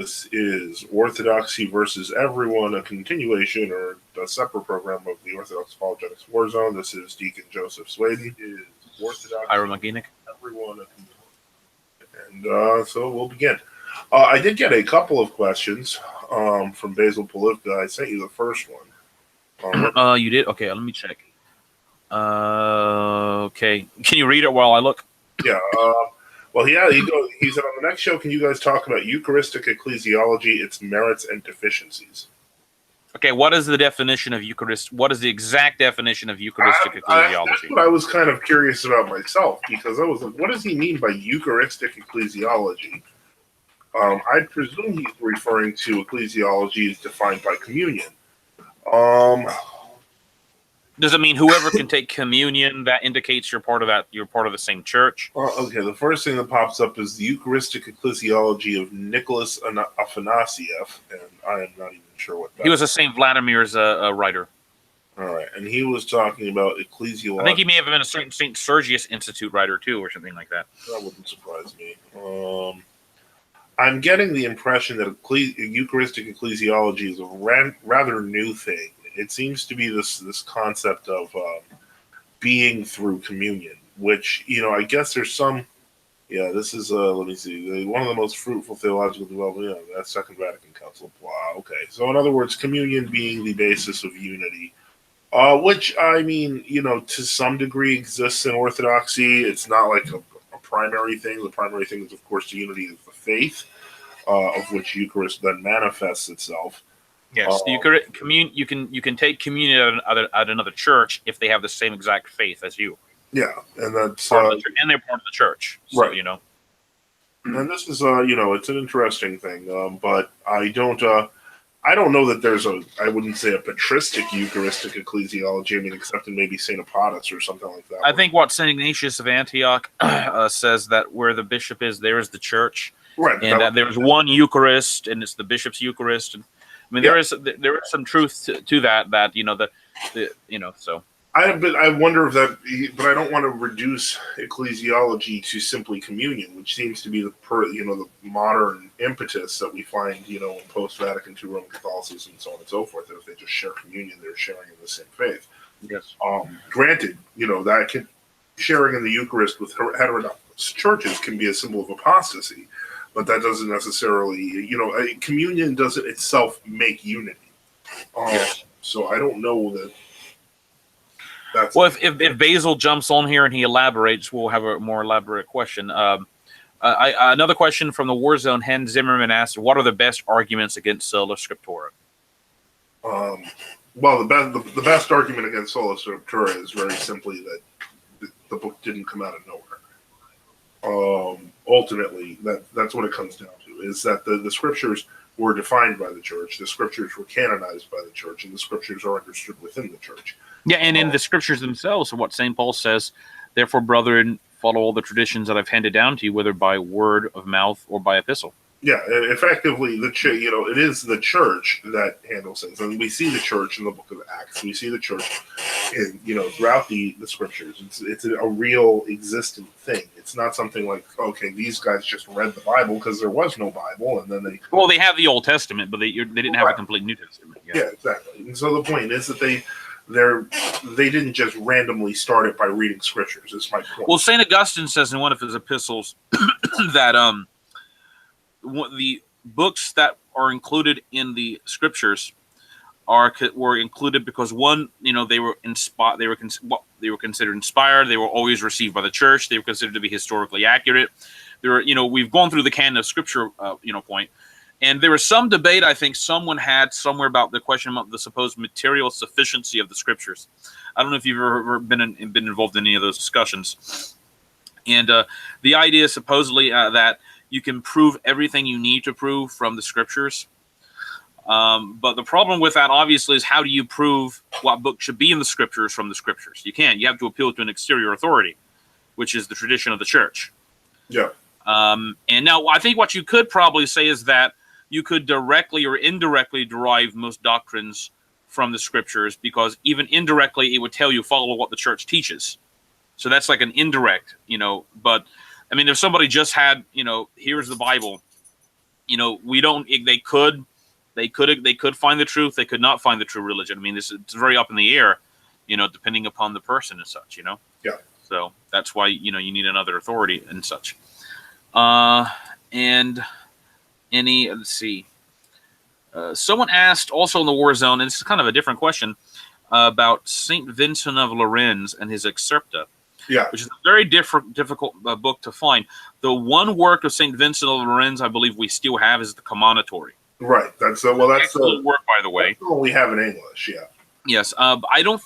This is Orthodoxy versus Everyone, a continuation or a separate program of the Orthodox Apologetics War Zone. This is Deacon Joseph Sweden. It is Orthodoxy Hieromonk Enoch. Everyone, and so we'll begin. I did get a couple of questions from Basil Polivka. I sent you the first one. You did? Okay, let me check. Okay. Can you read it while I look? Yeah. Well, yeah, he said, on the next show, can you guys talk about Eucharistic ecclesiology, its merits and deficiencies? Okay, what is the definition of Eucharist? What is the exact definition of Eucharistic ecclesiology? That's what I was kind of curious about myself, because I was like, what does he mean by Eucharistic ecclesiology? I presume he's referring to ecclesiology as defined by communion. Does it mean whoever can take communion? That indicates you're part of that. You're part of the same church. Okay. The first thing that pops up is the Eucharistic ecclesiology of Nicholas Afanasieff, and I am not even sure what that. He was a Saint Vladimir's writer. All right, and he was talking about ecclesiology. I think he may have been a certain Saint Sergius Institute writer too, or something like that. That wouldn't surprise me. I'm getting the impression that Eucharistic ecclesiology is a rather new thing. It seems to be this concept of being through communion, which, I guess there's some. Yeah, this is let me see, one of the most fruitful theological development. Yeah, that's Second Vatican Council. Wow. Okay, so in other words, communion being the basis of unity, which I mean, to some degree exists in Orthodoxy. It's not like a primary thing. The primary thing is, of course, the unity of the faith, of which Eucharist then manifests itself. Yes, you can take communion at another church if they have the same exact faith as you. Yeah, and that's and they're part of the church, so, right? And this is it's an interesting thing, but I don't know that there's I wouldn't say a patristic Eucharistic ecclesiology. I mean, except in maybe Saint Apotis or something like that. I think what Saint Ignatius of Antioch says, that where the bishop is, there is the church, right? And that there's one Eucharist, and it's the bishop's Eucharist. And I mean, there is some truth to that. So. I wonder if that, but I don't want to reduce ecclesiology to simply communion, which seems to be the modern impetus that we find, in post-Vatican II Roman Catholicism and so on and so forth. That if they just share communion, they're sharing in the same faith. Yes. Granted, that sharing in the Eucharist with heterodox churches can be a symbol of apostasy, but that doesn't necessarily, communion doesn't itself make unity. Yes. So I don't know that. Well, if Basil jumps on here and he elaborates, we'll have a more elaborate question. Another question from the Warzone, Hen Zimmerman asked, what are the best arguments against Sola Scriptura? Well, the best argument against Sola Scriptura is very simply that the book didn't come out of nowhere. Ultimately, that's what it comes down to, is that the scriptures were defined by the church, the scriptures were canonized by the church, and the scriptures are understood within the church. Yeah, and in the scriptures themselves, what St. Paul says, therefore, brethren, follow all the traditions that I've handed down to you, whether by word of mouth or by epistle. Yeah, effectively, it is the church that handles things. And we see the church in the book of Acts. We see the church in, throughout the scriptures. It's a real existent thing. It's not something like, okay, these guys just read the Bible because there was no Bible, and then they... Well, they have the Old Testament, but they didn't have a complete New Testament. Yeah, exactly. And so the point is that they didn't just randomly start it by reading scriptures. That's my point. Well, St. Augustine says in one of his epistles that the books that are included in the scriptures were included because, one, they were inspired. They were considered inspired. They were always received by the church. They were considered to be historically accurate. We've gone through the canon of scripture, point. And there was some debate, I think someone had somewhere, about the question about the supposed material sufficiency of the scriptures. I don't know if you've ever been involved in any of those discussions. And the idea is supposedly that you can prove everything you need to prove from the scriptures. But the problem with that, obviously, is how do you prove what book should be in the scriptures from the scriptures? You can't. You have to appeal to an exterior authority, which is the tradition of the church. Yeah. And now I think what you could probably say is that you could directly or indirectly derive most doctrines from the scriptures, because even indirectly it would tell you follow what the church teaches. So that's like an indirect, but I mean, if somebody just had, here's the Bible, we don't. They could find the truth. They could not find the true religion. I mean, it's very up in the air, depending upon the person and such. Yeah. So that's why you need another authority and such. And let's see. Someone asked also in the War Zone, and this is kind of a different question, about Saint Vincent of Lérins and his Excerpta. Yeah. Which is a very difficult book to find. The one work of Saint Vincent of Lérins I believe we still have is the Commonatory. Right. That's the work, by the way. That's the one we have in English. Yeah. Yes. But I don't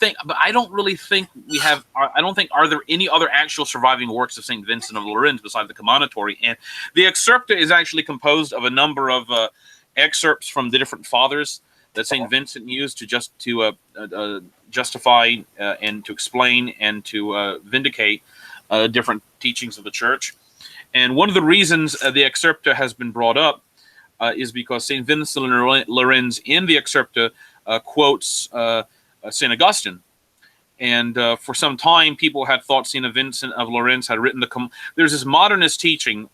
really think we have. I don't think are there any other actual surviving works of Saint Vincent of Lérins besides the Commonatory, and the Excerpta is actually composed of a number of excerpts from the different fathers that Saint Vincent used to justify and to explain and to vindicate different teachings of the church. And one of the reasons the Excerpta has been brought up is because Saint Vincent of Lérins in the Excerpta quotes Saint Augustine. And for some time, people had thought Saint Vincent of Lérins had written there's this modernist teaching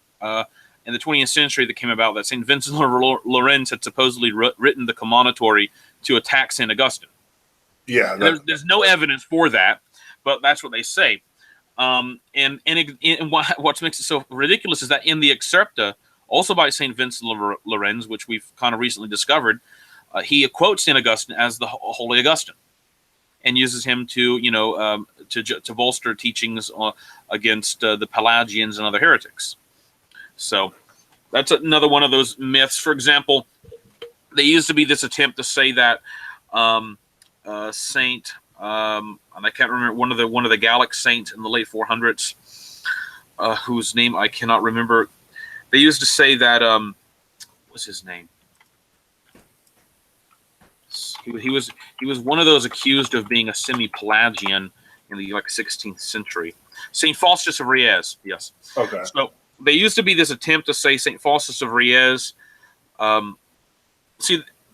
in the 20th century that came about that Saint Vincent of Lérins had supposedly written the Commonatory to attack Saint Augustine. Yeah, there's no evidence for that, but that's what they say. And what makes it so ridiculous is that in the Excerpta, also by Saint Vincent of Lérins, which we've kind of recently discovered, he quotes Saint Augustine as the Holy Augustine, and uses him to to bolster teachings against the Pelagians and other heretics. So that's another one of those myths. For example, there used to be this attempt to say that Saint, and I can't remember, one of the Gallic saints in the late 400s, whose name I cannot remember. They used to say that what's his name? He was one of those accused of being a semi-Pelagian in the 16th century. Saint Faustus of Riez, yes. Okay. So there used to be this attempt to say Saint Faustus of Riez.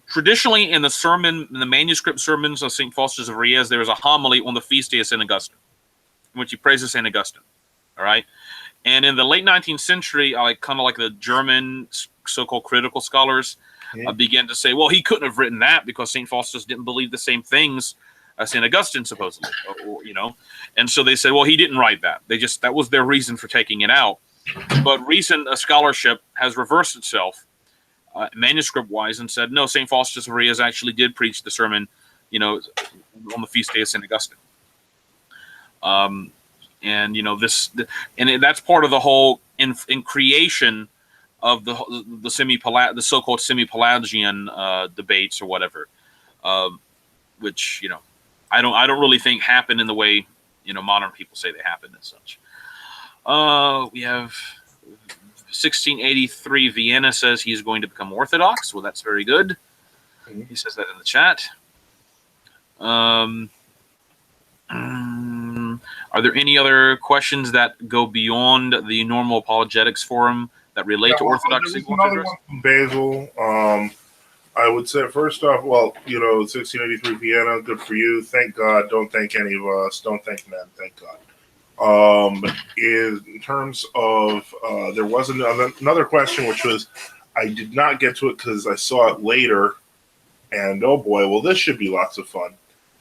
Traditionally in the manuscript sermons of Saint Faustus of Riez, there is a homily on the feast day of Saint Augustine, in which he praises Saint Augustine. All right, and in the late 19th century, kind of like the German so-called critical scholars began to say, well, he couldn't have written that because Saint Faustus didn't believe the same things as Saint Augustine supposedly, and so they said, well, he didn't write that. That was their reason for taking it out. But recent scholarship has reversed itself, manuscript-wise, and said, no, St. Faustus of Riez actually did preach the sermon, on the feast day of St. Augustine. That's part of the whole in creation of the so-called semi-Pelagian debates or whatever, which I don't really think happened in the way modern people say they happened and such. We have 1683 Vienna says he's going to become Orthodox. Well, that's very good. He says that in the chat. Are there any other questions that go beyond the normal apologetics forum that relate to Orthodoxy? Another one from Basil. I would say, first off, 1683 Vienna, good for you. Thank God. Don't thank any of us. Don't thank men. Thank God. In terms of, there was another question, which was, I did not get to it because I saw it later, and oh boy, well, this should be lots of fun.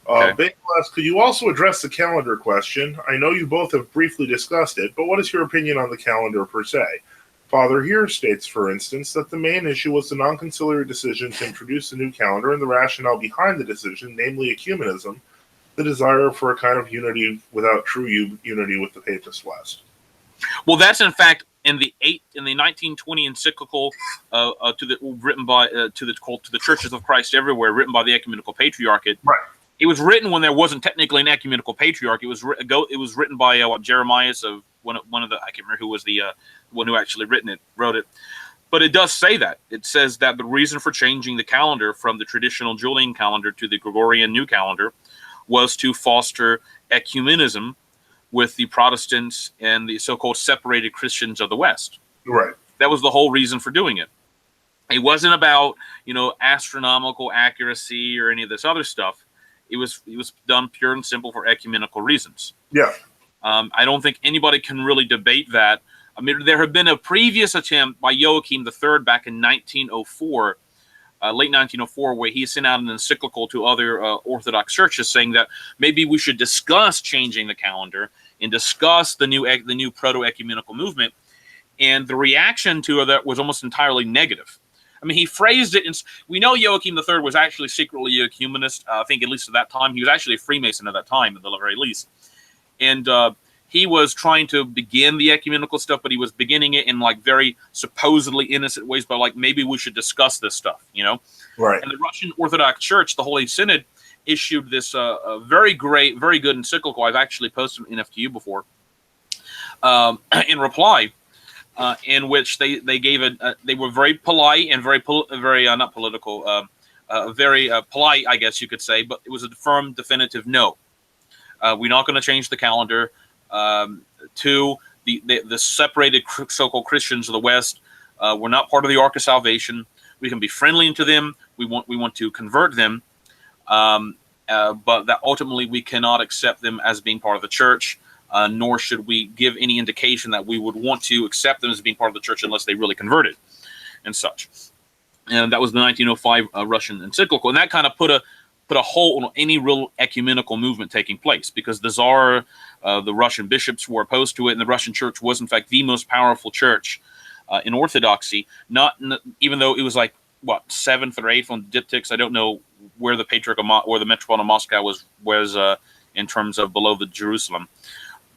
Basil asks, could you also address the calendar question? I know you both have briefly discussed it, but what is your opinion on the calendar per se? Father here states, for instance, that the main issue was the non-conciliary decision to introduce a new calendar and the rationale behind the decision, namely ecumenism, the desire for a kind of unity without true unity with the Papist West. Well, that's in fact in the 1920 encyclical written by to the Churches of Christ Everywhere, written by the Ecumenical Patriarchate. Right. It was written when there wasn't technically an ecumenical patriarch. It was written by Jeremias of one of the, I can't remember who was the one who actually wrote it. But it does say that. It says that the reason for changing the calendar from the traditional Julian calendar to the Gregorian New Calendar was to foster ecumenism with the Protestants and the so-called separated Christians of the West. Right. That was the whole reason for doing it. It wasn't about, astronomical accuracy or any of this other stuff. It was done pure and simple for ecumenical reasons. Yeah. I don't think anybody can really debate that I mean, there had been a previous attempt by Joachim III back in 1904, late 1904, where he sent out an encyclical to other Orthodox churches saying that maybe we should discuss changing the calendar and discuss the new proto-ecumenical movement. And the reaction to that was almost entirely negative. I mean, he phrased it, and we know Joachim III was actually secretly a ecumenist. I think at least at that time, he was actually a Freemason at that time, at the very least. And he was trying to begin the ecumenical stuff, but he was beginning it in like very supposedly innocent ways. But like, maybe we should discuss this stuff, you know? Right. And the Russian Orthodox Church, the Holy Synod, issued this very great, very good encyclical. I've actually posted an NF to you before. In reply. In which they gave they were very polite and very not political, very polite, I guess you could say, but it was a firm, definitive no. We're not going to change the calendar. To the separated so-called Christians of the West, we're not part of the Ark of Salvation. We can be friendly to them. We want to convert them, but that ultimately we cannot accept them as being part of the church. Nor should we give any indication that we would want to accept them as being part of the church unless they really converted and such. And that was the 1905 Russian encyclical. And that kind of put a halt on any real ecumenical movement taking place, because the Tsar, the Russian bishops were opposed to it, and the Russian church was, in fact, the most powerful church in Orthodoxy, even though it was like, what, 7th or 8th on diptychs. I don't know where the Patriarch of or the Metropolitan of Moscow was in terms of below the Jerusalem.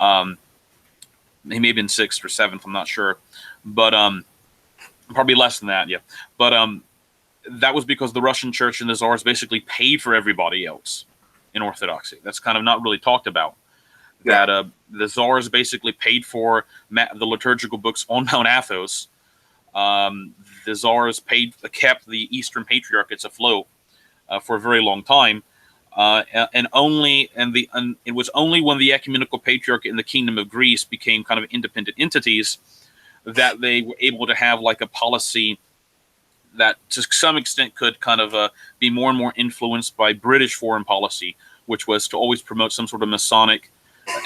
He may have been 6th or 7th, I'm not sure, but probably less than that, yeah. But that was because the Russian church and the Tsars basically paid for everybody else in Orthodoxy. That's kind of not really talked about. Yeah. That the Tsars basically paid for the liturgical books on Mount Athos. The Tsars kept the Eastern Patriarchates afloat for a very long time. And it was only when the ecumenical patriarchate and the Kingdom of Greece became kind of independent entities that they were able to have like a policy that to some extent could kind of be more and more influenced by British foreign policy, which was to always promote some sort of Masonic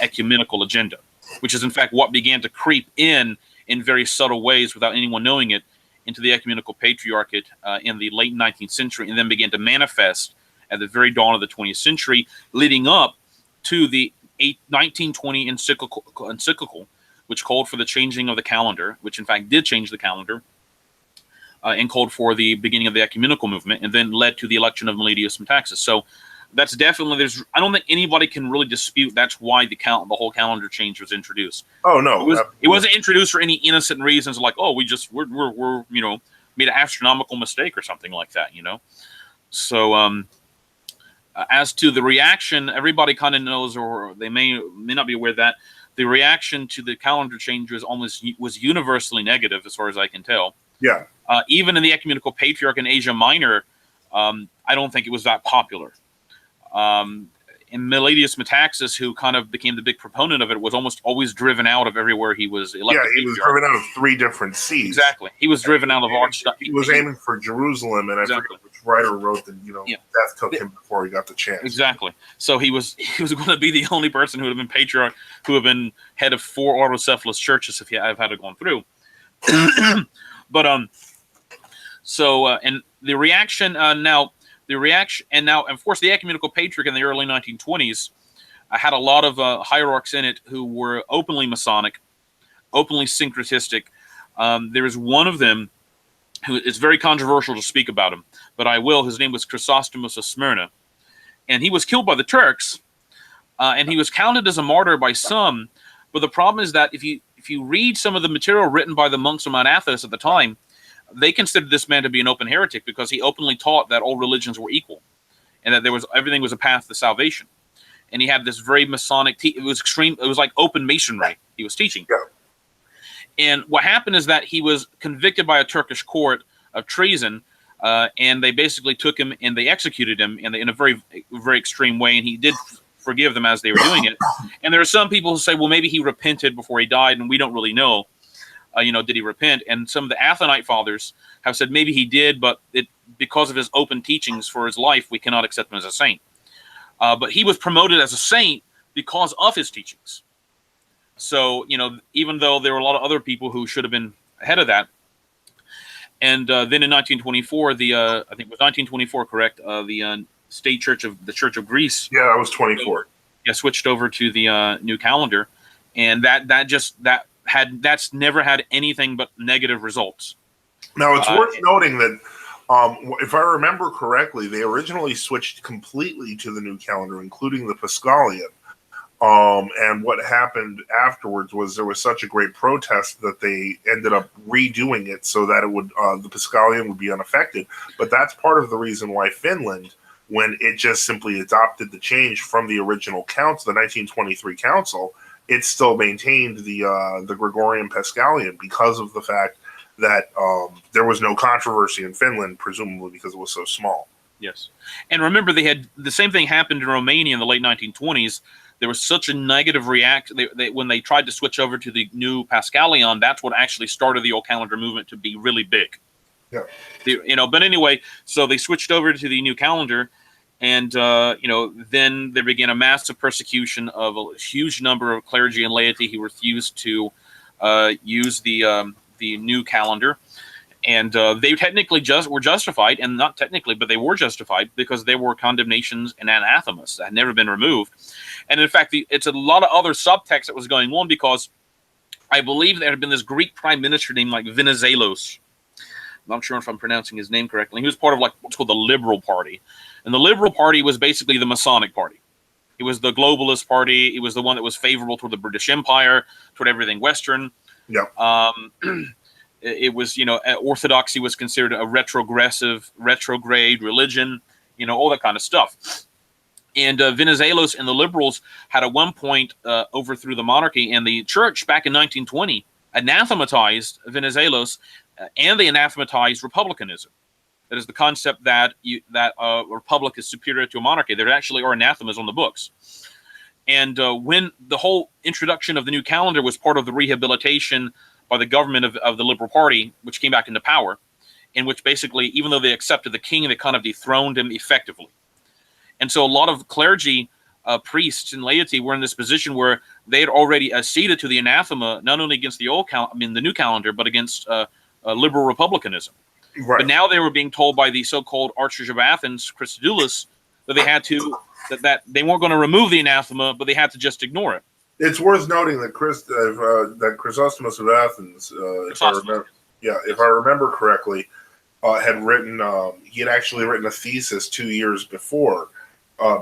ecumenical agenda, which is in fact what began to creep in very subtle ways without anyone knowing it into the ecumenical patriarchate in the late 19th century, and then began to manifest at the very dawn of the 20th century, leading up to the 1920 encyclical, which called for the changing of the calendar, which in fact did change the calendar, and called for the beginning of the ecumenical movement, and then led to the election of Meletius Metaxas. So that's definitely, I don't think anybody can really dispute that's why the whole calendar change was introduced. Oh no, it wasn't introduced for any innocent reasons like, oh, we're made an astronomical mistake or something like that, you know. So as to the reaction, everybody kind of knows, or they may not be aware that the reaction to the calendar change was universally negative, as far as I can tell. Yeah. Even in the ecumenical patriarch in Asia Minor, I don't think it was that popular. And Meletius Metaxas, who kind of became the big proponent of it, was almost always driven out of everywhere he was elected. Yeah, he was driven out of 3 different sees. Exactly. He was driven out of Archdiocese. He was aiming for Jerusalem, and exactly. I forget which writer wrote that, death took him before he got the chance. Exactly. So he was going to be the only person who would have been patriarch, who would have been head of 4 autocephalous churches if I've had it gone through. But and the reaction now. And of course, the ecumenical patriarch in the early 1920s had a lot of hierarchs in it who were openly Masonic, openly syncretistic. There is one of them who it's very controversial to speak about him, but I will. His name was Chrysostomus of Smyrna, and he was killed by the Turks, and he was counted as a martyr by some. But the problem is that if you read some of the material written by the monks of Mount Athos at the time, they considered this man to be an open heretic because he openly taught that all religions were equal and that everything was a path to salvation. And he had this very Masonic, it was like open masonry he was teaching. Yeah. And what happened is that he was convicted by a Turkish court of treason, and they basically took him and they executed him in a very, very extreme way. And he did forgive them as they were doing it. And there are some people who say, well, maybe he repented before he died, and we don't really know. Did he repent? And some of the Athonite fathers have said maybe he did, but because of his open teachings for his life, we cannot accept him as a saint. But he was promoted as a saint because of his teachings. So, even though there were a lot of other people who should have been ahead of that. And then in 1924, I think it was 1924, correct? The state church of the Church of Greece. Yeah, that was 24. Yeah, switched over to the new calendar, and that's never had anything but negative results. Now, it's worth noting that if I remember correctly, they originally switched completely to the new calendar, including the Paschalian. And what happened afterwards was there was such a great protest that they ended up redoing it so that it would the Paschalian would be unaffected. But that's part of the reason why Finland, when it just simply adopted the change from the original council, the 1923 council, it still maintained the Gregorian Paschalian because of the fact that there was no controversy in Finland, presumably because it was so small. Yes. And remember, they had the same thing happened in Romania in the late 1920s. There was such a negative reaction when they tried to switch over to the new Paschalian. That's what actually started the old calendar movement to be really big. Yeah. But anyway, so they switched over to the new calendar, and then there began a massive persecution of a huge number of clergy and laity who refused to use the new calendar. And they technically were justified, and not technically, but they were justified because there were condemnations and anathemas that had never been removed. And in fact, it's a lot of other subtext that was going on, because I believe there had been this Greek prime minister named like Venizelos. I'm not sure if I'm pronouncing his name correctly. He was part of like what's called the Liberal Party. And the Liberal Party was basically the Masonic Party. It was the globalist party. It was the one that was favorable toward the British Empire, toward everything Western. Yeah. It was, Orthodoxy was considered a retrograde religion, all that kind of stuff. And Venizelos and the liberals had at one point overthrew the monarchy, and the church back in 1920 anathematized Venizelos, and they anathematized republicanism. That is the concept that a republic is superior to a monarchy. There actually are anathemas on the books. And when the whole introduction of the new calendar was part of the rehabilitation by the government of the Liberal Party, which came back into power, in which basically, even though they accepted the king, they kind of dethroned him effectively. And so a lot of clergy, priests, and laity were in this position where they had already acceded to the anathema, not only against the new calendar, but against liberal republicanism. Right. But now they were being told by the so-called Archbishop of Athens, Christodoulos, that they had to that they weren't going to remove the anathema, but they had to just ignore it. It's worth noting that Chrysostom of Athens, if I remember correctly, had written. He had actually written a thesis 2 years before,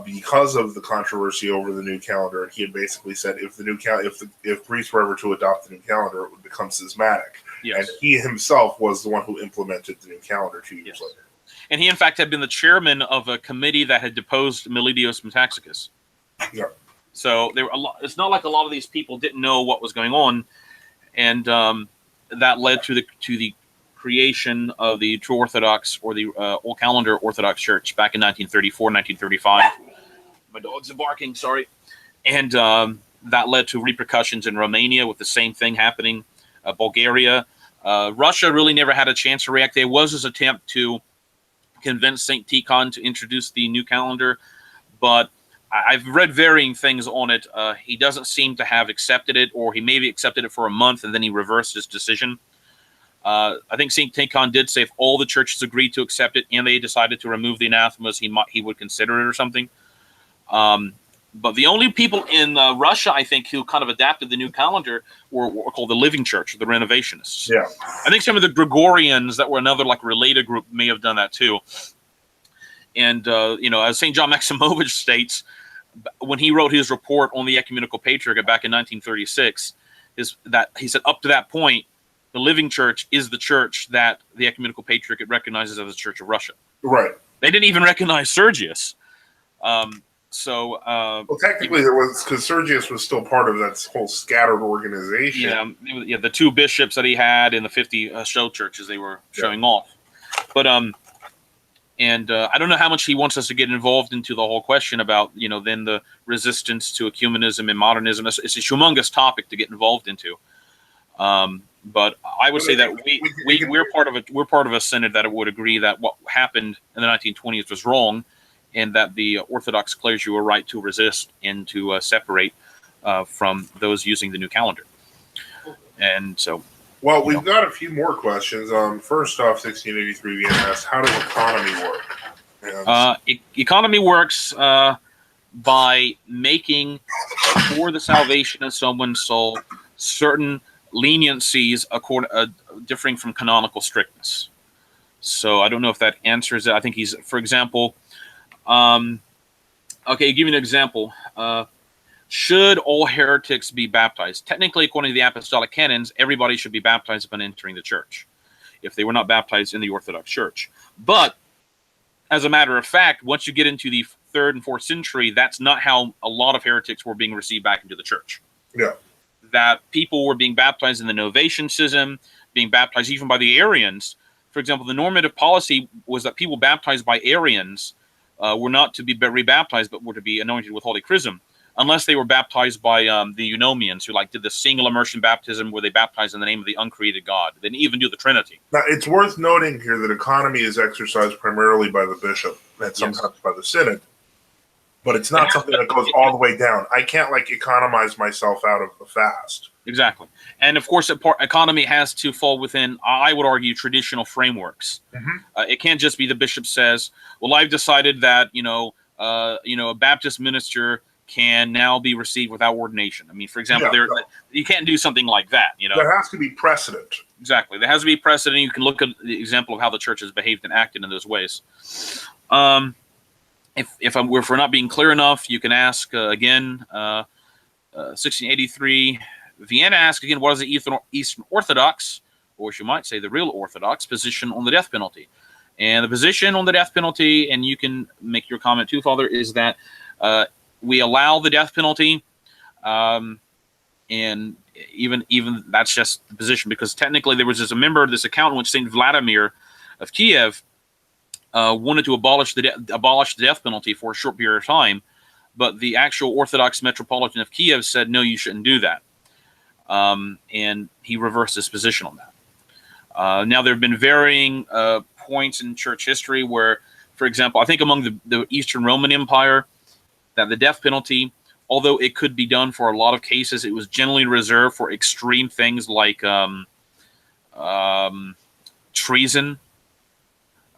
because of the controversy over the new calendar. And he had basically said if Greece were ever to adopt the new calendar, it would become schismatic. Yes. And he himself was the one who implemented the new calendar 2 years later. And he, in fact, had been the chairman of a committee that had deposed Meletios Metaxicus. Yeah. So there were it's not like a lot of these people didn't know what was going on, and that led to the creation of the True Orthodox, or the Old Calendar Orthodox Church back in 1934, 1935. My dogs are barking, sorry. And that led to repercussions in Romania with the same thing happening. Bulgaria. Russia really never had a chance to react. There was this attempt to convince St. Tikhon to introduce the new calendar, but I've read varying things on it. He doesn't seem to have accepted it, or he maybe accepted it for a month and then he reversed his decision. I think St. Tikhon did say if all the churches agreed to accept it and they decided to remove the anathemas, he would consider it or something. But the only people in Russia, I think, who kind of adapted the new calendar were called the Living Church, the Renovationists. Yeah. I think some of the Gregorians that were another like related group may have done that too. And, as St. John Maximovich states, when he wrote his report on the Ecumenical Patriarchate back in 1936, he said up to that point, the Living Church is the church that the Ecumenical Patriarchate recognizes as the Church of Russia. Right. They didn't even recognize Sergius. Well, technically, there was, because Sergius was still part of that whole scattered organization. Yeah, the two bishops that he had in the 50 show churches they were showing off. But I don't know how much he wants us to get involved into the whole question about then the resistance to ecumenism and modernism. It's a humongous topic to get involved into. But I would say that we're part of a synod that would agree that what happened in the 1920s was wrong, and that the Orthodox clergy were right to resist and to separate. from those using the new calendar. And so, well, we've got a few more questions. First off, 1683 Vienna asks, how does economy work? Economy works by making, for the salvation of someone's soul, certain leniencies differing from canonical strictness. So I don't know if that answers it. I think he's, for example, okay, give me an example. Should all heretics be baptized? Technically, according to the apostolic canons, everybody should be baptized upon entering the church, if they were not baptized in the Orthodox Church. But as a matter of fact, once you get into the 3rd and 4th century, that's not how a lot of heretics were being received back into the church. Yeah. That people were being baptized in the Novatian Schism, being baptized even by the Arians. For example, the normative policy was that people baptized by Arians were not to be rebaptized, but were to be anointed with Holy Chrism, unless they were baptized by the Eunomians, who did the single immersion baptism where they baptized in the name of the uncreated God. They didn't even do the Trinity. Now, it's worth noting here that economy is exercised primarily by the bishop and sometimes by the synod, but it's not something that goes all the way down. I can't economize myself out of the fast. Exactly. And of course, economy has to fall within, I would argue, traditional frameworks. Mm-hmm. It can't just be the bishop says, well, I've decided that, a Baptist minister can now be received without ordination. I mean, for example, you can't do something like that. There has to be precedent. Exactly. There has to be precedent. You can look at the example of how the church has behaved and acted in those ways. If we're not being clear enough, you can ask again. 1683, Vienna asks again, what is the Eastern Orthodox, or as you might say, the real Orthodox position on the death penalty? And the position on the death penalty, and you can make your comment too, Father, is that we allow the death penalty, and even that's just the position, because technically there was this accountant which Saint Vladimir of Kiev wanted to abolish the death penalty for a short period of time, but the actual Orthodox Metropolitan of Kiev said, no, you shouldn't do that. And he reversed his position on that. Now, there have been varying points in church history where, for example, I think among the Eastern Roman Empire, that the death penalty, although it could be done for a lot of cases, it was generally reserved for extreme things like treason.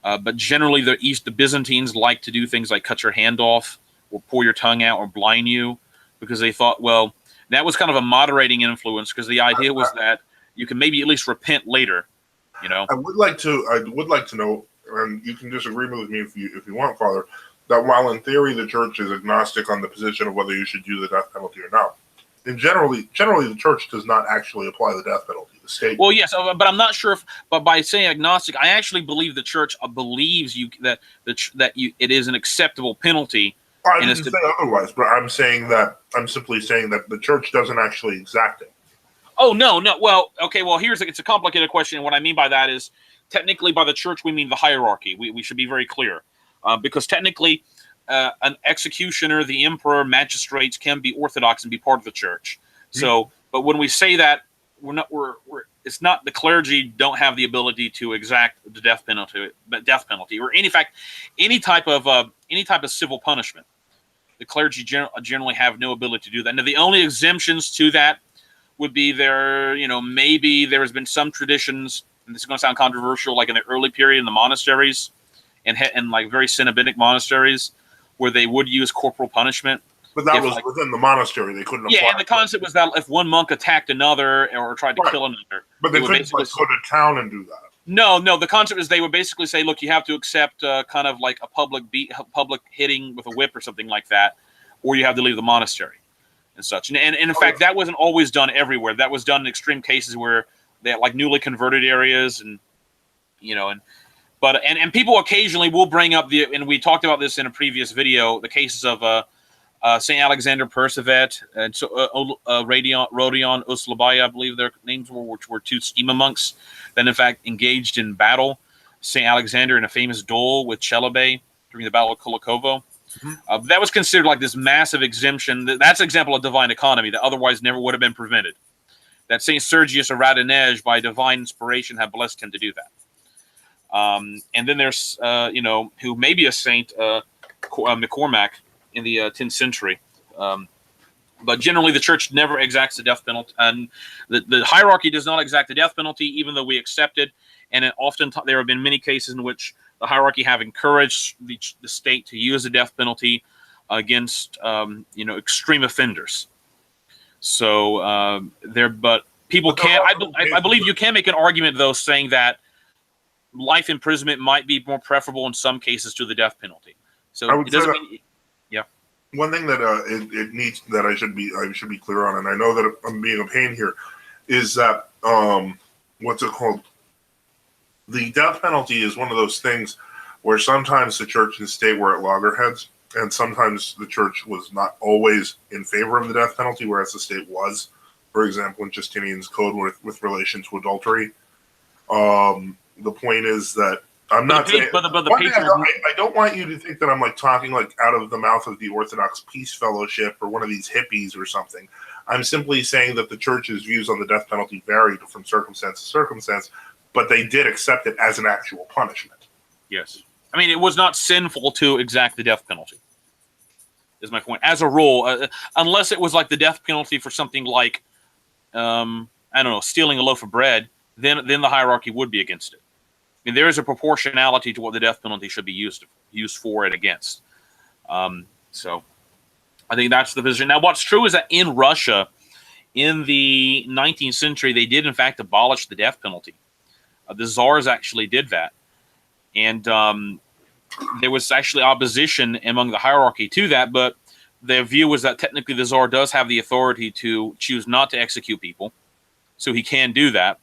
But generally, the Byzantines like to do things like cut your hand off or pull your tongue out or blind you, because they thought, well, that was kind of a moderating influence, because the idea was that you can maybe at least repent later. I would like to know, and you can disagree with me if you want, Father, that while in theory the church is agnostic on the position of whether you should do the death penalty or not, and generally the church does not actually apply the death penalty. The state. Well, yes, but I'm not sure but by saying agnostic, I actually believe the church believes that it is an acceptable penalty. I didn't say otherwise, but I'm simply saying that the church doesn't actually exact it. Oh, no. Well, okay. Well, it's a complicated question. And what I mean by that is, technically, by the church, we mean the hierarchy. We should be very clear, because technically, an executioner, the emperor, magistrates can be Orthodox and be part of the church. Mm-hmm. So, but when we say that, it's not the clergy don't have the ability to exact the death penalty, or any type of civil punishment. The clergy generally have no ability to do that. Now, the only exemptions to that would be maybe there has been some traditions, and this is going to sound controversial, like in the early period in the monasteries and very Cenobite monasteries, where they would use corporal punishment. But that was within the monastery; they couldn't apply. Yeah, and the concept was that if one monk attacked another or tried to kill another, but they couldn't go to town and do that. No. The concept is they would basically say, "Look, you have to accept kind of like a public hitting with a whip or something like that, or you have to leave the monastery and such." And in fact, that wasn't always done everywhere. That was done in extreme cases where they had newly converted areas, and people occasionally will bring up and we talked about this in a previous video, the cases of Saint Alexander Percivet and Rodion Oslabaya, I believe their names were, which were two schema monks that in fact engaged in battle. Saint Alexander in a famous duel with Chelebe during the Battle of Kulikovo. Mm-hmm. That was considered like this massive exemption. That's an example of divine economy that otherwise never would have been prevented. That Saint Sergius of Radonezh, by divine inspiration, had blessed him to do that. And then there's, who may be a saint, McCormack, in the 10th century, But generally, the church never exacts the death penalty, and the hierarchy does not exact the death penalty, even though we accept it. And there have been many cases in which the hierarchy have encouraged the state to use the death penalty against extreme offenders. So but people can't. I believe you can make an argument though, saying that life imprisonment might be more preferable in some cases to the death penalty. So it doesn't mean. One thing that it needs that I should be clear on, and I know that I'm being a pain here, is that what's it called? The death penalty is one of those things where sometimes the church and state were at loggerheads, and sometimes the church was not always in favor of the death penalty, whereas the state was. For example, in Justinian's code with relation to adultery. The point is that I'm not saying. I don't want you to think that I'm like talking like out of the mouth of the Orthodox Peace Fellowship or one of these hippies or something. I'm simply saying that the church's views on the death penalty varied from circumstance to circumstance, but they did accept it as an actual punishment. Yes. I mean, it was not sinful to exact the death penalty, is my point. As a rule, unless it was like the death penalty for something like, I don't know, stealing a loaf of bread, then the hierarchy would be against it. I mean, there is a proportionality to what the death penalty should be used for and against. So I think that's the position. Now, what's true is that in Russia, in the 19th century, they did, in fact, abolish the death penalty. The czars actually did that. And there was actually opposition among the hierarchy to that, but their view was that technically the czar does have the authority to choose not to execute people, so he can do that.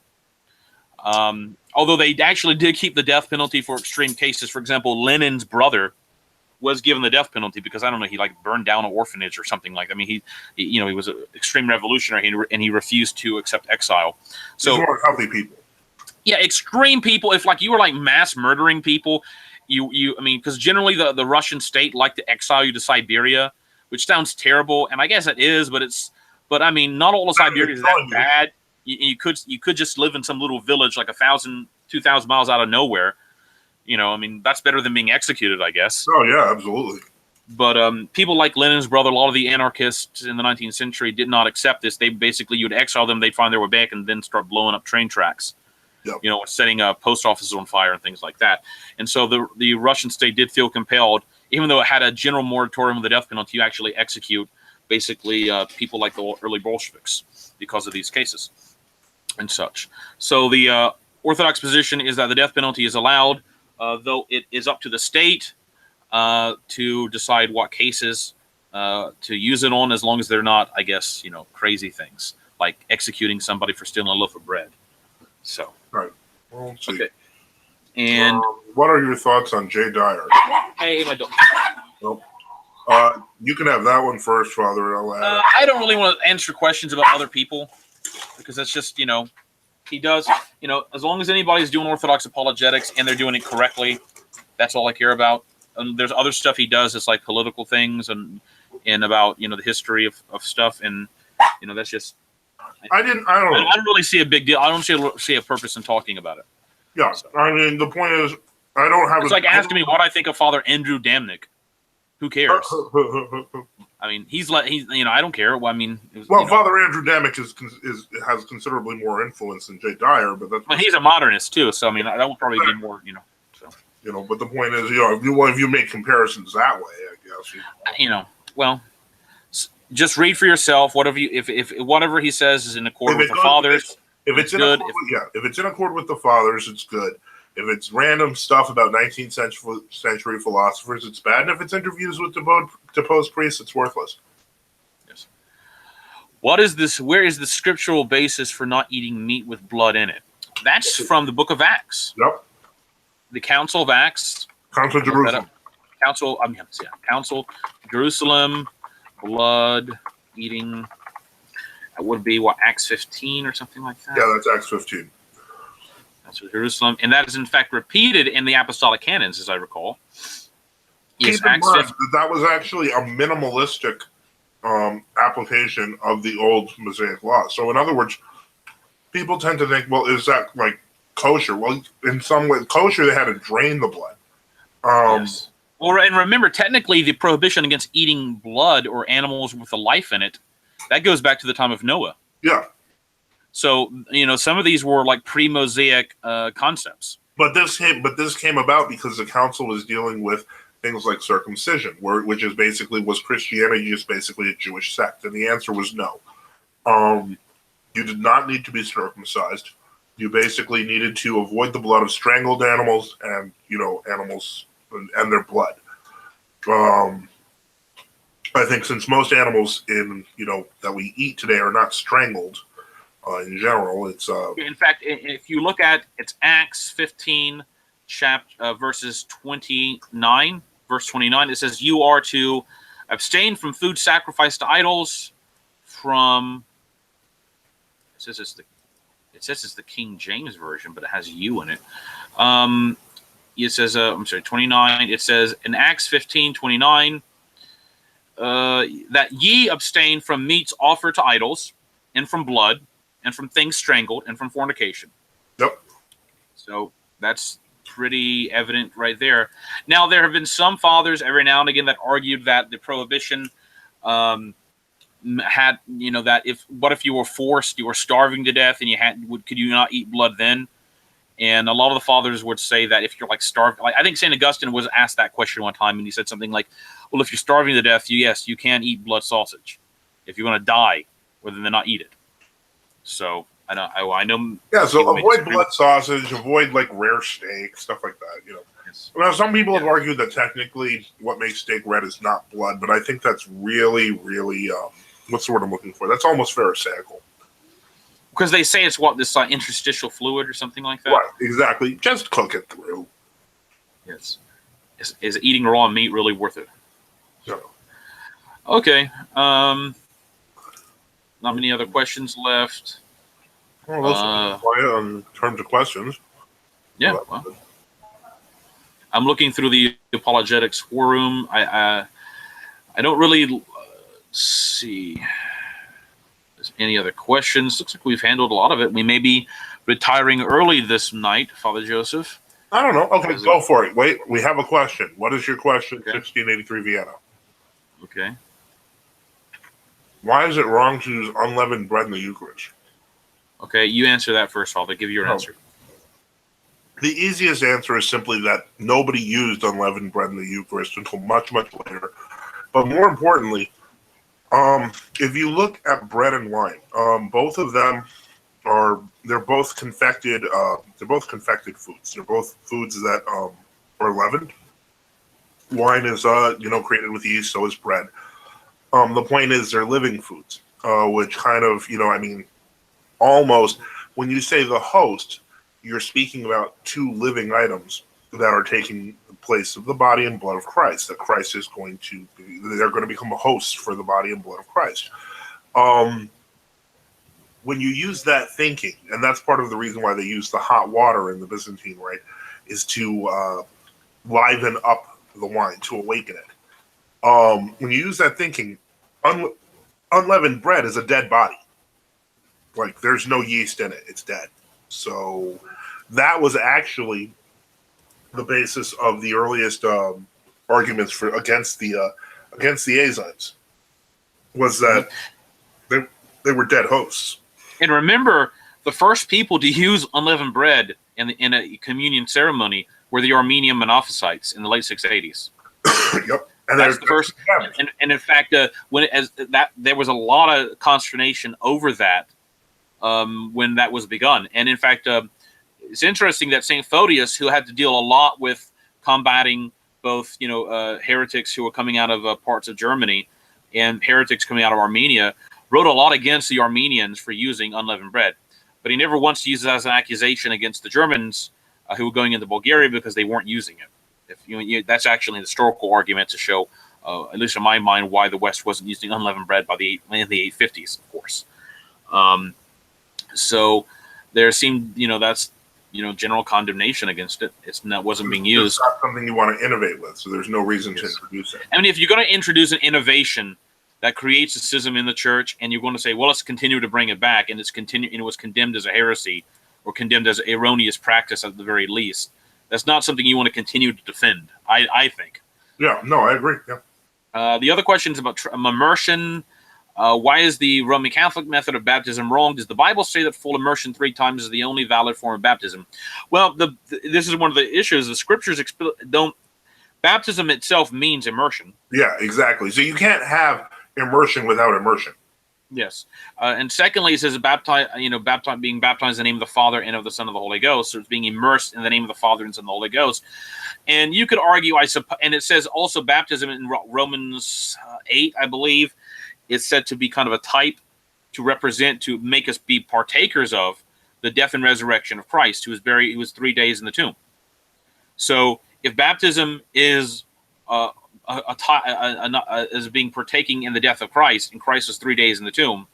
Although they actually did keep the death penalty for extreme cases. For example, Lenin's brother was given the death penalty because, I don't know, he like burned down an orphanage or something like that. I mean, he was an extreme revolutionary and he refused to accept exile. So these weren't healthy people. Yeah, extreme people. If like you were like mass murdering people, I mean, because generally the Russian state liked to exile you to Siberia, which sounds terrible, and I guess it is, but I mean, not all of Siberia is that bad. You could just live in some little village like 1,000, 2,000 miles out of nowhere. I mean, that's better than being executed, I guess. Oh yeah, absolutely. But people like Lenin's brother, a lot of the anarchists in the 19th century did not accept this. They basically, you'd exile them, they'd find their way back, and then start blowing up train tracks. Yep. Setting post offices on fire and things like that. And so the Russian state did feel compelled, even though it had a general moratorium of the death penalty, to actually execute basically people like the early Bolsheviks because of these cases and such. So the Orthodox position is that the death penalty is allowed, though it is up to the state to decide what cases to use it on, as long as they're not, I guess, crazy things like executing somebody for stealing a loaf of bread. So. Right. Well, let's see. Okay. And what are your thoughts on Jay Dyer? Hey, my dog. Nope. You can have that one first, Father. I don't really want to answer questions about other people because that's just, he does, as long as anybody's doing Orthodox apologetics and they're doing it correctly, that's all I care about. And there's other stuff he does. It's like political things and about, the history of stuff. And, that's just. I don't really see a big deal. I don't see a purpose in talking about it. Yeah, so. I mean, the point is, I don't have. It's like asking me what I think of Father Andrew Damnick. Who cares? I mean, I don't care. Well, I mean, Father Andrew Damnick has considerably more influence than Jay Dyer, but that's. He's a modernist too, so I mean, that would probably be more, So. But the point is, if you make comparisons that way, I guess. Well. Just read for yourself. If whatever he says is in accord with the fathers, if it's good. If it's in accord with the fathers, it's good. If it's random stuff about 19th century philosophers, it's bad. And if it's interviews with deposed priests, it's worthless. Yes. What is this? Where is the scriptural basis for not eating meat with blood in it? That's from the Book of Acts. Yep. The Council of Acts. Council of Jerusalem. Council Jerusalem. Blood eating. That would be Acts 15 or something like that. Yeah, that's Acts 15. That's Jerusalem, and that is in fact repeated in the apostolic canons, as I recall. Yes, Keep in mind that was actually a minimalistic application of the old Mosaic law. So, in other words, people tend to think, well, is that like kosher? Well, in some way, kosher, they had to drain the blood. Yes. Well, and remember, technically, the prohibition against eating blood or animals with a life in it That goes back to the time of Noah. Yeah. So, some of these were like pre-Mosaic concepts. But this came about because the council was dealing with things like circumcision, which is basically, was Christianity just basically a Jewish sect? And the answer was no. You did not need to be circumcised. You basically needed to avoid the blood of strangled animals and animals and their blood. I think since most animals that we eat today are not strangled, in general, it's in fact, if you look at it's Acts 15, verses 29, verse 29, it says you are to abstain from food sacrificed to idols, from it says it's the King James version, but it has you in it. It says 29. It says in Acts 15, 29, that ye abstain from meats offered to idols, and from blood, and from things strangled, and from fornication. Yep. So that's pretty evident right there. Now, there have been some fathers every now and again that argued that the prohibition had, that what if you were forced, you were starving to death, and could you not eat blood then? And a lot of the fathers would say that if you're like starved, like I think St. Augustine was asked that question one time, and he said something like, well, if you're starving to death, yes, you can eat blood sausage. If you're going to die, rather than not eat it. So I know. Yeah, so avoid blood sausage, avoid like rare steak, stuff like that. Yes. Well, some people have argued that technically what makes steak red is not blood, but I think that's really, really what's the word I'm looking for? That's almost pharisaical. Because they say it's this interstitial fluid or something like that. Right, exactly. Just cook it through. Yes. Is eating raw meat really worth it? No. Okay. Not many other questions left. Well, that's quiet in terms of questions. Yeah. Well, I'm looking through the Apologetics forum. I don't really see there's any other questions. Looks like we've handled a lot of it. We may be retiring early this night, Father Joseph. I don't know. Okay, go for it. Wait, we have a question. What is your question? Okay. 1683 Vienna. Okay. Why is it wrong to use unleavened bread in the Eucharist? Okay, you answer that first, Father. Give your answer. The easiest answer is simply that nobody used unleavened bread in the Eucharist until much, much later. But more importantly, if you look at bread and wine, both of them they're both confected. They're both confected foods. They're both foods that are leavened. Wine is created with yeast, so is bread. The point is they're living foods, which kind of almost when you say the host, you're speaking about two living items that are taking the place of the body and blood of Christ. That Christ is they're going to become a host for the body and blood of Christ. When you use that thinking, and that's part of the reason why they use the hot water in the Byzantine Rite, is to liven up the wine, to awaken it. When you use that thinking, unleavened bread is a dead body. Like, there's no yeast in it. It's dead. So that was actually the basis of the earliest arguments against the Azymes, was that they were dead hosts. And remember, the first people to use unleavened bread in a communion ceremony were the Armenian Monophysites in the late 680s. Yep. And that's the first. And in fact, there was a lot of consternation over that when that was begun. And in fact, it's interesting that St. Photius, who had to deal a lot with combating both, heretics who were coming out of parts of Germany and heretics coming out of Armenia, wrote a lot against the Armenians for using unleavened bread. But he never once used it as an accusation against the Germans who were going into Bulgaria because they weren't using it. That's actually an historical argument to show, at least in my mind, why the West wasn't using unleavened bread in the 850s, of course. So there seemed, that's general condemnation against it. That wasn't being used. It's not something you want to innovate with, so there's no reason to introduce it. I mean, if you're going to introduce an innovation that creates a schism in the church, and you're going to say, well, let's continue to bring it back, and it was condemned as a heresy or condemned as erroneous practice at the very least, that's not something you want to continue to defend, I think. Yeah, no, I agree. Yeah. The other question is about immersion. Why is the Roman Catholic method of baptism wrong? Does the Bible say that full immersion 3 times is the only valid form of baptism? Well, this is one of the issues. The scriptures don't. Baptism itself means immersion. Yeah, exactly. So you can't have immersion without immersion. Yes, and secondly, it says being baptized in the name of the Father and of the Son and of the Holy Ghost. So it's being immersed in the name of the Father and Son and the Holy Ghost. And you could argue, I suppose, and it says also baptism in Romans 8, I believe, is said to be kind of a type to represent, to make us be partakers of the death and resurrection of Christ, who was 3 days in the tomb. So if baptism is as being partaking in the death of Christ, and Christ was 3 days in the tomb,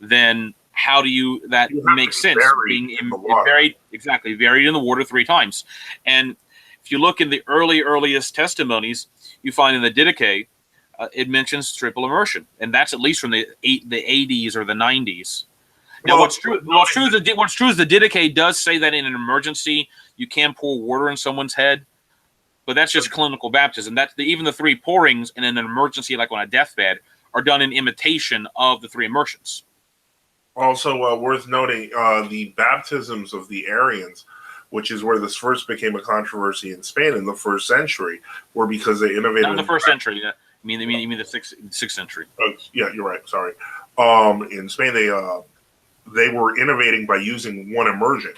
then how do that makes sense? Being buried in the water 3 times. And if you look in the earliest testimonies, you find in the Didache, it mentions triple immersion, and that's at least from the 80s or the 90s. Now, what's true is the Didache does say that in an emergency you can pour water in someone's head. But that's just clinical baptism. Even the 3 pourings in an emergency, like on a deathbed, are done in imitation of the 3 immersions. Also worth noting, the baptisms of the Arians, which is where this first became a controversy in Spain in the 1st century, were because they innovated. Not in the 1st century. You mean the 6th century? Yeah, you're right. Sorry. In Spain, they were innovating by using 1 immersion.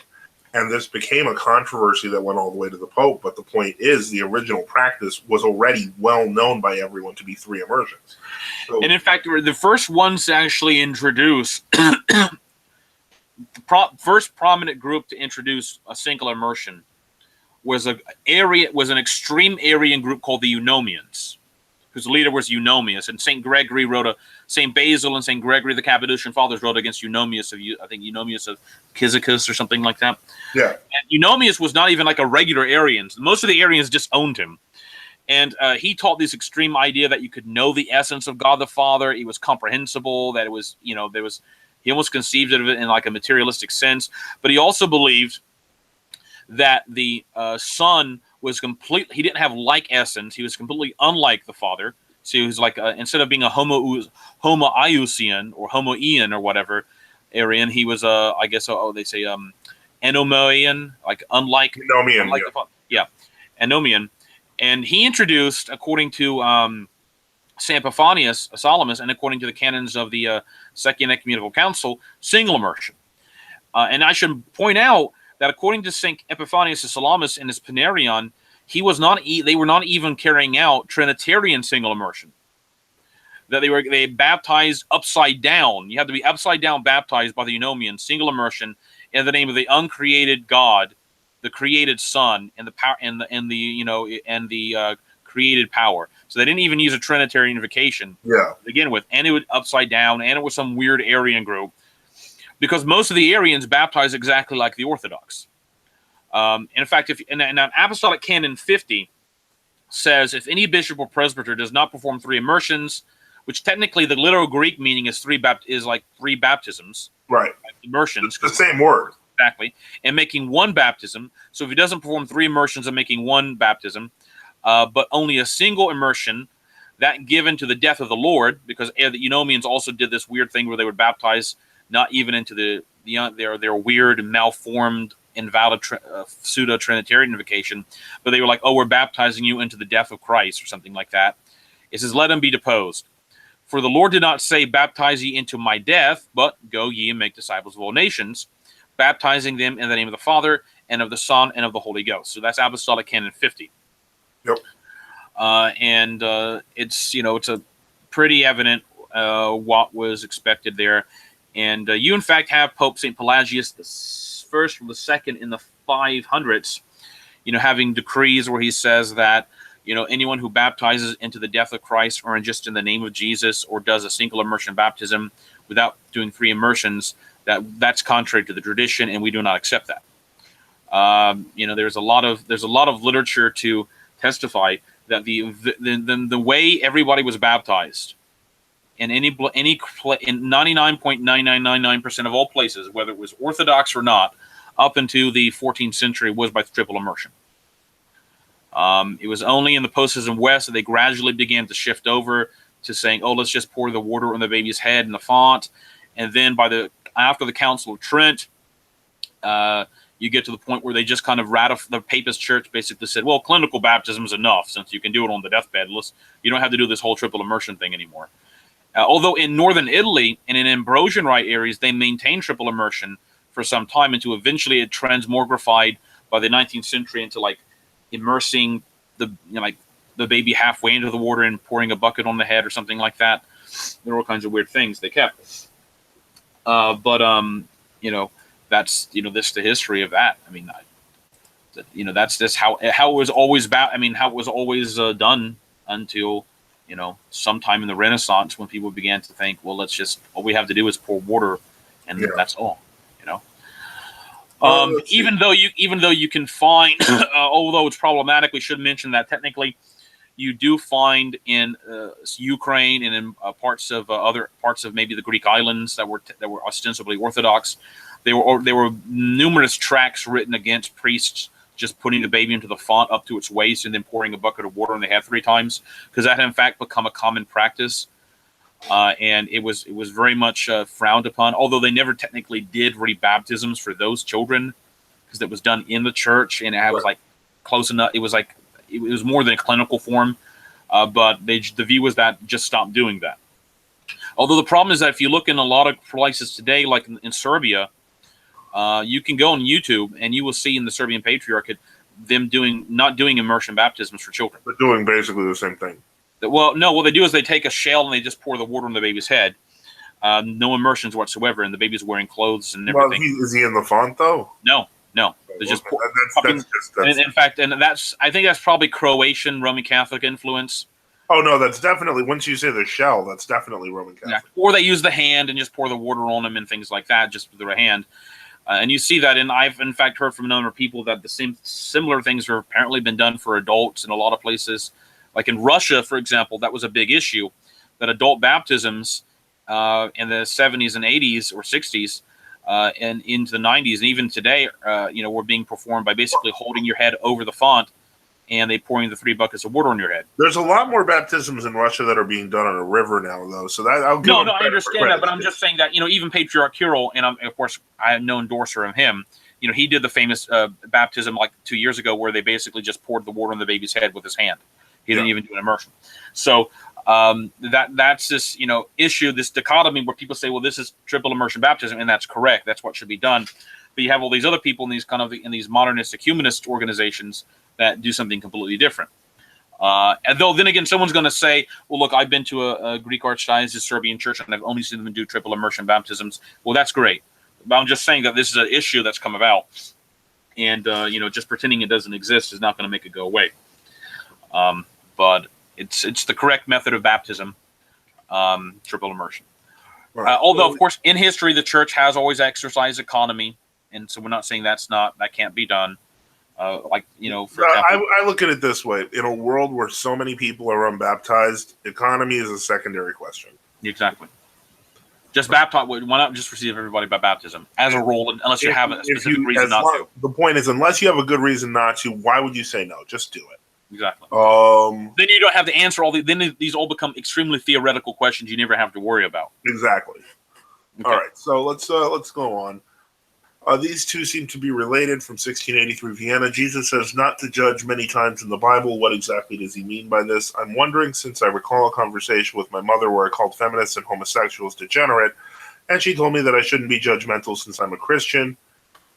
And this became a controversy that went all the way to the Pope. But the point is, the original practice was already well known by everyone to be 3 immersions. So, and in fact, the first ones to actually introduce, the first prominent group to introduce a single immersion was an extreme Arian group called the Eunomians, whose leader was Eunomius. And St. Gregory St. Basil and St. Gregory, the Cappadocian Fathers, wrote against Eunomius of Cyzicus or something like that. Yeah. And Eunomius was not even like a regular Arian. Most of the Arians just owned him. And he taught this extreme idea that you could know the essence of God the Father. It was comprehensible, that it was, he almost conceived of it in like a materialistic sense. But he also believed that the Son was he didn't have like essence. He was completely unlike the Father. So he was like, instead of being a homoiousian or homoian or whatever Arian, he was they say anomian, like unlike Eunomian, unlike the Father. Yeah, anomian. And he introduced, according to St. Epiphanius, Salamis, and according to the canons of the Second Ecumenical Council, single immersion. And I should point out that according to St. Epiphanius of Salamis in his Panarion, they were not even carrying out Trinitarian single immersion. That they baptized upside down. You have to be upside down baptized by the Eunomian, single immersion in the name of the uncreated God, the created Son, and the power and the created power. So they didn't even use a Trinitarian invocation to begin with, and it was upside down, and it was some weird Arian group, because most of the Arians baptized exactly like the Orthodox. In fact, in Apostolic Canon 50 says, if any bishop or presbyter does not perform 3 immersions, which technically the literal Greek meaning is like 3 baptisms, right? Like immersions, it's the same word, exactly, and making 1 baptism. So if he doesn't perform 3 immersions and making 1 baptism, but only a single immersion, that given to the death of the Lord, because the Eunomians also did this weird thing where they would baptize not even into their weird, malformed, invalid pseudo-Trinitarian invocation, but they were like, oh, we're baptizing you into the death of Christ or something like that. It says, let him be deposed. For the Lord did not say, baptize ye into my death, but go ye and make disciples of all nations, baptizing them in the name of the Father and of the Son and of the Holy Ghost. So that's Apostolic Canon 50. Yep. It's a pretty evident what was expected there. And you, in fact, have Pope St. Pelagius the first or the second in the 500s, having decrees where he says that, anyone who baptizes into the death of Christ or just in the name of Jesus or does a single immersion baptism without doing 3 immersions, that's contrary to the tradition, and we do not accept that. There's a lot of literature to testify that the way everybody was baptized in in 99.9999% of all places, whether it was Orthodox or not, up into the 14th century, was by triple immersion. It was only in the post-schism West that they gradually began to shift over to saying, oh, let's just pour the water on the baby's head in the font. And then after the Council of Trent, you get to the point where they just kind of the Papist Church basically said, well, clinical baptism is enough since you can do it on the deathbed. You don't have to do this whole triple immersion thing anymore. Although in northern Italy and in Ambrosian rite areas, they maintained triple immersion for some time until eventually it transmogrified by the 19th century into like immersing the baby halfway into the water and pouring a bucket on the head or something like that. There were all kinds of weird things they kept. That's this the history of that. I mean, that's just how it was always how it was always done until sometime in the Renaissance when people began to think, well, all we have to do is pour water, and that's all. Even though you can find, although it's problematic, we should mention that technically you do find in Ukraine and in parts of other parts of maybe the Greek islands that were ostensibly Orthodox. There were numerous tracts written against priests just putting the baby into the font up to its waist and then pouring a bucket of water on the head 3 times, because that had in fact become a common practice, and it was very much frowned upon. Although they never technically did rebaptisms for those children, because it was done in the church and it was like close enough. It was more than a clinical form, but the view was that just stop doing that. Although the problem is that if you look in a lot of places today, like in Serbia, you can go on YouTube and you will see in the Serbian Patriarchate them not doing immersion baptisms for children. But doing basically the same thing. Well, no, what they do is they take a shell and they just pour the water on the baby's head. No immersions whatsoever, and the baby's wearing clothes and everything. Well, is he in the font though? No. They just in fact, I think that's probably Croatian Roman Catholic influence. Oh no, that's definitely, once you say the shell, that's definitely Roman Catholic. Yeah. Or they use the hand and just pour the water on them and things like that, just with their hand. And you see that, and I've in fact heard from a number of people that the similar things have apparently been done for adults in a lot of places. Like in Russia, for example, that was a big issue, that adult baptisms in the 70s and 80s or 60s and into the 90s and even today, were being performed by basically holding your head over the font and they pouring the 3 buckets of water on your head. There's a lot more baptisms in Russia that are being done on a river now, though. So that I'll give I understand that, but I'm just saying that even Patriarch Kirill, and of course I am no endorser of him. He did the famous baptism like 2 years ago, where they basically just poured the water on the baby's head with his hand. He didn't even do an immersion. So that's this issue, this dichotomy where people say, well, this is triple immersion baptism, and that's correct. That's what should be done. But you have all these other people in these modernist ecumenist organizations that do something completely different. And though then again, someone's going to say, well, look, I've been to a Greek Archdiocese Serbian church and I've only seen them do triple immersion baptisms. Well, that's great. But I'm just saying that this is an issue that's come about. And, just pretending it doesn't exist is not going to make it go away. But it's the correct method of baptism, triple immersion. Right. Although, of course, in history, the church has always exercised economy. And so we're not saying that can't be done. For example, I look at it this way: in a world where so many people are unbaptized, economy is a secondary question. Exactly. Just baptize. Why not just receive everybody by baptism as a rule, unless you have a specific reason not to? The point is, unless you have a good reason not to, why would you say no? Just do it. Exactly. Then you don't have to answer then these all become extremely theoretical questions you never have to worry about. Exactly. Okay. All right. So let's go on. These two seem to be related from 1683 Vienna. Jesus says not to judge many times in the Bible. What exactly does he mean by this? I'm wondering, since I recall a conversation with my mother where I called feminists and homosexuals degenerate, and she told me that I shouldn't be judgmental since I'm a Christian.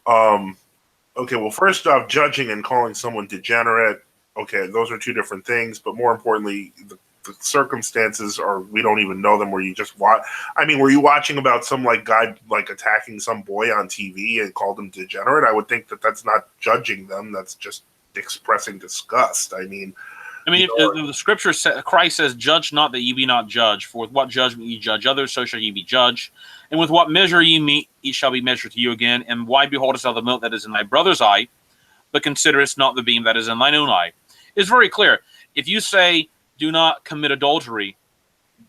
Okay, well, first off, judging and calling someone degenerate, okay, those are two different things, but more importantly, the circumstances are, we don't even know them, where you just watch. I mean, were you watching about some guy attacking some boy on TV and called him degenerate? I would think that that's not judging them. That's just expressing disgust. I mean, if the scripture says, Christ says, "Judge not, that ye be not judged. For with what judgment ye judge others, so shall ye be judged. And with what measure ye meet, ye shall be measured to you again. And why beholdest thou the mote that is in thy brother's eye, but considerest not the beam that is in thine own eye?" It's very clear. If you say, do not commit adultery,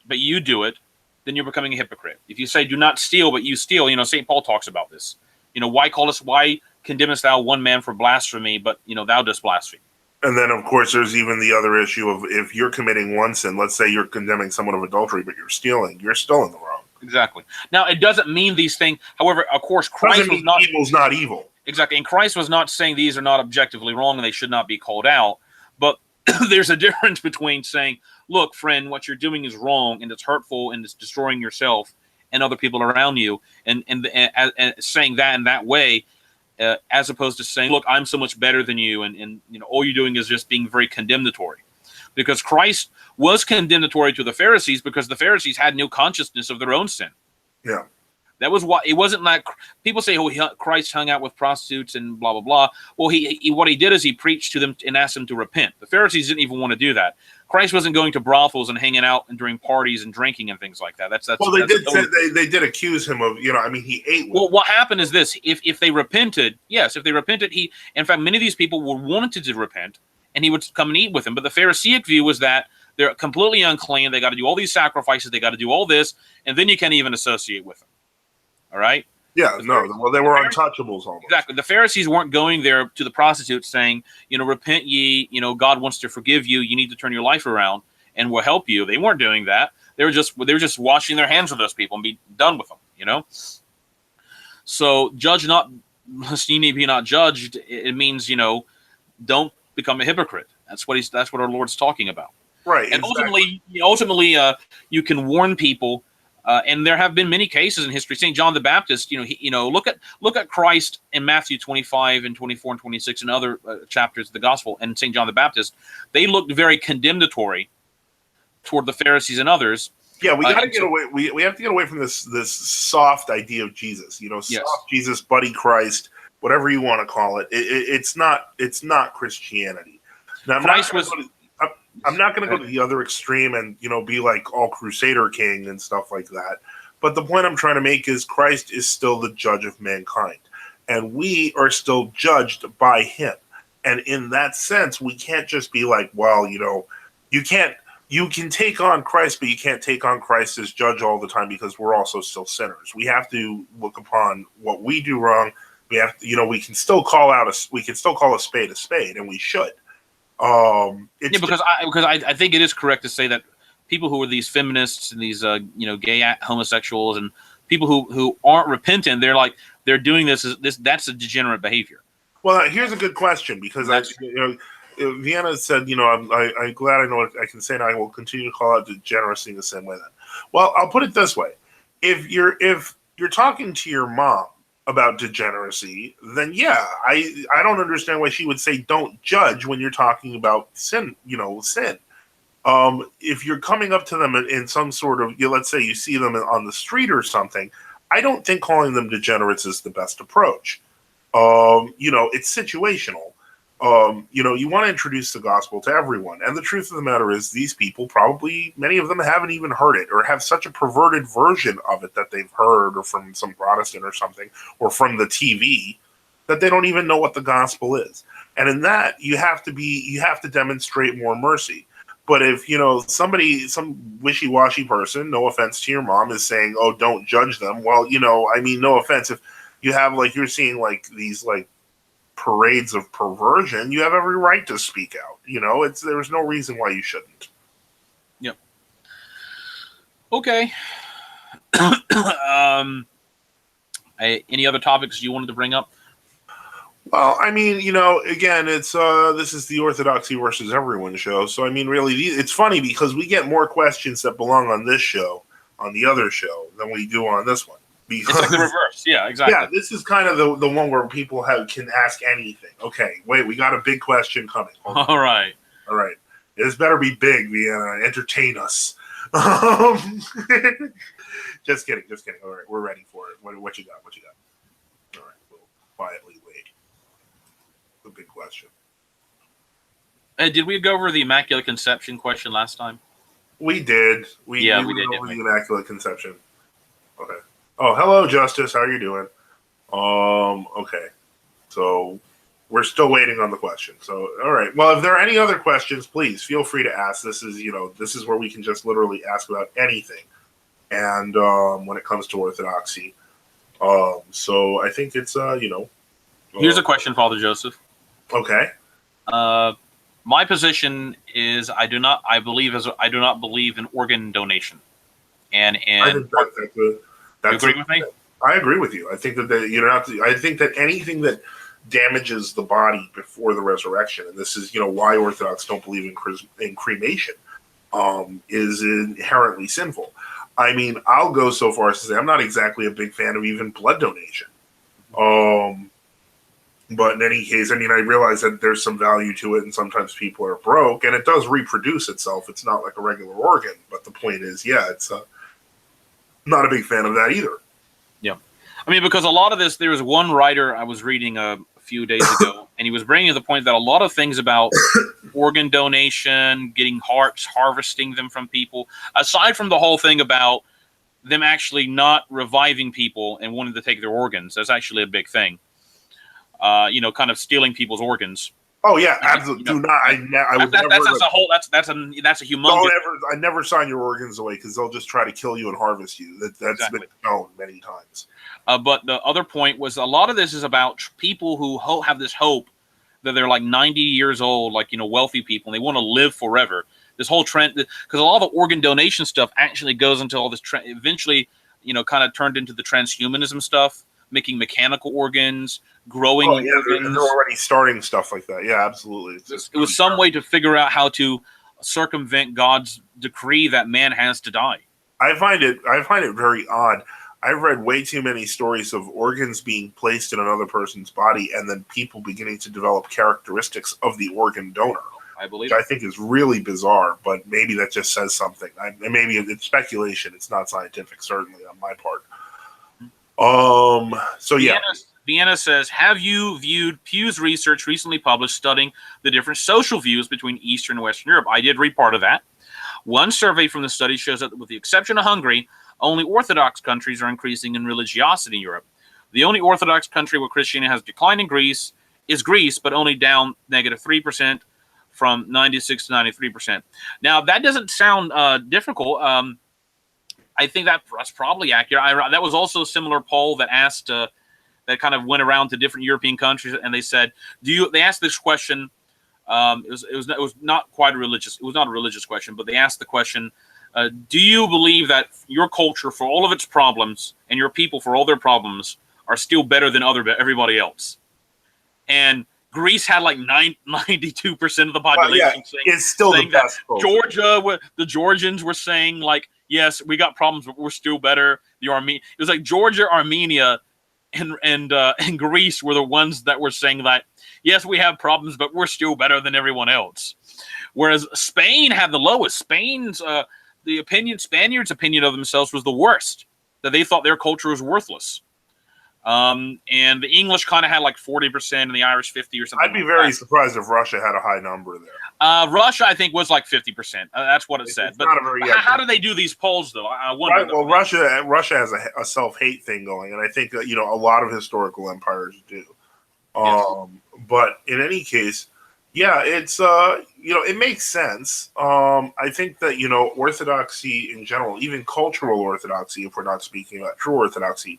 but you do it, then you're becoming a hypocrite. If you say, do not steal, but you steal, St. Paul talks about this. Why condemnest thou one man for blasphemy, but, thou dost blaspheme? And then, of course, there's even the other issue of if you're committing one sin, let's say you're condemning someone of adultery, but you're stealing, you're still in the wrong. Exactly. Now, it doesn't mean these things. However, of course, Christ Doesn't was mean not evil's not evil. exactly, and Christ was not saying these are not objectively wrong and they should not be called out. But there's a difference between saying, "Look, friend, what you're doing is wrong and it's hurtful and it's destroying yourself and other people around you," and saying that in that way, as opposed to saying, "Look, I'm so much better than you," and all you're doing is just being very condemnatory. Because Christ was condemnatory to the Pharisees because the Pharisees had no consciousness of their own sin. Yeah. That was why it wasn't like people say, "Oh, Christ hung out with prostitutes and blah blah blah." Well, he what he did is he preached to them and asked them to repent. The Pharisees didn't even want to do that. Christ wasn't going to brothels and hanging out and during parties and drinking and things like that. Well, they did accuse him of, I mean, he ate. Well, what happened is this: if they repented, yes, if they repented, in fact, many of these people wanted to repent, and he would come and eat with them. But the Pharisaic view was that they're completely unclean. They got to do all these sacrifices. They got to do all this, and then you can't even associate with them. All right? Yeah, well, they were untouchables almost. Exactly. The Pharisees weren't going there to the prostitutes saying, repent ye, God wants to forgive you. You need to turn your life around and we'll help you. They weren't doing that. They were just washing their hands of those people and be done with them, So judge not, lest ye be not judged. It means, don't become a hypocrite. That's what our Lord's talking about. Right. And exactly. ultimately, you can warn people. And there have been many cases in history. St. John the Baptist, look at Christ in Matthew 25 and 24 and 26 and other chapters of the Gospel, and St. John the Baptist. They looked very condemnatory toward the Pharisees and others. Yeah, we got to get away. We have to get away from this soft idea of Jesus. Soft yes. Jesus, buddy Christ, whatever you want to call it. It's not Christianity. Now, I'm not going to go to the other extreme and, be like all Crusader King and stuff like that. But the point I'm trying to make is Christ is still the judge of mankind. And we are still judged by him. And in that sense, we can't just be like, well, you can take on Christ, but you can't take on Christ as judge all the time because we're also still sinners. We have to look upon what we do wrong. We have to, we can still call a spade, and we should. Because I think it is correct to say that people who are these feminists and these gay homosexuals and people who aren't repentant, they're doing this that's a degenerate behavior. Well, here's a good question because Vienna said, I'm glad I know what I can say, and I will continue to call out degeneracy in the same way. Then, well, I'll put it this way: if you're talking to your mom about degeneracy, then yeah, I don't understand why she would say don't judge when you're talking about sin. Sin. If you're coming up to them in some sort of, let's say you see them on the street or something, I don't think calling them degenerates is the best approach. It's situational. You want to introduce the gospel to everyone. And the truth of the matter is these people probably, many of them haven't even heard it or have such a perverted version of it that they've heard or from some Protestant or something or from the TV that they don't even know what the gospel is. And in that, you have to demonstrate more mercy. But if, some wishy-washy person, no offense to your mom, is saying, oh, don't judge them. Well, no offense. If you have you're seeing these parades of perversion, you have every right to speak out. There's no reason why you shouldn't. Yep. Okay. Any other topics you wanted to bring up? Well, again, it's this is the Orthodoxy versus everyone show. So, really, it's funny because we get more questions that belong on this show, on the other show, than we do on this one. Because, it's like the reverse. Yeah, exactly. Yeah, this is kind of the one where people can ask anything. Okay, wait, we got a big question coming. All right. This better be big, Vienna. Entertain us. Just kidding. All right, we're ready for it. What you got? All right, we'll quietly wait. The big question. Did we go over the Immaculate Conception question last time? We did. We did over the Immaculate Conception. Okay. Oh, hello, Justice. How are you doing? Okay. So we're still waiting on the question. So, all right. Well, if there are any other questions, please feel free to ask. This is where we can just literally ask about anything. And when it comes to Orthodoxy. So I think it's, Here's a question, Father Joseph. Okay. My position is I do not believe in organ donation. And I think that's you agree with me? I agree with you. I think that you don't have to. I think that anything that damages the body before the resurrection, and this is why Orthodox don't believe in cremation, is inherently sinful. I mean, I'll go so far as to say I'm not exactly a big fan of even blood donation. But in any case, I mean, I realize that there's some value to it, and sometimes people are broke, and it does reproduce itself. It's not like a regular organ, but the point is, yeah, it's not a big fan of that either. Yeah. I mean, because a lot of this, there was one writer I was reading a few days ago, and he was bringing the point that a lot of things about organ donation, getting hearts, harvesting them from people, aside from the whole thing about them actually not reviving people and wanting to take their organs, that's actually a big thing. Kind of stealing people's organs. Oh yeah, absolutely. Do not. I would never. That's a whole. That's a humongous. Don't ever. I never sign your organs away because they'll just try to kill you and harvest you. That's exactly. been known many times. But the other point was a lot of this is about people who have this hope that they're like 90 years old, like wealthy people, and they want to live forever. This whole trend, because a lot of the organ donation stuff actually goes into all this. Eventually, kind of turned into the transhumanism stuff, making mechanical organs, growing organs. They're already starting stuff like that. Yeah, absolutely. It was some way to figure out how to circumvent God's decree that man has to die. I find it very odd. I've read way too many stories of organs being placed in another person's body and then people beginning to develop characteristics of the organ donor. I believe which I think is really bizarre, but maybe that just says something. Maybe it's speculation. It's not scientific, certainly on my part. So yeah. Vienna says, have you viewed Pew's research recently published studying the different social views between Eastern and Western Europe? I did read part of that. One survey from the study shows that with the exception of Hungary, only Orthodox countries are increasing in religiosity in Europe. The only Orthodox country where Christianity has declined in Greece is Greece, but only down -3% from 96 to 93%. Now, that doesn't sound difficult. I think that's probably accurate. That was also a similar poll that asked, that kind of went around to different European countries, and they said, they asked this question. It was not quite a religious. It was not a religious question, but they asked the question: do you believe that your culture, for all of its problems, and your people, for all their problems, are still better than everybody else? And Greece had like 92% of the population saying it's still the best. Georgia, the Georgians were saying like, yes, we got problems, but we're still better. It was like Georgia, Armenia, and Greece were the ones that were saying that, yes, we have problems, but we're still better than everyone else. Whereas Spain had the lowest. Spaniards' opinion of themselves was the worst, that they thought their culture was worthless. And the English kind of had like 40% and the Irish 50 or something. I'd be very surprised if Russia had a high number there. Russia, I think, was like 50%. That's what it said. But how do they do these polls, though? I wonder. Right, well, Russia has a self-hate thing going, and I think that a lot of historical empires do. Yes. But in any case, yeah, it's it makes sense. I think that Orthodoxy in general, even cultural Orthodoxy, if we're not speaking about true Orthodoxy,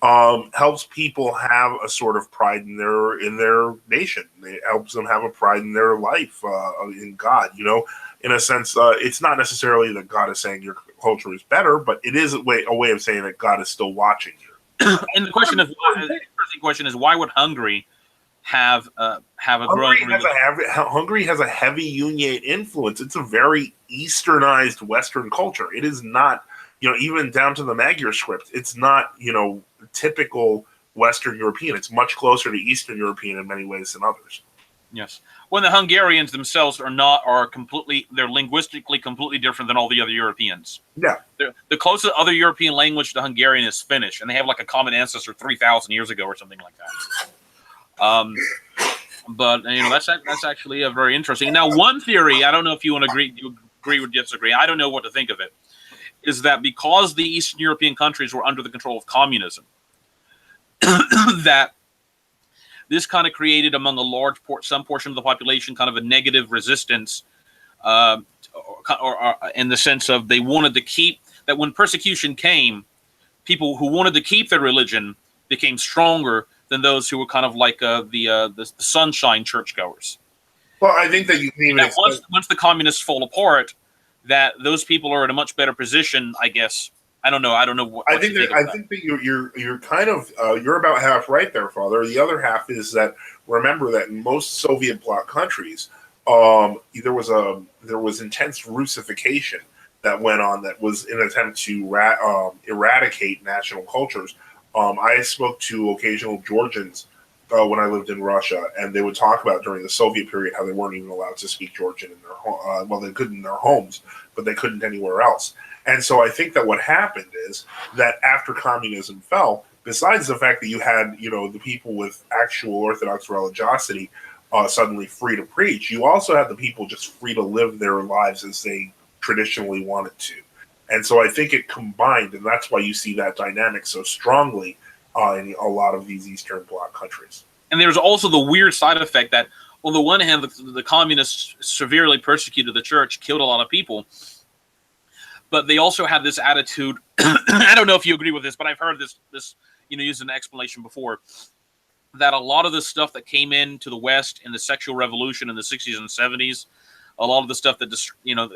helps people have a sort of pride in their nation. It helps them have a pride in their life, in God. In a sense, it's not necessarily that God is saying your culture is better, but it is a way of saying that God is still watching you. And the interesting question is, why would Hungary have a growing? Hungary has a heavy Uniate influence. It's a very Easternized Western culture. It is not, even down to the Magyar script. It's not, typical Western European. It's much closer to Eastern European in many ways than others. Yes. When the Hungarians themselves they're linguistically completely different than all the other Europeans. Yeah. The closest other European language to Hungarian is Finnish, and they have like a common ancestor 3,000 years ago or something like that. But that's actually very interesting. Now, one theory, I don't know if you want to agree or disagree. I don't know what to think of it. Is that because the Eastern European countries were under the control of communism, that this kind of created among some portion of the population kind of a negative resistance, or in the sense of they wanted to keep that when persecution came, people who wanted to keep their religion became stronger than those who were kind of like the sunshine churchgoers. Well, I think that you can even that once the communists fall apart, that those people are in a much better position, I guess. I don't know. I don't know what I you think think that of that. you're kind of you're about half right there, Father. The other half is that remember that in most Soviet bloc countries, there was intense Russification that went on that was in an attempt to eradicate national cultures. I spoke to occasional Georgians when I lived in Russia, and they would talk about during the Soviet period how they weren't even allowed to speak Georgian in their well, they could in their homes, but they couldn't anywhere else. And so I think that what happened is that after communism fell, besides the fact that you had, the people with actual Orthodox religiosity suddenly free to preach, you also had the people just free to live their lives as they traditionally wanted to. And so I think it combined, and that's why you see that dynamic so strongly in a lot of these Eastern Bloc countries. And there's also the weird side effect that, on the one hand, the communists severely persecuted the church, killed a lot of people, but they also had this attitude. I don't know if you agree with this, but I've heard this used an explanation before, that a lot of the stuff that came into the West in the sexual revolution in the 60s and 70s, a lot of the stuff that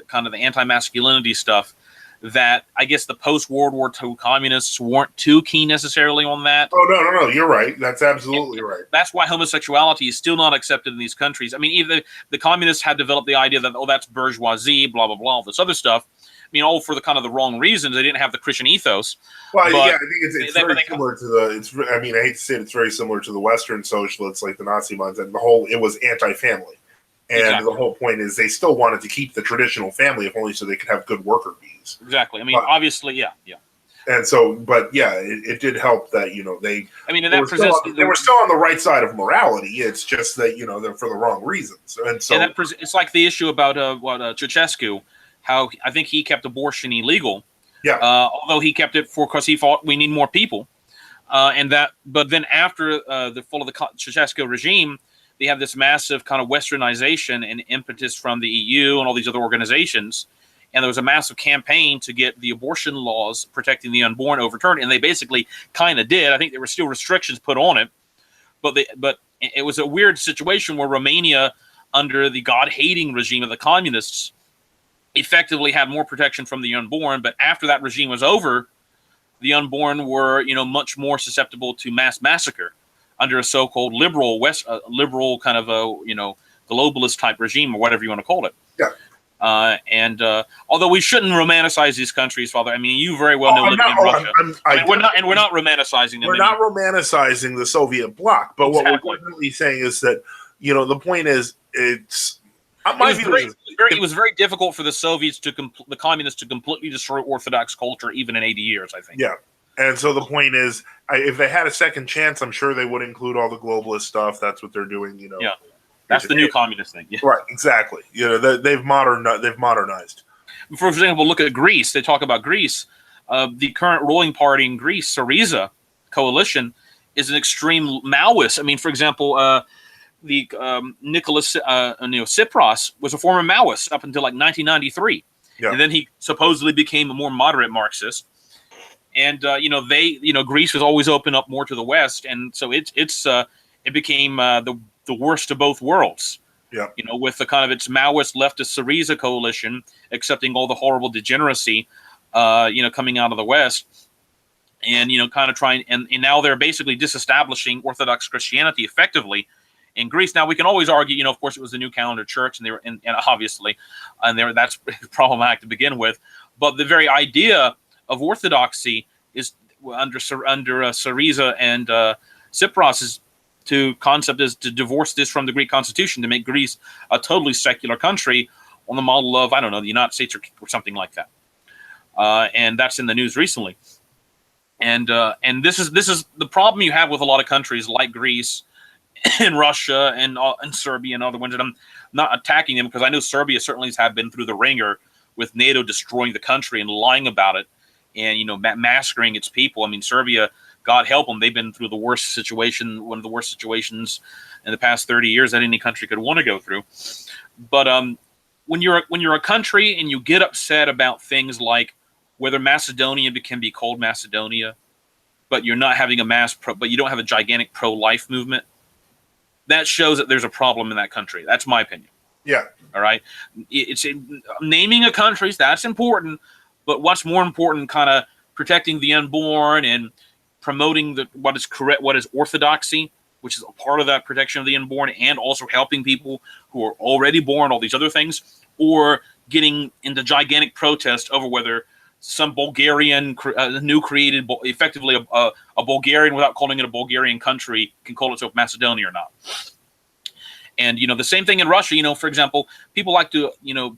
kind of the anti-masculinity stuff, that I guess the post-World War II communists weren't too keen necessarily on that. Oh, no, you're right. That's absolutely right. That's why homosexuality is still not accepted in these countries. I mean, even the communists had developed the idea that, that's bourgeoisie, blah, blah, blah, all this other stuff. I mean, all for the kind of the wrong reasons. They didn't have the Christian ethos. Well, yeah, I think it's very similar to the. I mean, I hate to say it, it's very similar to the Western socialists, like the Nazi ones, and it was anti-family, and exactly. The whole point is they still wanted to keep the traditional family, if only so they could have good worker bees. Exactly. I mean, obviously, yeah. And so, but yeah, it did help that they. I mean, they were still on the right side of morality. It's just that they're for the wrong reasons, and so it's like the issue about Ceausescu. How I think he kept abortion illegal, although he kept it because he thought we need more people, But then after the fall of the Ceausescu regime, they have this massive kind of Westernization and impetus from the EU and all these other organizations, and there was a massive campaign to get the abortion laws protecting the unborn overturned, and they basically kind of did. I think there were still restrictions put on it, but it was a weird situation where Romania, under the God-hating regime of the communists, effectively had more protection from the unborn. But after that regime was over, the unborn were, much more susceptible to mass massacre under a so-called liberal kind of a, globalist type regime, or whatever you want to call it. Yeah. And although we shouldn't romanticize these countries, Father, I mean, you very well know living in Russia. We're not romanticizing them. We're not romanticizing the Soviet bloc, but what we're definitely saying is that, the point is, it was very difficult for the Soviets the communists to completely destroy Orthodox culture, even in 80 years, I think. Yeah. And so the point is, if they had a second chance, I'm sure they would include all the globalist stuff. That's what they're doing, Yeah. That's the new communist thing. Yeah. Right, exactly. They've modernized. For example, look at Greece. They talk about Greece. The current ruling party in Greece, Syriza coalition, is an extreme Maoist. I mean, for example, the Nicholas Tsipras was a former Maoist up until like 1993, and then he supposedly became a more moderate Marxist. And Greece was always open up more to the West, and so it became the worst of both worlds. Yeah. With the kind of its Maoist leftist Syriza coalition accepting all the horrible degeneracy, coming out of the West, and kind of trying, and now they're basically disestablishing Orthodox Christianity effectively in Greece. Now we can always argue, of course, it was the New Calendar Church, and they were, and obviously, that's problematic to begin with. But the very idea of Orthodoxy is under Syriza and Tsipras' concept is to divorce this from the Greek Constitution, to make Greece a totally secular country on the model of, I don't know, the United States or something like that. And that's in the news recently. And this is the problem you have with a lot of countries like Greece and Russia and Serbia and other ones. And I'm not attacking them, because I know Serbia certainly has been through the ringer with NATO destroying the country and lying about it, and massacring its people. I mean, Serbia, God help them, they've been through the worst situation, one of the worst situations in the past 30 years that any country could want to go through. But when you're a country and you get upset about things like whether Macedonia can be called Macedonia, but you're not having but you don't have a gigantic pro-life movement, that shows that there's a problem in that country. That's my opinion. Yeah. All right. It's naming a country, that's important, but what's more important, kind of protecting the unborn and promoting what is correct, what is orthodoxy, which is a part of that protection of the unborn, and also helping people who are already born, all these other things, or getting into gigantic protest over whether some Bulgarian, new created, effectively a Bulgarian, without calling it a Bulgarian country, can call itself Macedonia or not. And, the same thing in Russia, for example, people like to,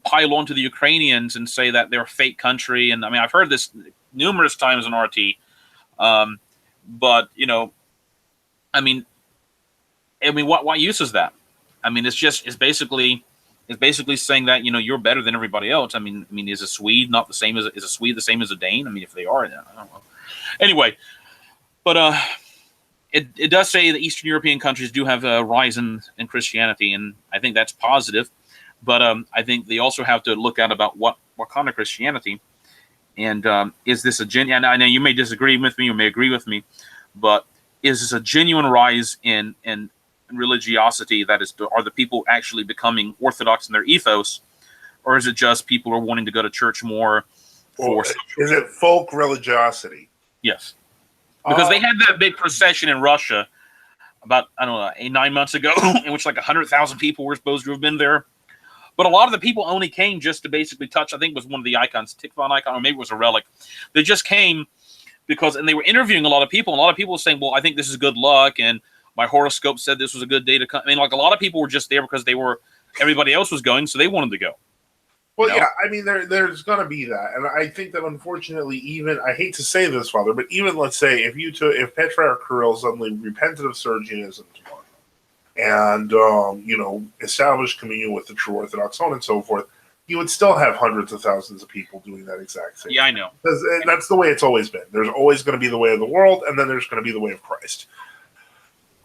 pile onto the Ukrainians and say that they're a fake country. And I mean, I've heard this numerous times on RT. But, I mean, what use is that? I mean, it's basically saying that, you're better than everybody else. I mean, is a Swede not the same as, is a Swede the same as a Dane? I mean, if they are, I don't know. Anyway, but, It does say that Eastern European countries do have a rise in Christianity, and I think that's positive. But I think they also have to look at about what kind of Christianity, and is this a genuine? I know you may disagree with me, you may agree with me, but is this a genuine rise in religiosity? That is, are the people actually becoming Orthodox in their ethos, or is it just people are wanting to go to church more? Is it folk religiosity? Yes. Because they had that big procession in Russia about, 9 months ago, in which like 100,000 people were supposed to have been there. But a lot of the people only came just to basically touch, I think it was one of the icons, Tikvan icon, or maybe it was a relic. They just came because, and they were interviewing a lot of people, and a lot of people were saying, well, I think this is good luck, and my horoscope said this was a good day to come. I mean, like a lot of people were just there because everybody else was going, so they wanted to go. Well, yeah, I mean, there's going to be that. And I think that, unfortunately, even, I hate to say this, Father, but even, let's say, if Patriarch Kirill suddenly repented of Sergianism tomorrow and, established communion with the true Orthodox, so on and so forth, you would still have hundreds of thousands of people doing that exact same thing. Yeah, I know. Because that's the way it's always been. There's always going to be the way of the world, and then there's going to be the way of Christ.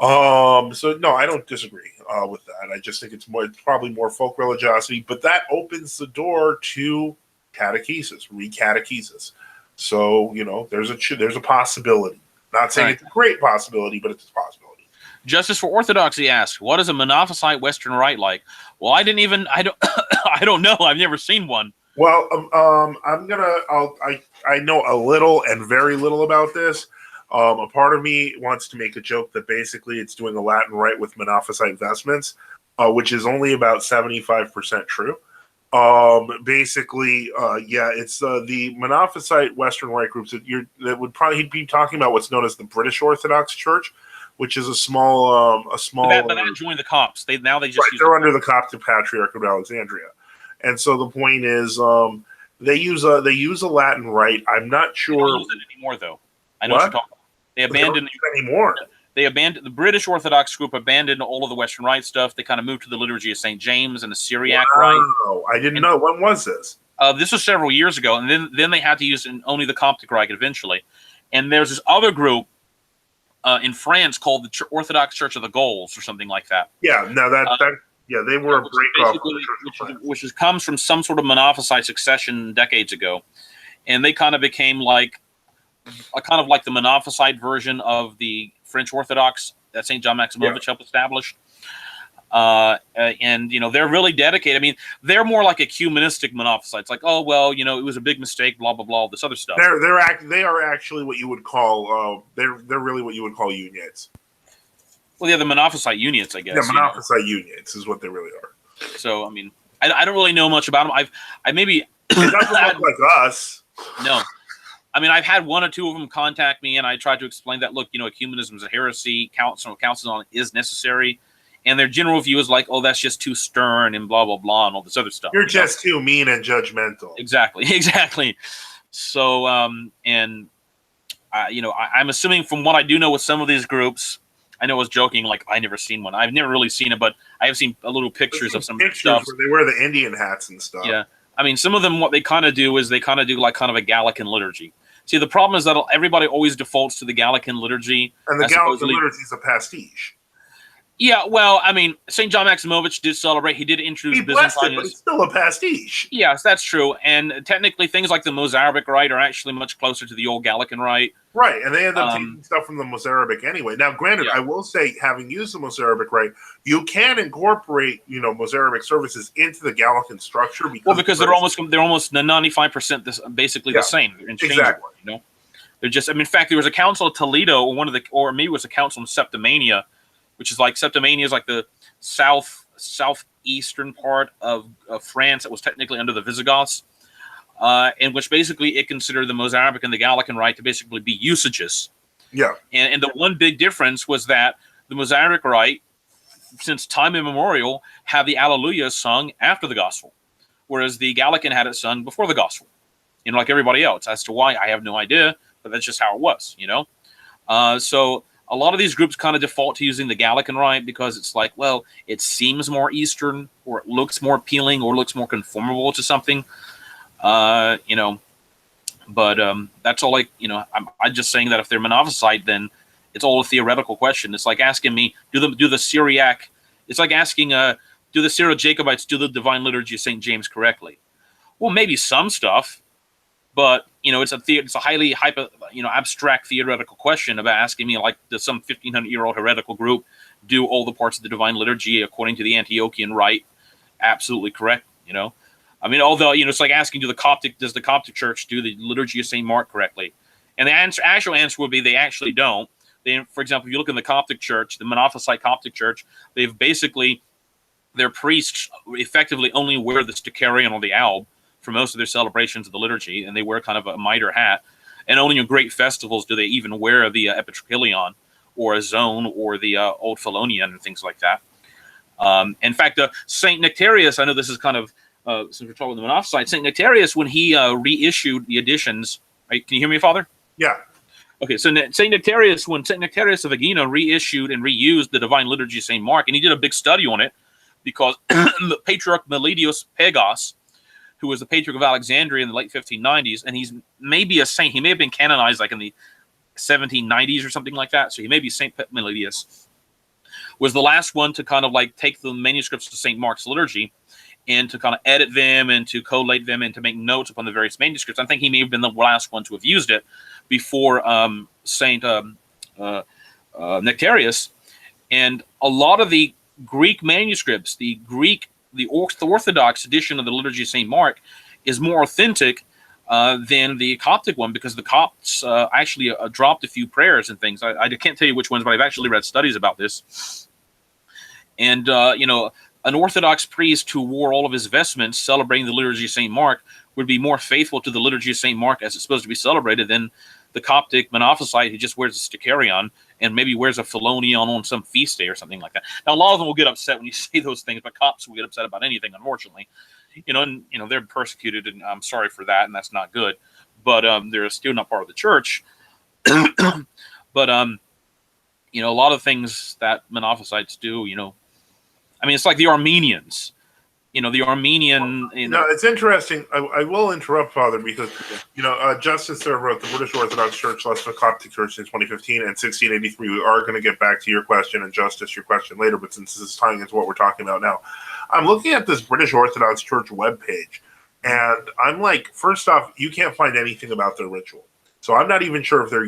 So no, I don't disagree with that. I just think it's probably more folk religiosity, but that opens the door to catechesis, recatechesis. So there's a possibility. Not saying it's a great possibility, but it's a possibility. Justice for Orthodoxy asks, "What is a Monophysite Western Rite like?" Well, I don't know. I've never seen one. Well, I know a little and very little about this. A part of me wants to make a joke that basically it's doing a Latin rite with Monophysite vestments, which is only about 75% true. Basically, it's the Monophysite Western Rite groups that would probably be talking about what's known as the British Orthodox Church, which is a small. But that joined the Copts. They're under the Coptic Patriarch of Alexandria, and so the point is, they use a Latin rite. I'm not sure. They don't use it anymore, though. I know what you're talking about. They abandoned it anymore. They abandoned the British Orthodox group. Abandoned all of the Western Rite stuff. They kind of moved to the liturgy of St. James and the Syriac Rite. Oh, I didn't know. When was this? This was several years ago, and then they had to use only the Coptic Rite eventually. And there's this other group in France called the Orthodox Church of the Gauls or something like that. Yeah, no, they were a break off, which comes from some sort of Monophysite succession decades ago, and they kind of became like the Monophysite version of the French Orthodox that St. John Maximovich helped establish. And they're really dedicated. I mean, they're more like ecumenistic Monophysites, like, oh well, it was a big mistake, blah blah blah, all this other stuff. They are actually what you would call they're really what you would call unions. Well, yeah, the Monophysite unions, I guess. Yeah, Monophysite unions is what they really are. So, I mean, I don't really know much about them. I maybe it doesn't look like us. No. I mean, I've had one or two of them contact me, and I tried to explain that, look, ecumenism is a heresy, council on it is necessary, and their general view is like, oh, that's just too stern and blah, blah, blah, and all this other stuff. You're just too mean and judgmental. Exactly. So, I'm assuming from what I do know with some of these groups, I know I was joking, like, I never seen one. I've never really seen it, but I have seen little pictures of some stuff. Where they wear the Indian hats and stuff. Yeah. I mean, some of them, what they kind of do is they kind of do like kind of a Gallican liturgy. See, the problem is that everybody always defaults to the Gallican liturgy. And the Gallican liturgy is a pastiche. Yeah, well, I mean, St. John Maximovich did celebrate. He did introduce He blessed it, Byzantine. but it's still a pastiche. Yes, that's true. And technically, things like the Mozarabic Rite are actually much closer to the old Gallican Rite. Right, and they end up Um, taking stuff from the Mozarabic anyway. Now, granted, Yeah. I will say, having used the Mozarabic Rite, you can incorporate, Mozarabic services into the Gallican structure because they're almost 95% basically Yeah, the same. They're interchangeable. exactly. You know, they're just. I mean, in fact, there was a council of Toledo, or maybe it was a council in Septimania, which is like Septimania is like the southeastern part of France that was technically under the Visigoths. In which basically it considered the Mozarabic and the Gallican Rite to basically be usages. Yeah. And the one big difference was that the Mozarabic Rite, since time immemorial, had the Alleluia sung after the Gospel, whereas the Gallican had it sung before the Gospel. Like everybody else. As to why, I have no idea, but that's just how it was. So a lot of these groups kind of default to using the Gallican Rite because it's like, well, it seems more Eastern, or it looks more appealing, or looks more conformable to something. But that's all. I'm just saying that if they're Monophysite, then it's all a theoretical question. It's like asking me, do the Syriac? It's like asking, do the Syro-Jacobites do the Divine Liturgy of St. James correctly? Well, maybe some stuff, but it's a highly abstract theoretical question about asking me, like, does some 1500-year-old heretical group do all the parts of the Divine Liturgy according to the Antiochian Rite absolutely correct? I mean, although, it's like asking, does the Coptic Church do the Liturgy of St. Mark correctly? And the actual answer would be they actually don't. For example, if you look in the Coptic Church, the Monophysite Coptic Church, they've basically, their priests effectively only wear the Stacharion or the alb for most of their celebrations of the liturgy, and they wear kind of a mitre hat. And only in great festivals do they even wear the Epitrachilion or a zone or the Old Phelonion and things like that. In fact, St. Nectarius, I know this is kind of, since we're talking about the Monophysite, St. Nectarius, when he reissued the editions, can you hear me, Father? Yeah. Okay, so St. Nectarius, when St. Nectarius of Aegina reissued and reused the Divine Liturgy of St. Mark, and he did a big study on it, because the Patriarch Meletius Pagos, who was the Patriarch of Alexandria in the late 1590s, and he's maybe a saint. He may have been canonized like in the 1790s or something like that, so he may be St. Meletius, was the last one to kind of like take the manuscripts of St. Mark's liturgy and to kind of edit them and to collate them and to make notes upon the various manuscripts. I think he may have been the last one to have used it before St. Nectarius. And a lot of the Greek manuscripts, the Orthodox edition of the Liturgy of St. Mark is more authentic than the Coptic one, because the Copts actually dropped a few prayers and things. I can't tell you which ones, but I've actually read studies about this. And, an Orthodox priest who wore all of his vestments celebrating the Liturgy of St. Mark would be more faithful to the Liturgy of St. Mark as it's supposed to be celebrated than the Coptic Monophysite who just wears a Stacharion and maybe wears a Phelonion on some feast day or something like that. Now, a lot of them will get upset when you say those things, but Copts will get upset about anything, unfortunately. They're persecuted, and I'm sorry for that, and that's not good. But they're still not part of the church. But, a lot of things that Monophysites do, I mean, it's like the Armenians. The Armenian. It's interesting. I will interrupt, Father, because Justice there wrote the British Orthodox Church less the Coptic Church in 2015 and 1683. We are going to get back to your question and Justice your question later, but since this is tying into what we're talking about now, I'm looking at this British Orthodox Church webpage, and I'm like, first off, you can't find anything about their ritual. So I'm not even sure if they're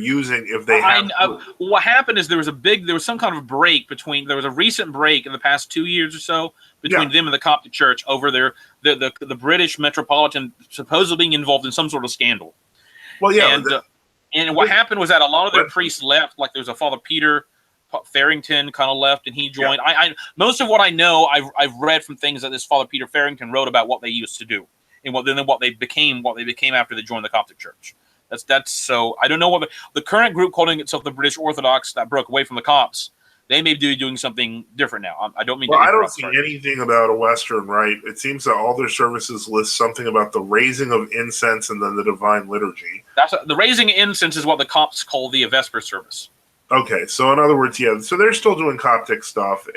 what happened is there was some kind of break there was a recent break in the past 2 years or so between them and the Coptic Church over the British Metropolitan supposedly being involved in some sort of scandal. Well, yeah. And what happened was that a lot of their priests left. Like there's a Father Peter Farrington kind of left, and he joined. Yeah. Most of what I know, I've read from things that this Father Peter Farrington wrote about what they used to do and what they became after they joined the Coptic Church. That's so I don't know what the current group calling itself the British Orthodox that broke away from the Copts. They may be doing something different now. I don't mean. Well, I don't see anything about a Western Rite. It seems that all their services list something about the raising of incense and then the Divine Liturgy. The raising of incense is what the Copts call the Vesper service. Okay, so in other words, yeah, so they're still doing Coptic stuff,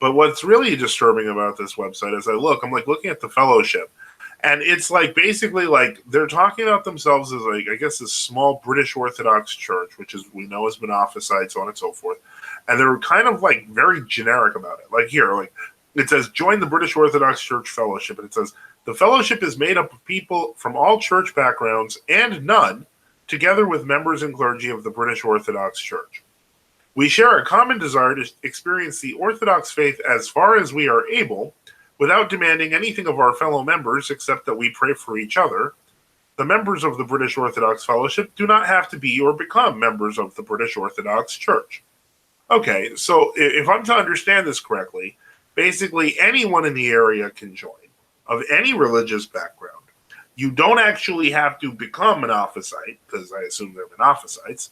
but what's really disturbing about this website is I'm looking at the fellowship. And it's like basically like they're talking about themselves as like, I guess, this small British Orthodox church, which is we know as Monophysite, so on and so forth. and they're kind of like very generic about it. Like here, like it says, join the British Orthodox Church Fellowship, and it says the fellowship is made up of people from all church backgrounds and none, together with members and clergy of the British Orthodox Church. We share a common desire to experience the Orthodox faith as far as we are able, without demanding anything of our fellow members except that we pray for each other. The members of the British Orthodox Fellowship do not have to be or become members of the British Orthodox Church. Okay, so if I'm to understand this correctly, basically anyone in the area can join, of any religious background. You don't actually have to become an Monophysite, because I assume they're Monophysites.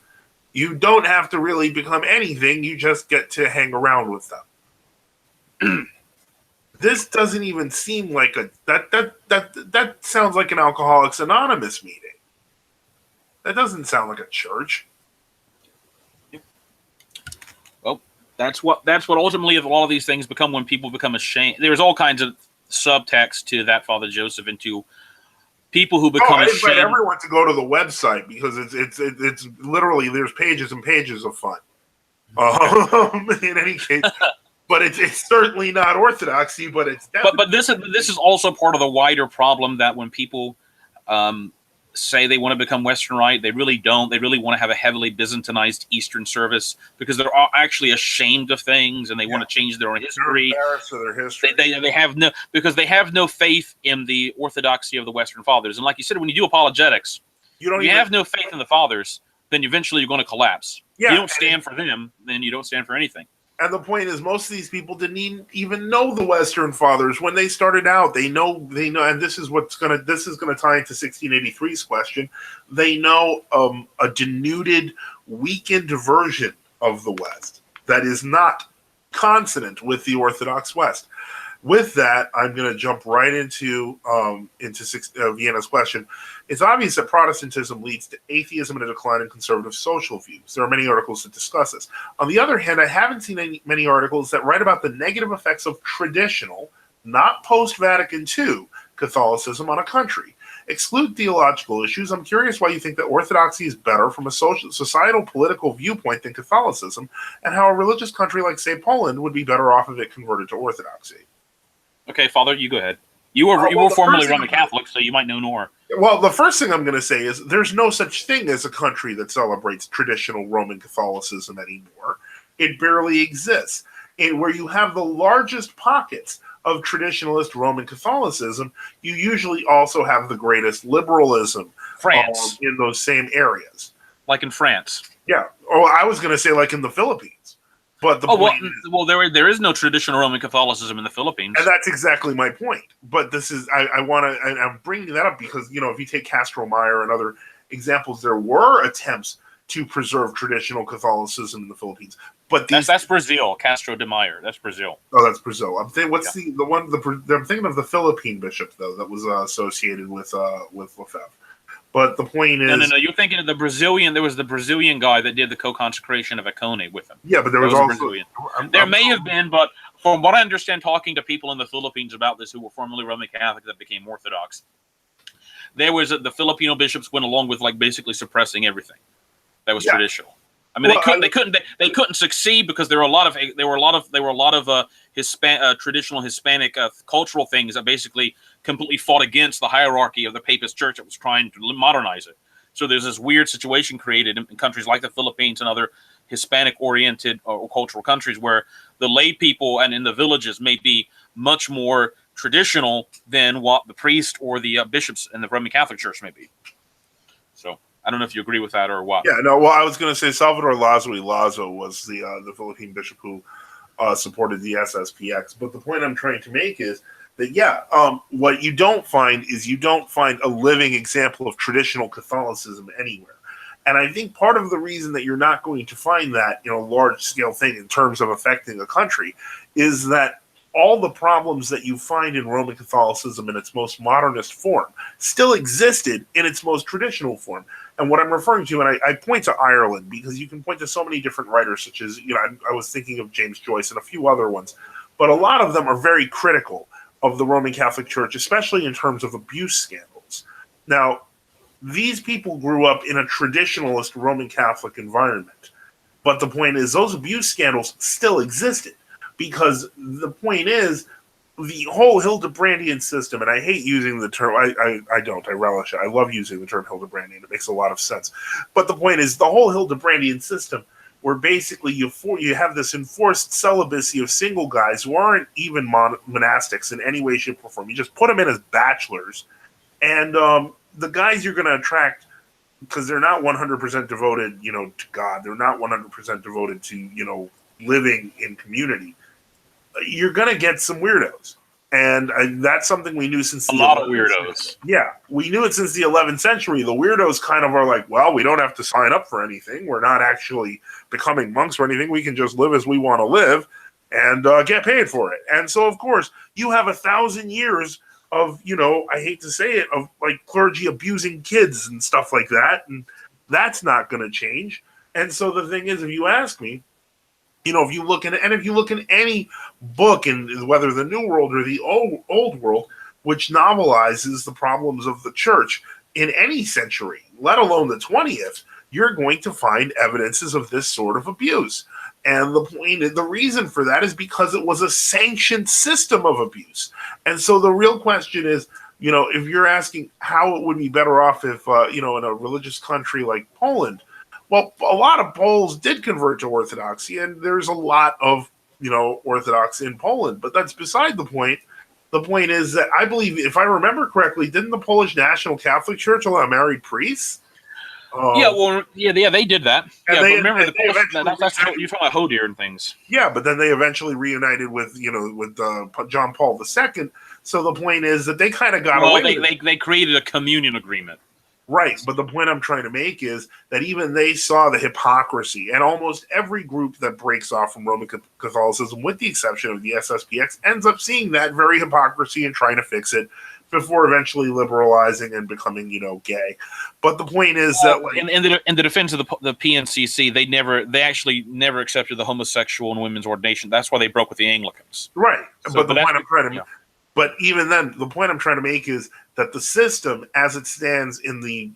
You don't have to really become anything, you just get to hang around with them. This doesn't even seem like that sounds like an Alcoholics Anonymous meeting. That doesn't sound like a church. Well, that's what ultimately a lot of these things become when people become ashamed. There's all kinds of subtext to that, Father Joseph, into people who become ashamed. I invite everyone to go to the website because it's literally there's pages and pages of fun. In any case. But it's certainly not orthodoxy, but it's definitely... But this is also part of the wider problem that when people say they want to become Western Rite, they really don't. They really want to have a heavily Byzantinized Eastern service because they're actually ashamed of things and they want to change their own history. They're embarrassed of their history. They have no faith in the orthodoxy of the Western Fathers. And like you said, when you do apologetics, you have no faith in the Fathers, then eventually you're going to collapse. Yeah, you don't stand for them, then you don't stand for anything. And the point is, most of these people didn't even know the Western Fathers when they started out. They know, and this is gonna tie into 1683's question. They know a denuded, weakened version of the West that is not consonant with the Orthodox West. With that, I'm going to jump right into Vienna's question. It's obvious that Protestantism leads to atheism and a decline in conservative social views. There are many articles that discuss this. On the other hand, I haven't seen many articles that write about the negative effects of traditional, not post-Vatican II, Catholicism on a country. Exclude theological issues. I'm curious why you think that Orthodoxy is better from a societal political viewpoint than Catholicism, and how a religious country like, say, Poland would be better off if it converted to Orthodoxy. Okay, Father, you go ahead. You were formerly Roman Catholic, so you might know more. Well, the first thing I'm going to say is there's no such thing as a country that celebrates traditional Roman Catholicism anymore. It barely exists. And where you have the largest pockets of traditionalist Roman Catholicism, you usually also have the greatest liberalism France. In those same areas. Like in France. Yeah. Oh, I was going to say like in the Philippines. But there is no traditional Roman Catholicism in the Philippines, and that's exactly my point. But this is I want to, and I'm bringing that up because if you take Castro Meyer and other examples, there were attempts to preserve traditional Catholicism in the Philippines. But that's Brazil, Castro de Meyer. That's Brazil. Oh, that's Brazil. I'm thinking I'm thinking of the Philippine bishop though that was associated with Lefebvre. But the point is... No. You're thinking of the Brazilian... There was the Brazilian guy that did the co-consecration of Icone with him. Yeah, but there was also... Brazilian. There may have been, but from what I understand, talking to people in the Philippines about this who were formerly Roman Catholic that became Orthodox, there was... The Filipino bishops went along with, like, basically suppressing everything that was traditional. I mean, they couldn't succeed because there were a lot of traditional Hispanic cultural things that basically completely fought against the hierarchy of the Papist Church that was trying to modernize it. So there's this weird situation created in countries like the Philippines and other Hispanic-oriented or cultural countries where the lay people and in the villages may be much more traditional than what the priest or the bishops in the Roman Catholic Church may be. So I don't know if you agree with that or what. Yeah, no. Well, I was going to say Salvador Lazo y Lazo was the Philippine bishop who supported the SSPX. But the point I'm trying to make is that what you don't find is a living example of traditional Catholicism anywhere. And I think part of the reason that you're not going to find that large scale thing in terms of affecting a country is that all the problems that you find in Roman Catholicism in its most modernist form still existed in its most traditional form. And what I'm referring to, and I point to Ireland because you can point to so many different writers, such as, I was thinking of James Joyce and a few other ones, but a lot of them are very critical of the Roman Catholic Church, especially in terms of abuse scandals. Now, these people grew up in a traditionalist Roman Catholic environment, But the point is, those abuse scandals still existed, because the point is, the whole Hildebrandian system, and I hate using the term, I don't, I relish it. I love using the term Hildebrandian. It makes a lot of sense. But the point is, the whole Hildebrandian system, where basically you have this enforced celibacy of single guys who aren't even monastics in any way, shape, or form. You just put them in as bachelors, and the guys you're going to attract, because they're not 100% devoted, to God. They're not 100% devoted to, living in community. You're going to get some weirdos. And that's something we knew since a lot of weirdos. Yeah, we knew it since the 11th century. The weirdos kind of are like, well, we don't have to sign up for anything. We're not actually becoming monks or anything. We can just live as we want to live and get paid for it. And so, of course, you have 1,000 years of, I hate to say it, of like clergy abusing kids and stuff like that. And that's not going to change. And so the thing is, if you ask me, if you look in any book, in whether the New World or the Old World, which novelizes the problems of the church in any century, let alone the 20th, you're going to find evidences of this sort of abuse. And the reason for that is because it was a sanctioned system of abuse. And so the real question is, if you're asking how it would be better off if, in a religious country like Poland, well, a lot of Poles did convert to Orthodoxy, and there's a lot of, Orthodox in Poland, but that's beside the point. The point is that I believe, if I remember correctly, didn't the Polish National Catholic Church allow married priests? They did that. Yeah, but remember, you're talking about Hodir and things. Yeah, but then they eventually reunited with, John Paul II. So the point is that they kind of got away with it. They created a communion agreement. Right, but the point I'm trying to make is that even they saw the hypocrisy, and almost every group that breaks off from Roman Catholicism, with the exception of the SSPX, ends up seeing that very hypocrisy and trying to fix it before eventually liberalizing and becoming, gay. But the point is that, like, in the defense of the PNCC, they actually never accepted the homosexual and women's ordination. That's why they broke with the Anglicans. Right, but even then, the point I'm trying to make is that the system, as it stands in the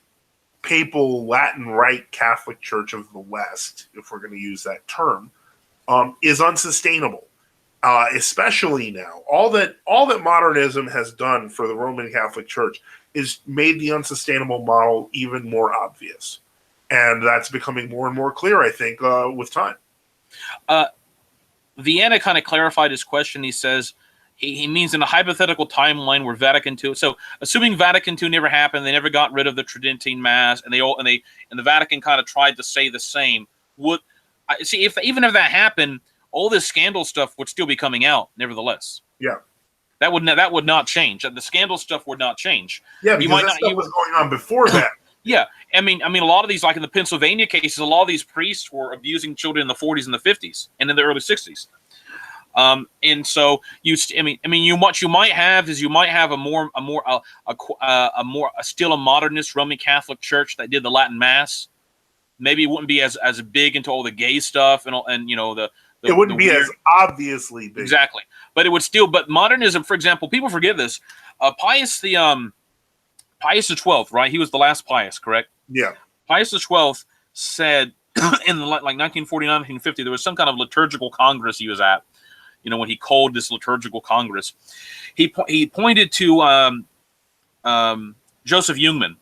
papal Latin Rite Catholic Church of the West, if we're going to use that term, is unsustainable. Especially now, all that modernism has done for the Roman Catholic Church is made the unsustainable model even more obvious, and that's becoming more and more clear, I think, with time. Vienna kind of clarified his question. He says he means in a hypothetical timeline where Vatican II. So, assuming Vatican II never happened, they never got rid of the Tridentine Mass, and the Vatican kind of tried to say the same. Even if that happened, all this scandal stuff would still be coming out, nevertheless. Yeah, that would not change. The scandal stuff would not change. Yeah, because that stuff was going on before that. Yeah, I mean, a lot of these, like in the Pennsylvania cases, a lot of these priests were abusing children in the 40s and the 50s and in the early 60s. And so what you might have is still a modernist Roman Catholic Church that did the Latin Mass. Maybe it wouldn't be as big into all the gay stuff and it wouldn't be as obviously big. Exactly. But it would still, but modernism, for example, people forget this. Pius XII, right? He was the last Pius, correct? Yeah. Pius XII said in 1949, 1950, there was some kind of liturgical congress he was at. When he called this liturgical congress, he pointed to Joseph Jungmann.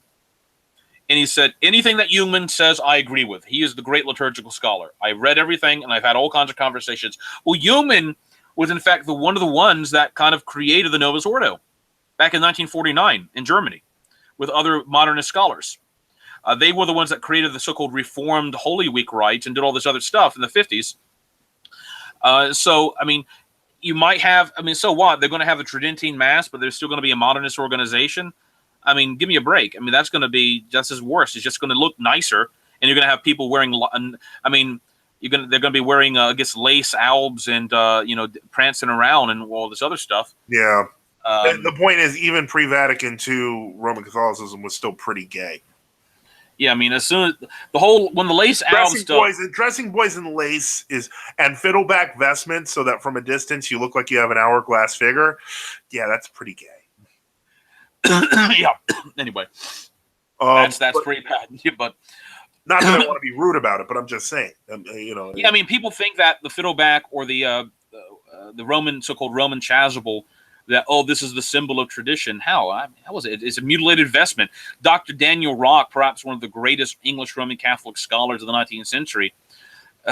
And he said, anything that Jungmann says, I agree with. He is the great liturgical scholar. I've read everything, and I've had all kinds of conversations. Well, Jungmann was, in fact, one of the ones that kind of created the Novus Ordo back in 1949 in Germany with other modernist scholars. They were the ones that created the so-called Reformed Holy Week rites and did all this other stuff in the 50s. You might have, so what? They're going to have a Tridentine Mass, but there's still going to be a modernist organization. Give me a break. That's going to be just as worse. It's just going to look nicer, and you're going to have people wearing. They're going to be wearing, lace albs and prancing around and all this other stuff. Yeah. The point is, even pre-Vatican II, Roman Catholicism was still pretty gay. Yeah, as soon as when the lace albs stuff, dressing boys in lace and fiddleback vestments, so that from a distance you look like you have an hourglass figure. Yeah, that's pretty gay. Yeah. Anyway, that's pretty bad. But Not that I want to be rude about it, but I'm just saying. Yeah, I mean, people think that the fiddleback or the Roman, so-called Roman chasuble, that, oh, this is the symbol of tradition. How was it? It's a mutilated vestment. Dr. Daniel Rock, perhaps one of the greatest English Roman Catholic scholars of the 19th century,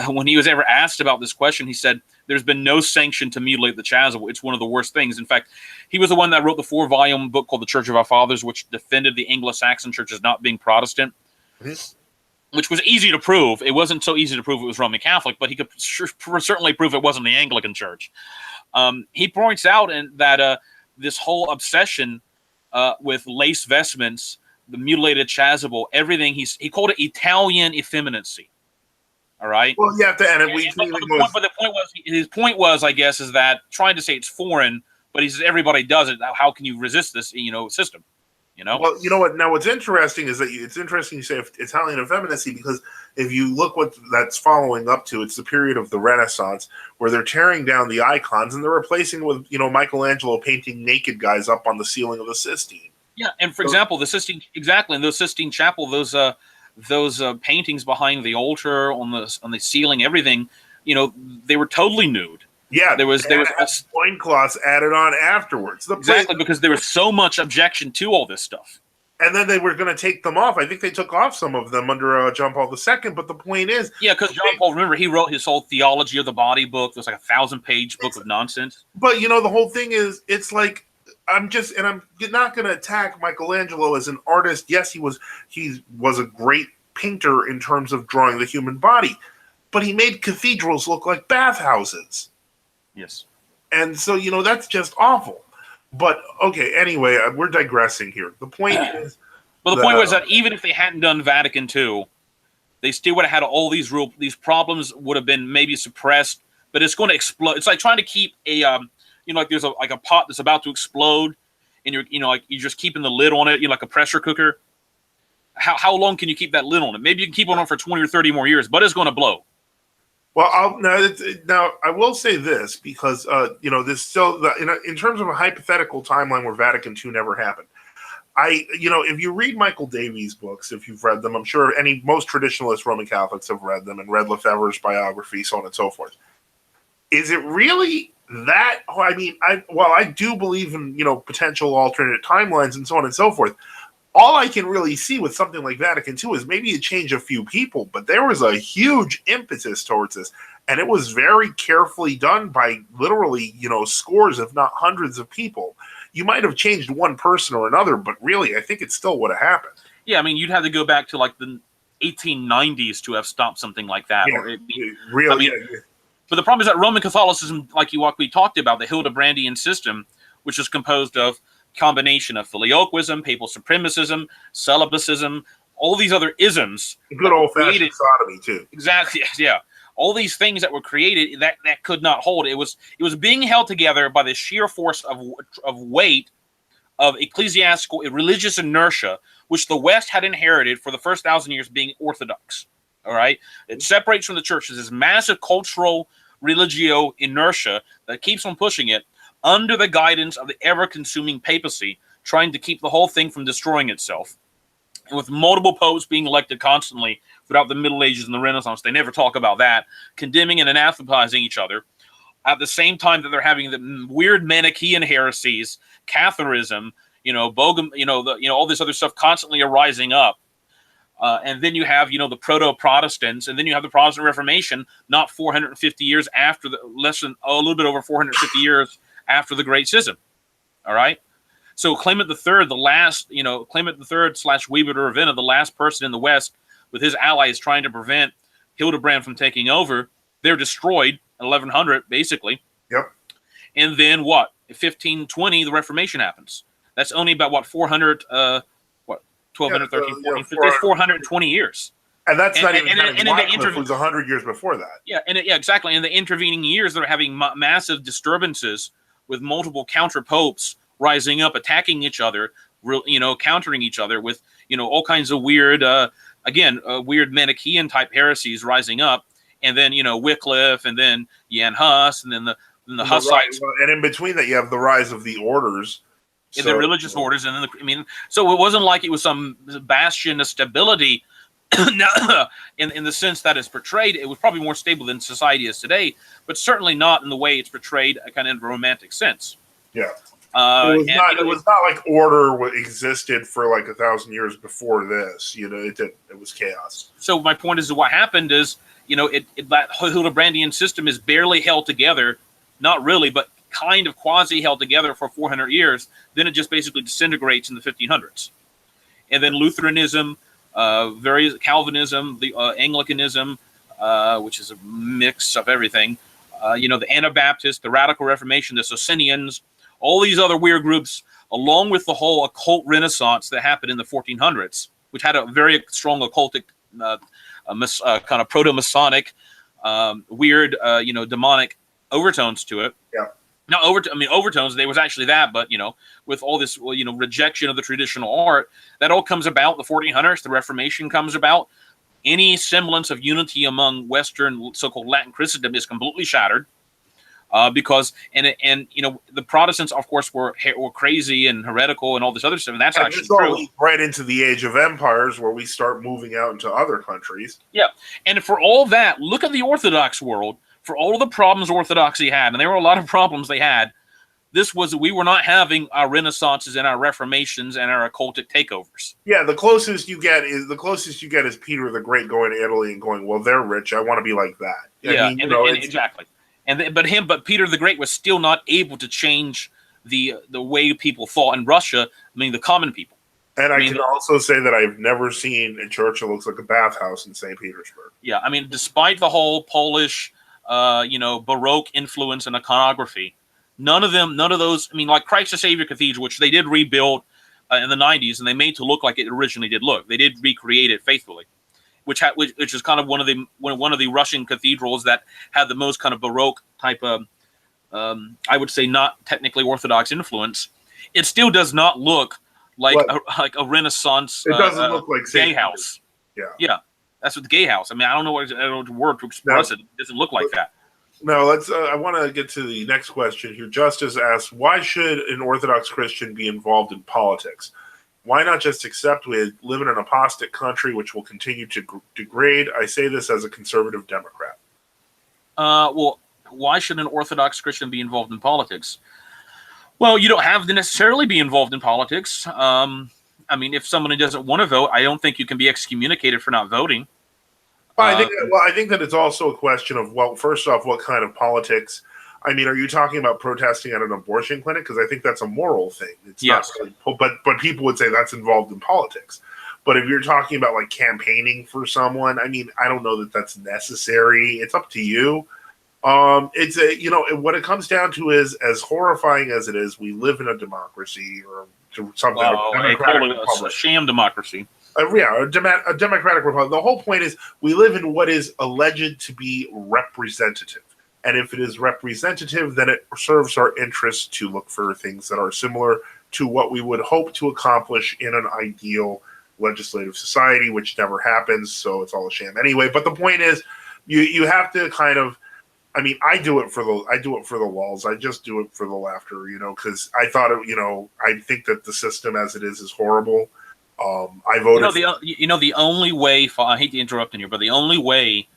when he was ever asked about this question, he said, "There's been no sanction to mutilate the chasuble. It's one of the worst things." In fact, he was the one that wrote the 4-volume book called The Church of Our Fathers, which defended the Anglo-Saxon church as not being Protestant. Which was easy to prove. It wasn't so easy to prove it was Roman Catholic, but he could certainly prove it wasn't the Anglican Church. He points out that this whole obsession with lace vestments, the mutilated chasuble, everything, he called it Italian effeminacy. All right. Well, you have to, and his point was, I guess, is that trying to say it's foreign, but he says everybody does it. How can you resist this, system? Well, you know what? Now, what's interesting is that it's interesting you say Italian effeminacy, because if you look what that's following up to, it's the period of the Renaissance where they're tearing down the icons and they're replacing with Michelangelo painting naked guys up on the ceiling of the Sistine. Yeah, and for example, the Sistine, exactly, in those Sistine Chapel, those paintings behind the altar on the ceiling, everything, they were totally nude. Yeah, there was loincloths added on afterwards. Because there was so much objection to all this stuff. And then they were going to take them off. I think they took off some of them under John Paul II. But the point is, yeah, because John Paul, remember, he wrote his whole Theology of the Body book. It was like a 1,000-page book of nonsense. But the whole thing is, it's like I'm not going to attack Michelangelo as an artist. Yes, he was a great painter in terms of drawing the human body, but he made cathedrals look like bathhouses. Yes. And so, that's just awful. But, okay, anyway, we're digressing here. The point is... Well, the point was that even if they hadn't done Vatican II, they still would have had all these problems would have been maybe suppressed, but it's going to explode. It's like trying to keep like there's a pot that's about to explode, and you're just keeping the lid on it, like a pressure cooker. How long can you keep that lid on it? Maybe you can keep it on for 20 or 30 more years, but it's going to blow. Well, now I will say this, because this still in terms of a hypothetical timeline where Vatican II never happened. If you read Michael Davies' books, if you've read them, I'm sure most traditionalist Roman Catholics have read them and read Lefebvre's biography, so on and so forth. Is it really that? I mean, I do believe in potential alternate timelines and so on and so forth. All I can really see with something like Vatican II is maybe it changed a few people, but there was a huge impetus towards this, and it was very carefully done by literally, scores, if not hundreds of people. You might have changed one person or another, but really, I think it still would have happened. Yeah, I mean, you'd have to go back to like the 1890s to have stopped something like that. Yeah, But the problem is that Roman Catholicism, like we talked about, the Hildebrandian system, which is composed of combination of filioquism, papal supremacism, celibacism, all these other isms. Good old-fashioned sodomy, too. Exactly, yeah. All these things that were created that could not hold. It was being held together by the sheer force of weight of ecclesiastical, religious inertia, which the West had inherited for the first 1,000 years being Orthodox. All right? It separates from the church. There's this massive cultural religio inertia that keeps on pushing it, under the guidance of the ever-consuming papacy, trying to keep the whole thing from destroying itself. And with multiple popes being elected constantly throughout the Middle Ages and the Renaissance, they never talk about that, condemning and anathematizing each other, at the same time that they're having the weird Manichaean heresies, Catharism, all this other stuff constantly arising up. And then you have, the proto-Protestants, and then you have the Protestant Reformation, not 450 years after, a little bit over 450 years after the Great Schism. All right? So Clement III, Clement III / Weber de Ravenna, the last person in the West with his allies trying to prevent Hildebrand from taking over, they're destroyed in 1100, basically. Yep. And then what? In 1520, the Reformation happens. That's only about, 400, 1200, 13, 14, 15, that's 420 years. And that's not even Wycliffe, it was 100 years before that. Yeah, exactly. In the intervening years, they're having massive disturbances with multiple counter-popes rising up, attacking each other, countering each other with, all kinds of weird, weird Manichaean-type heresies rising up. And then, Wycliffe, and then Jan Hus, and then the Hussites. And in between that, you have the rise of the orders. The religious orders. And then, so it wasn't like it was some bastion of stability Now, in the sense that it's portrayed, it was probably more stable than society is today, but certainly not in the way it's portrayed, kind of in a romantic sense. Yeah. And It was not like order existed for like 1,000 years before this. It was chaos. So my point is, what happened is, that Hildebrandian system is barely held together, not really, but kind of quasi held together for 400 years. Then it just basically disintegrates in the 1500s, and then Lutheranism, various Calvinism, the Anglicanism, which is a mix of everything. The Anabaptists, the Radical Reformation, the Socinians, all these other weird groups, along with the whole occult renaissance that happened in the 1400s, which had a very strong occultic, kind of proto-Masonic, weird, demonic overtones to it. Yeah. Now, overtones, there was actually that, but, with all this, rejection of the traditional art, that all comes about, the 1400s, the Reformation comes about. Any semblance of unity among Western, so-called Latin Christendom is completely shattered. Because the Protestants, of course, were crazy and heretical and all this other stuff, and that's actually true. Right into the Age of Empires, where we start moving out into other countries. Yeah, and for all that, look at the Orthodox world. For all of the problems Orthodoxy had, and there were a lot of problems they had, we were not having our Renaissances and our Reformations and our occultic takeovers. Yeah, the closest you get is Peter the Great going to Italy and going, well, they're rich, I want to be like that. Exactly. But Peter the Great was still not able to change the way people thought in Russia. I mean, the common people. And I can also say that I've never seen a church that looks like a bathhouse in St. Petersburg. Yeah, I mean, despite the whole Polish, Baroque influence and iconography, none of those. I mean, like Christ the Savior Cathedral, which they did rebuild in the 90s, and they made to look like it originally did look. They did recreate it faithfully. Which is kind of one of the Russian cathedrals that had the most kind of Baroque type of, I would say, not technically Orthodox influence. It still does not look like a Renaissance. It doesn't look like gay house. Yeah, that's what the gay house. I mean, I don't know what word to express it. It doesn't look like that. No, I want to get to the next question here. Justice asks, why should an Orthodox Christian be involved in politics? Why not just accept we live in an apostate country which will continue to degrade? I say this as a conservative Democrat. Well, why should an Orthodox Christian be involved in politics? Well, you don't have to necessarily be involved in politics. I mean, if somebody doesn't want to vote, I don't think you can be excommunicated for not voting. I think that it's also a question of, well, first off, what kind of politics? I mean, are you talking about protesting at an abortion clinic? Because I think that's a moral thing. It's yes. Not really, but people would say that's involved in politics. But if you're talking about like campaigning for someone, I mean, I don't know that that's necessary. It's up to you. It's what it comes down to is, as horrifying as it is, we live in a democracy or something. A sham democracy. A democratic republic. The whole point is we live in what is alleged to be representative. And if it is representative, then it serves our interest to look for things that are similar to what we would hope to accomplish in an ideal legislative society, which never happens. So it's all a sham anyway. But the point is, you have to kind of. I mean, I do it for the lulz. I just do it for the laughter, because I thought I think that the system as it is horrible. I voted. The only way. I hate to interrupt in here, but the only way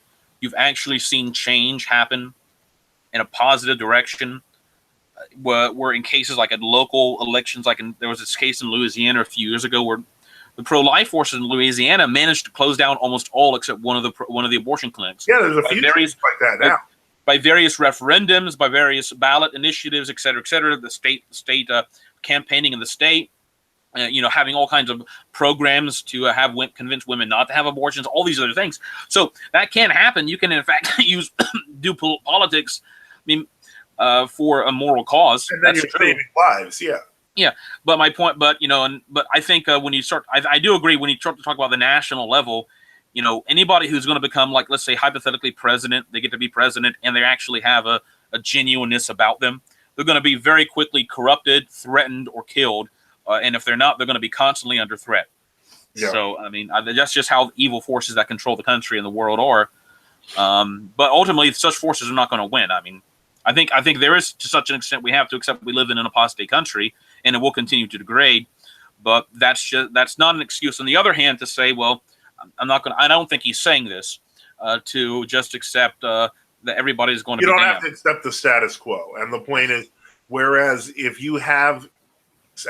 you've actually seen change happen in a positive direction were in cases like at local elections, there was this case in Louisiana a few years ago where the pro-life forces in Louisiana managed to close down almost all except one of the abortion clinics. Yeah, there's a few things like that now. By various referendums, by various ballot initiatives, et cetera, the state campaigning in the state, having all kinds of programs to convince women not to have abortions, all these other things. So that can happen. You can, in fact, do politics. I mean, for a moral cause. And then you're saving lives, yeah. Yeah, but my point, but I think when you start, I do agree when you start to talk about the national level, anybody who's going to become, like, let's say hypothetically president, they get to be president, and they actually have a genuineness about them. They're going to be very quickly corrupted, threatened, or killed, and if they're not, they're going to be constantly under threat. Yeah. So, I mean, that's just how evil forces that control the country and the world are. But ultimately, such forces are not going to win. I mean, I think there is, to such an extent, we have to accept we live in an apostate country, and it will continue to degrade. But that's not an excuse. On the other hand, to say, well, I'm not going. I don't think he's saying this to just accept that everybody's going to. You be don't damned. have to accept the status quo. And the point is, whereas if you have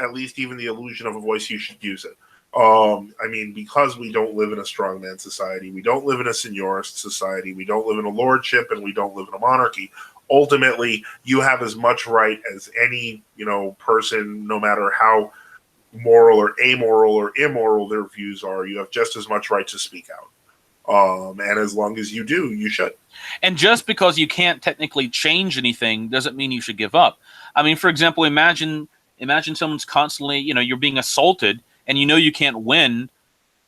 at least even the illusion of a voice, you should use it. I mean, because we don't live in a strongman society, we don't live in a seniorist society, we don't live in a lordship, and we don't live in a monarchy. Ultimately, you have as much right as any, person, no matter how moral or amoral or immoral their views are. You have just as much right to speak out. And as long as you do, you should. And just because you can't technically change anything doesn't mean you should give up. I mean, for example, imagine someone's constantly, you're being assaulted and you can't win.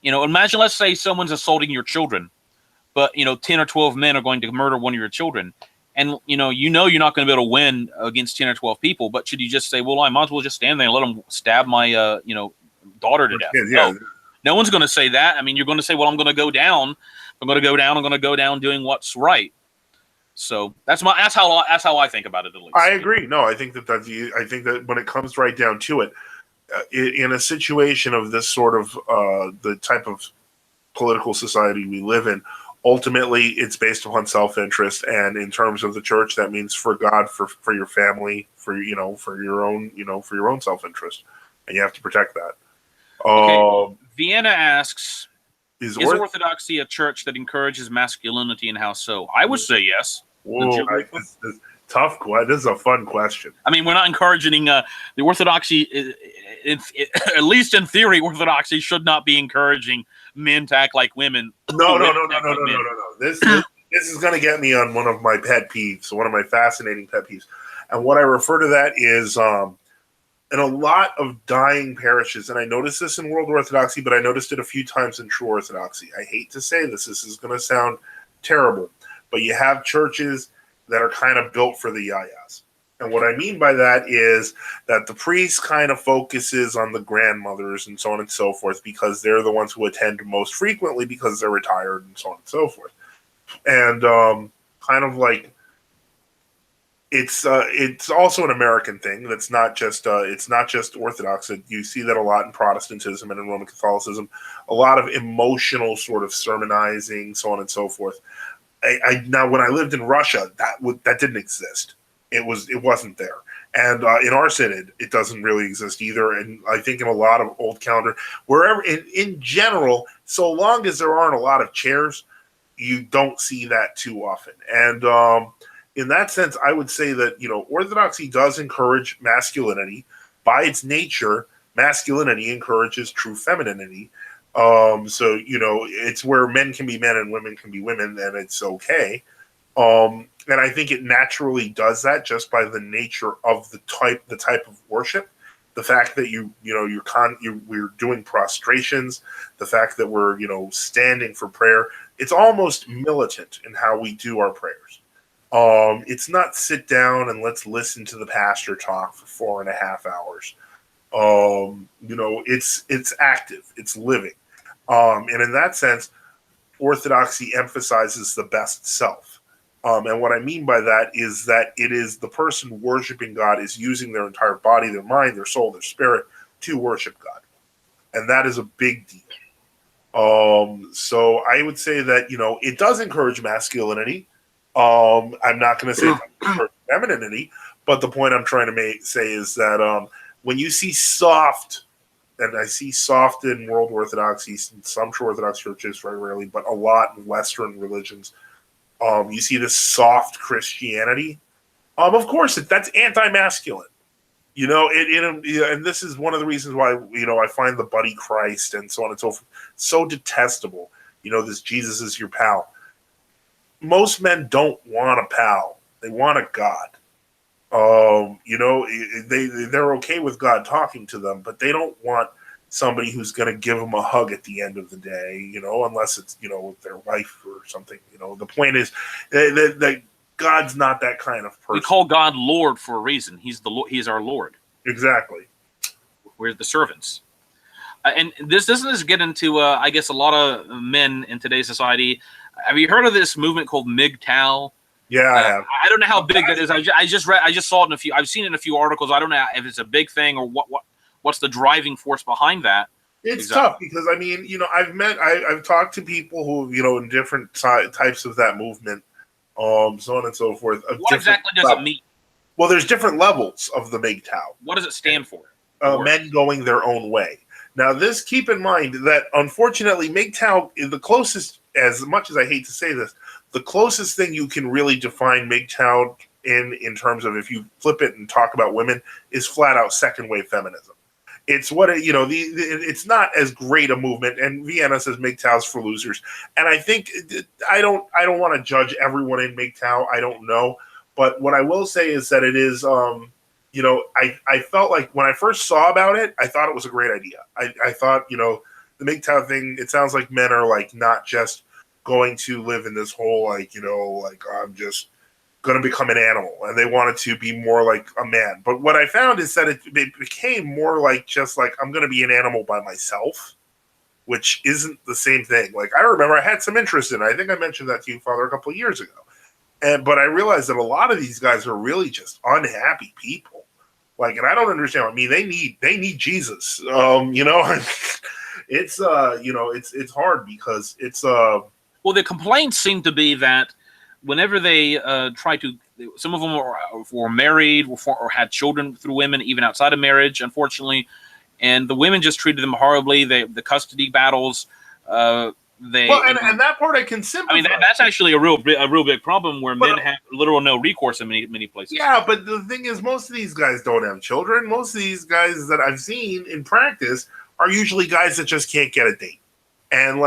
Imagine, let's say someone's assaulting your children, but 10 or 12 men are going to murder one of your children. And you're not going to be able to win against 10 or 12 people, but should you just say, well, I might as well just stand there and let them stab my daughter to death? Yeah. No one's going to say that. I mean, you're going to say, well, I'm going to go down. I'm going to go down doing what's right. So that's how I think about it, at least. I agree. No, I think that when it comes right down to it, in a situation of this sort of the type of political society we live in, ultimately it's based upon self-interest, and in terms of the church, that means for God, for your family, for your own self-interest, and you have to protect that. Okay. Vienna asks, is Orthodoxy a church that encourages masculinity, and how so? I would say yes. Whoa, this tough. This is a fun question. I mean, we're not encouraging the Orthodoxy. At least in theory, Orthodoxy should not be encouraging men to act like women. No. This is going to get me on one of my pet peeves, one of my fascinating pet peeves, and what I refer to that is in a lot of dying parishes, and I noticed this in World Orthodoxy, but I noticed it a few times in True Orthodoxy. I hate to say this is going to sound terrible, but you have churches that are kind of built for the yayas. And what I mean by that is that the priest kind of focuses on the grandmothers and so on and so forth, because they're the ones who attend most frequently because they're retired and so on and so forth. And kind of like, it's also an American thing. That's not just it's not just Orthodox. You see that a lot in Protestantism and in Roman Catholicism. A lot of emotional sort of sermonizing, so on and so forth. Now, when I lived in Russia, that didn't exist. It wasn't there, and in our synod, it doesn't really exist either. And I think in a lot of old calendar, wherever in general, so long as there aren't a lot of chairs, you don't see that too often. And in that sense, I would say that Orthodoxy does encourage masculinity. By its nature, masculinity encourages true femininity. So it's where men can be men and women can be women, and it's okay. And I think it naturally does that just by the nature of the type of worship, the fact that we're doing prostrations, the fact that we're standing for prayer. It's almost militant in how we do our prayers. It's not sit down and let's listen to the pastor talk for 4.5 hours. It's active, it's living. And in that sense, Orthodoxy emphasizes the best self. And what I mean by that is that it is the person worshiping God is using their entire body, their mind, their soul, their spirit to worship God. And that is a big deal. So I would say that, it does encourage masculinity. I'm not going to say it encourages femininity, but the point I'm trying to say is that when you see soft, and I see soft in World Orthodoxy, some True Orthodox churches very rarely, but a lot in Western religions, you see this soft Christianity. Of course, that's anti-masculine. And this is one of the reasons why I find the buddy Christ and so on and so forth so detestable. This Jesus is your pal. Most men don't want a pal; they want a God. They're okay with God talking to them, but they don't want somebody who's going to give them a hug at the end of the day, unless it's, their wife or something. The point is that God's not that kind of person. We call God Lord for a reason. He's He's our Lord. Exactly. We're the servants. And this doesn't get into, I guess, a lot of men in today's society. Have you heard of this movement called MGTOW? Yeah, I have. I don't know how big that is. I just saw it I've seen it in a few articles. I don't know if it's a big thing or what's the driving force behind that. It's Exactly. tough because I mean, I've talked to people who, in different types of that movement, so on and so forth, of What different exactly does it levels. mean? Well, there's different levels of the MGTOW. What does it stand for? The word. Men going their own way. Now, keep in mind that unfortunately, MGTOW is the closest, as much as I hate to say this, the closest thing you can really define MGTOW in terms of if you flip it and talk about women is flat out second wave feminism. It's what it's not as great a movement, and Vienna says MGTOW's for losers. And I think I don't want to judge everyone in MGTOW. I don't know, but what I will say is that it is. I felt like when I first saw about it, I thought it was a great idea. I thought, the MGTOW thing, it sounds like men are like not just going to live in this whole I'm just going to become an animal, and they wanted to be more like a man. But what I found is that it became more like just like I'm going to be an animal by myself, which isn't the same thing. Like I remember I had some interest in it. I think I mentioned that to you, Father, a couple of years ago. But I realized that a lot of these guys are really just unhappy people. Like, and I don't understand. I mean, they need Jesus. It's it's hard because it's Well, the complaints seem to be that whenever they try to, some of them were married or had children through women, even outside of marriage, unfortunately, and the women just treated them horribly. The custody battles. And that part I can sympathize. I mean, that's actually a real big problem where men have little or no recourse in many places. Yeah, but the thing is, most of these guys don't have children. Most of these guys that I've seen in practice are usually guys that just can't get a date. And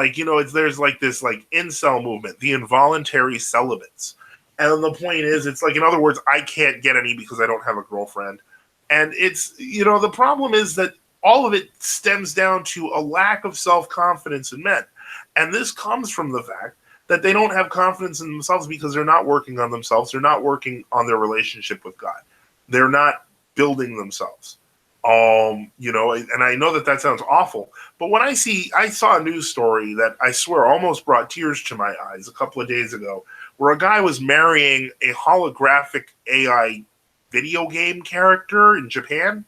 there's like this like incel movement, the involuntary celibates. And the point is, it's like, in other words, I can't get any because I don't have a girlfriend. And it's, the problem is that all of it stems down to a lack of self-confidence in men. And this comes from the fact that they don't have confidence in themselves because they're not working on themselves. They're not working on their relationship with God. They're not building themselves. And I know that sounds awful, but when I saw a news story that I swear almost brought tears to my eyes a couple of days ago, where a guy was marrying a holographic AI video game character in Japan.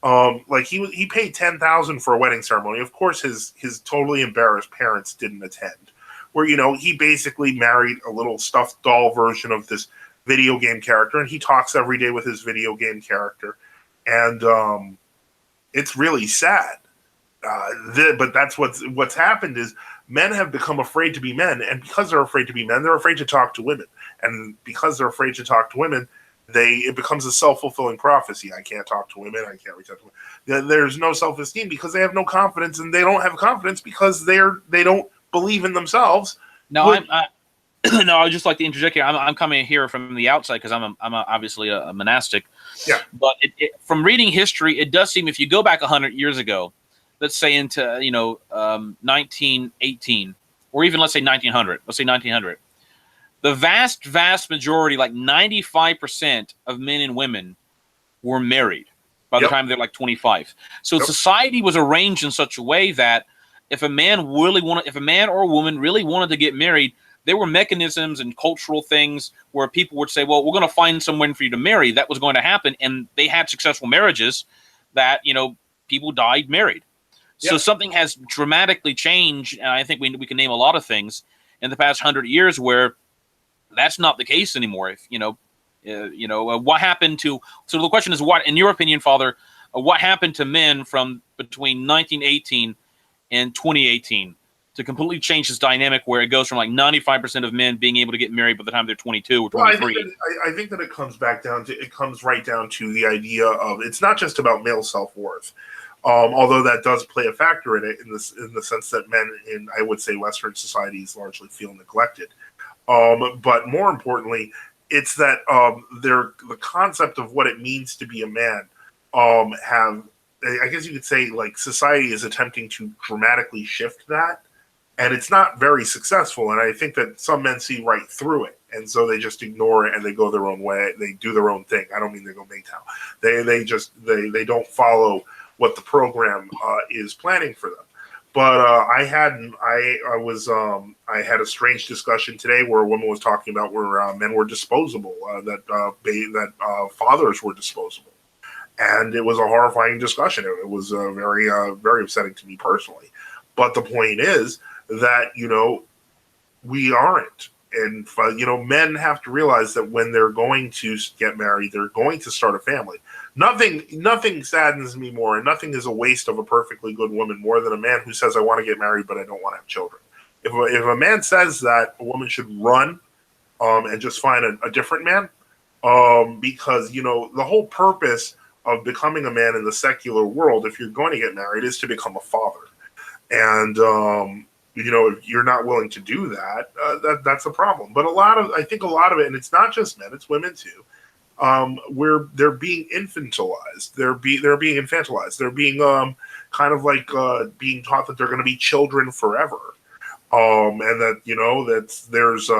He paid $10,000 for a wedding ceremony. Of course, his totally embarrassed parents didn't attend. Where he basically married a little stuffed doll version of this video game character, and he talks every day with his video game character, and it's really sad. But that's what's happened is men have become afraid to be men, and because they're afraid to be men, they're afraid to talk to women, and because they're afraid to talk to women, it becomes a self-fulfilling prophecy. I can't talk to women. I can't reach out to women. There's no self-esteem because they have no confidence, and they don't have confidence because they don't believe in themselves. No, no, I would just like to interject here. I'm coming here from the outside because I'm obviously a monastic. Yeah. But from reading history, it does seem if you go back 100 years ago, let's say into 1918, or even let's say 1900. Let's say 1900. The vast majority, like 95% of men and women, were married by the time they're like 25. So society was arranged in such a way that if a man or a woman really wanted to get married, there were mechanisms and cultural things where people would say, well, we're going to find someone for you to marry. That was going to happen. And they had successful marriages that, people died married. So something has dramatically changed. And I think we can name a lot of things in the past 100 years where that's not the case anymore. If what happened to? So the question is, what, in your opinion, Father, what happened to men from between 1918 and 2018 to completely change this dynamic where it goes from like 95% of men being able to get married by the time they're 22 or 23? Well, I think that it comes right down to the idea of it's not just about male self-worth. Although that does play a factor in it, in the sense that men in, I would say, Western societies largely feel neglected. But more importantly, it's that the concept of what it means to be a man I guess you could say, like, society is attempting to dramatically shift that, and it's not very successful. And I think that some men see right through it, and so they just ignore it and they go their own way. They do their own thing. I don't mean they go Maytown. They don't follow what the program is planning for them. But I had a strange discussion today where a woman was talking about where men were disposable, that fathers were disposable, And it was a horrifying discussion. It was very upsetting to me personally. But the point is that, we aren't. And, men have to realize that when they're going to get married, they're going to start a family. Nothing saddens me more, and nothing is a waste of a perfectly good woman more than a man who says, I want to get married, but I don't want to have children. If a man says that, a woman should run and just find a different man, because, the whole purpose of becoming a man in the secular world, if you're going to get married, is to become a father. And, if you're not willing to do that, that's a problem. But I think a lot of it, and it's not just men, it's women too, where they're being infantilized. They're being infantilized. They're being kind of like being taught that they're going to be children forever. And that, there's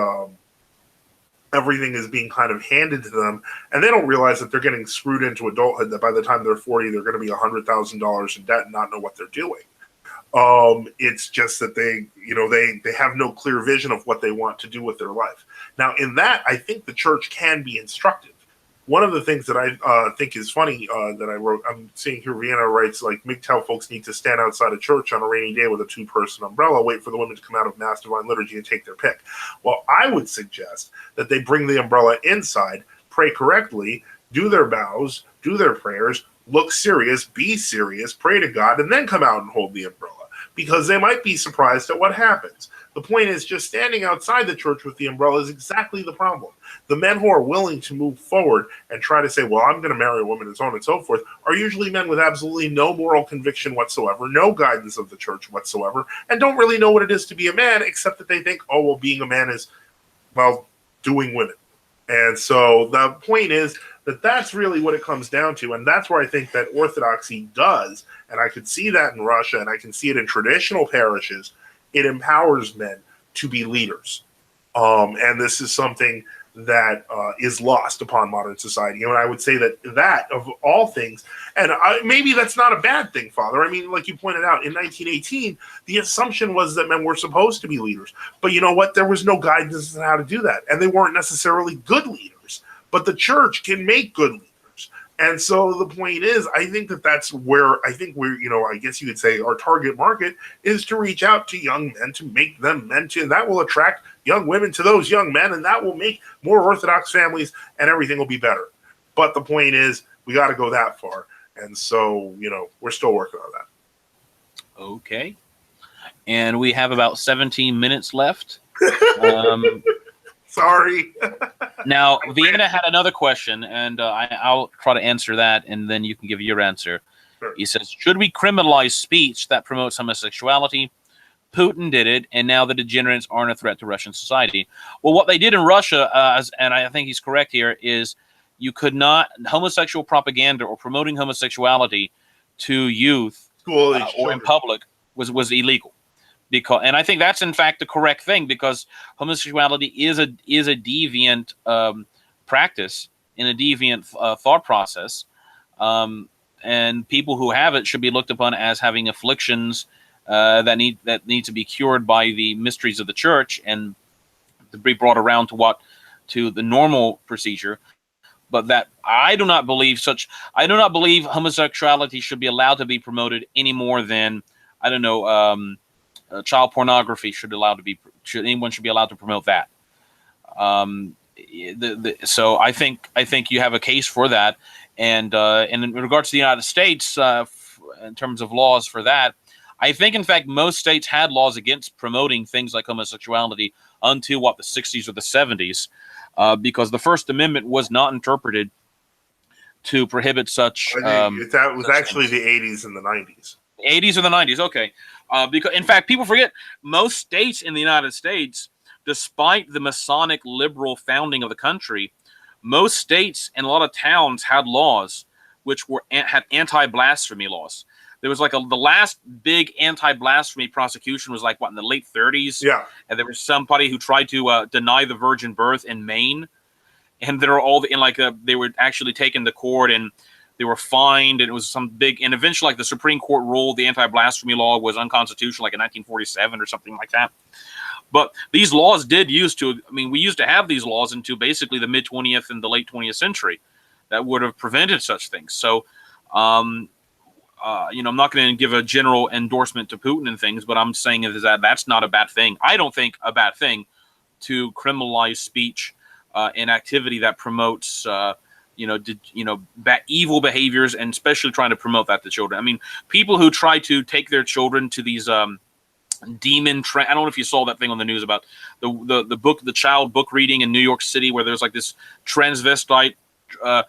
everything is being kind of handed to them, and they don't realize that they're getting screwed into adulthood, that by the time they're 40, they're going to be $100,000 in debt and not know what they're doing. It's just that they have no clear vision of what they want to do with their life. Now, in that, I think the church can be instructive. One of the things that I think is funny that I wrote, I'm seeing here, Vienna writes, like, MGTOW folks need to stand outside a church on a rainy day with a 2-person umbrella, wait for the women to come out of Mass Divine Liturgy and take their pick. Well, I would suggest that they bring the umbrella inside, pray correctly, do their vows, do their prayers, look serious, be serious, pray to God, and then come out and hold the umbrella, because they might be surprised at what happens. The point is, just standing outside the church with the umbrella is exactly the problem. The men who are willing to move forward and try to say, well, I'm going to marry a woman and so on and so forth, are usually men with absolutely no moral conviction whatsoever, no guidance of the church whatsoever, and don't really know what it is to be a man, except that they think, oh, well, being a man is, well, doing women. And so the point is that that's really what it comes down to, and that's where I think that Orthodoxy does, and I could see that in Russia, and I can see it in traditional parishes. It empowers men to be leaders. And this is something that is lost upon modern society. And I would say that of all things, and maybe that's not a bad thing, Father. I mean, like you pointed out, in 1918, the assumption was that men were supposed to be leaders. But you know what? There was no guidance on how to do that. And they weren't necessarily good leaders. But the church can make good leaders. And so the point is, I think that's where I guess you could say our target market is to reach out to young men, to make them men too. And that will attract young women to those young men, and that will make more Orthodox families, and everything will be better. But the point is, we got to go that far. And so, we're still working on that. Okay. And we have about 17 minutes left. Sorry. Now, Vienna had another question, and I'll try to answer that, and then you can give your answer. Sure. He says, should we criminalize speech that promotes homosexuality? Putin did it, and now the degenerates aren't a threat to Russian society. Well, what they did in Russia, and I think he's correct here, is you could not, homosexual propaganda or promoting homosexuality to youth or in public was illegal. And I think that's in fact the correct thing, because homosexuality is a deviant practice, in a deviant thought process, and people who have it should be looked upon as having afflictions that need to be cured by the mysteries of the church and to be brought around to the normal procedure. But that I do not believe homosexuality should be allowed to be promoted any more than, I don't know, child pornography anyone should be allowed to promote that. So I think you have a case for that, and in regards to the United States, in terms of laws for that, I think in fact most states had laws against promoting things like homosexuality until the 60s or the 70s, because the First Amendment was not interpreted to prohibit such. I think that was actually things. The 80s and the 90s. 80s or the 90s, okay. Because in fact, people forget most states in the United States, despite the Masonic liberal founding of the country, most states and a lot of towns had laws which had anti-blasphemy laws. There was the last big anti-blasphemy prosecution was in the late 30s. Yeah. And there was somebody who tried to deny the virgin birth in Maine, and they were actually taken to court and they were fined, and it was some big, and eventually the Supreme Court ruled the anti-blasphemy law was unconstitutional, in 1947 or something like that. But these laws we used to have these laws into basically the mid 20th and the late 20th century that would have prevented such things. So I'm not going to give a general endorsement to Putin and things, but I'm saying is that that's not a bad thing. I don't think a bad thing to criminalize speech and activity that promotes, evil behaviors, and especially trying to promote that to children. I mean, people who try to take their children to these demon. I don't know if you saw that thing on the news about the child book reading in New York City, where there's like this transvestite a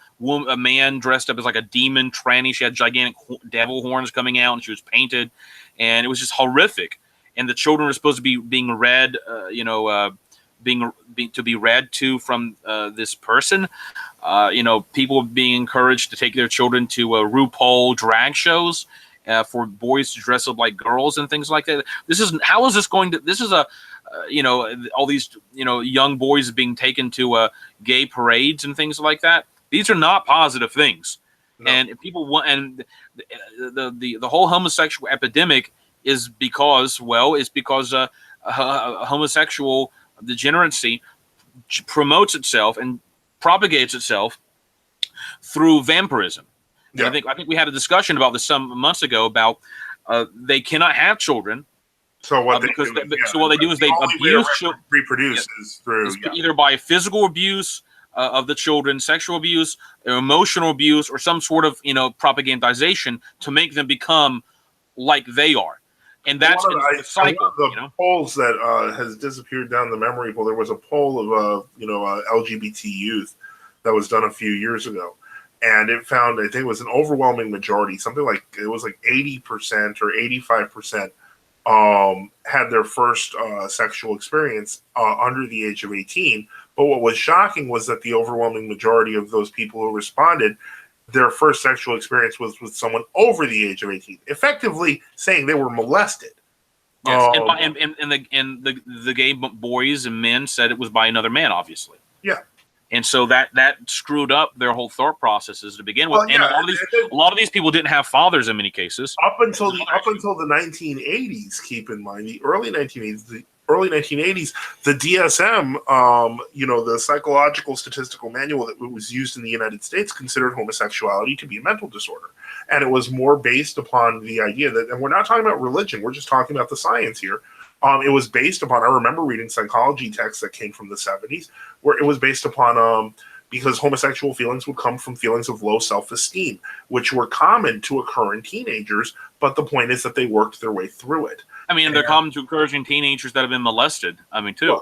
man dressed up as like a demon tranny. She had gigantic devil horns coming out, and she was painted, and it was just horrific. And the children were supposed to be being read, to be read to from this person. People being encouraged to take their children to RuPaul drag shows for boys to dress up like girls and things like that. This is all these young boys being taken to gay parades and things like that. These are not positive things. No. And people want, and the whole homosexual epidemic is because homosexual degeneracy promotes itself and propagates itself through vampirism. Yeah. And I think we had a discussion about this some months ago about they cannot have children. So what they do is they abuse children, reproduces through either by physical abuse of the children, sexual abuse, emotional abuse, or some sort of propagandization to make them become like they are. And that's the cycle. The polls that has disappeared down the memory hole. There was a poll of LGBT youth that was done a few years ago, and it found, I think it was an overwhelming majority, something like it was like 80% or 85%, had their first sexual experience under the age of 18. But what was shocking was that the overwhelming majority of those people who responded, their first sexual experience was with someone over the age of 18, effectively saying they were molested. Yes, and the gay boys and men said it was by another man, obviously. Yeah. And so that screwed up their whole thought processes to begin with. Well, yeah, and a lot of these people didn't have fathers in many cases. Up until the 1980s, keep in mind, the early 1980s, the DSM, the Psychological Statistical Manual that was used in the United States, considered homosexuality to be a mental disorder. And it was more based upon the idea that, and we're not talking about religion, we're just talking about the science here. It was based upon, I remember reading psychology texts that came from the 70s, where it was based upon, because homosexual feelings would come from feelings of low self-esteem, which were common to occur in teenagers, but the point is that they worked their way through it. I mean, they're common to occurring teenagers that have been molested. I mean, too.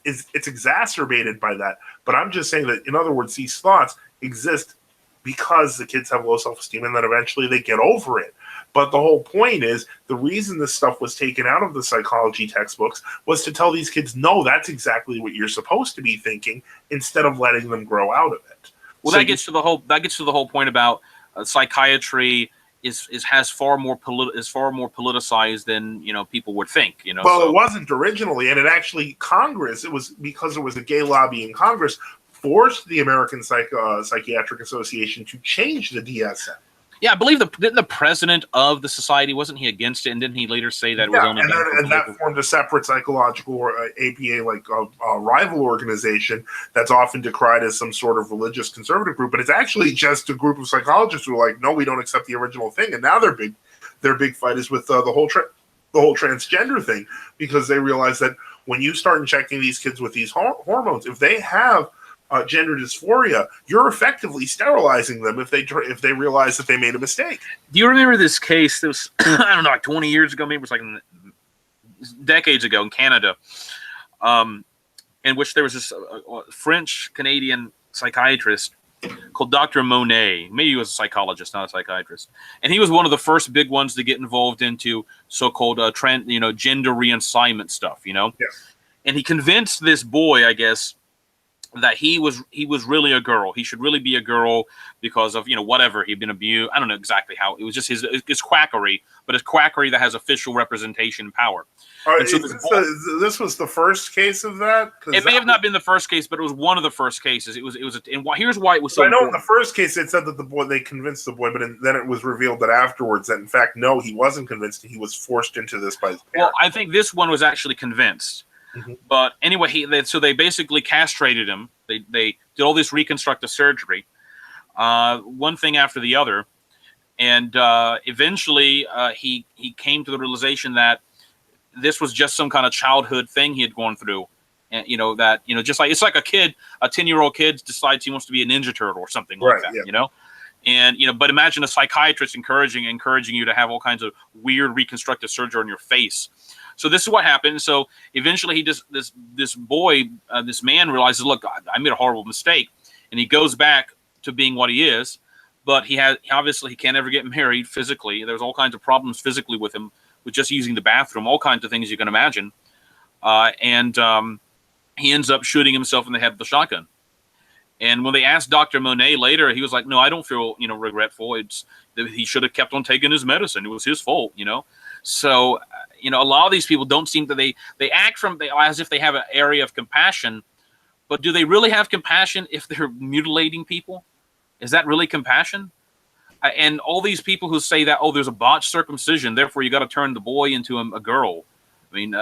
It's exacerbated by that. But I'm just saying that, in other words, these thoughts exist because the kids have low self-esteem, and then eventually they get over it. But the whole point is, the reason this stuff was taken out of the psychology textbooks was to tell these kids, no, that's exactly what you're supposed to be thinking, instead of letting them grow out of it. Well, that gets to the whole point about psychiatry is far more politicized than people would think. Well, it wasn't originally, and it actually Congress. It was because there was a gay lobby in Congress forced the American Psychiatric Association to change the DSM. Yeah, I believe didn't the president of the society, wasn't he against it, and didn't he later say that it was only? And that formed a separate psychological or APA like a rival organization that's often decried as some sort of religious conservative group, but it's actually just a group of psychologists who are like, no, we don't accept the original thing, and now their big fight is with the whole transgender thing, because they realize that when you start injecting these kids with these hormones, if they have gender dysphoria, you're effectively sterilizing them if they realize that they made a mistake. Do you remember this case that was, I don't know, like 20 years ago, maybe it was like decades ago in Canada, in which there was this French-Canadian psychiatrist called Dr. Monet. Maybe he was a psychologist, not a psychiatrist. And he was one of the first big ones to get involved into so-called gender reassignment stuff, Yes. And he convinced this boy, I guess, that he was really a girl. He should really be a girl because of whatever he'd been abused. I don't know exactly how. It was just his quackery, but his quackery that has official representation power. So this was the first case of that. It may have not been the first case, but it was one of the first cases. Here's why it was so. I know in the first case it said that they convinced the boy, but then it was revealed that afterwards that in fact no, he wasn't convinced. He was forced into this by his parents. Well, I think this one was actually convinced. Mm-hmm. But anyway, they basically castrated him. They did all this reconstructive surgery, one thing after the other. And eventually he came to the realization that this was just some kind of childhood thing he had gone through. And, that, just like, it's like a 10-year-old kid decides he wants to be a Ninja Turtle or something like that, Yeah. And, but imagine a psychiatrist encouraging you to have all kinds of weird reconstructive surgery on your face. So this is what happened. So eventually this man realizes, look, I made a horrible mistake. And he goes back to being what he is, but he can't ever get married physically. There's all kinds of problems physically with him, with just using the bathroom, all kinds of things you can imagine. And he ends up shooting himself in the head with a shotgun. And when they asked Dr. Monet later, he was like, no, I don't feel, regretful. It's that he should have kept on taking his medicine. It was his fault, So, a lot of these people don't seem to, they act as if they have an area of compassion, but do they really have compassion if they're mutilating people? Is that really compassion? And all these people who say that, there's a botched circumcision, therefore you got to turn the boy into a girl. I mean,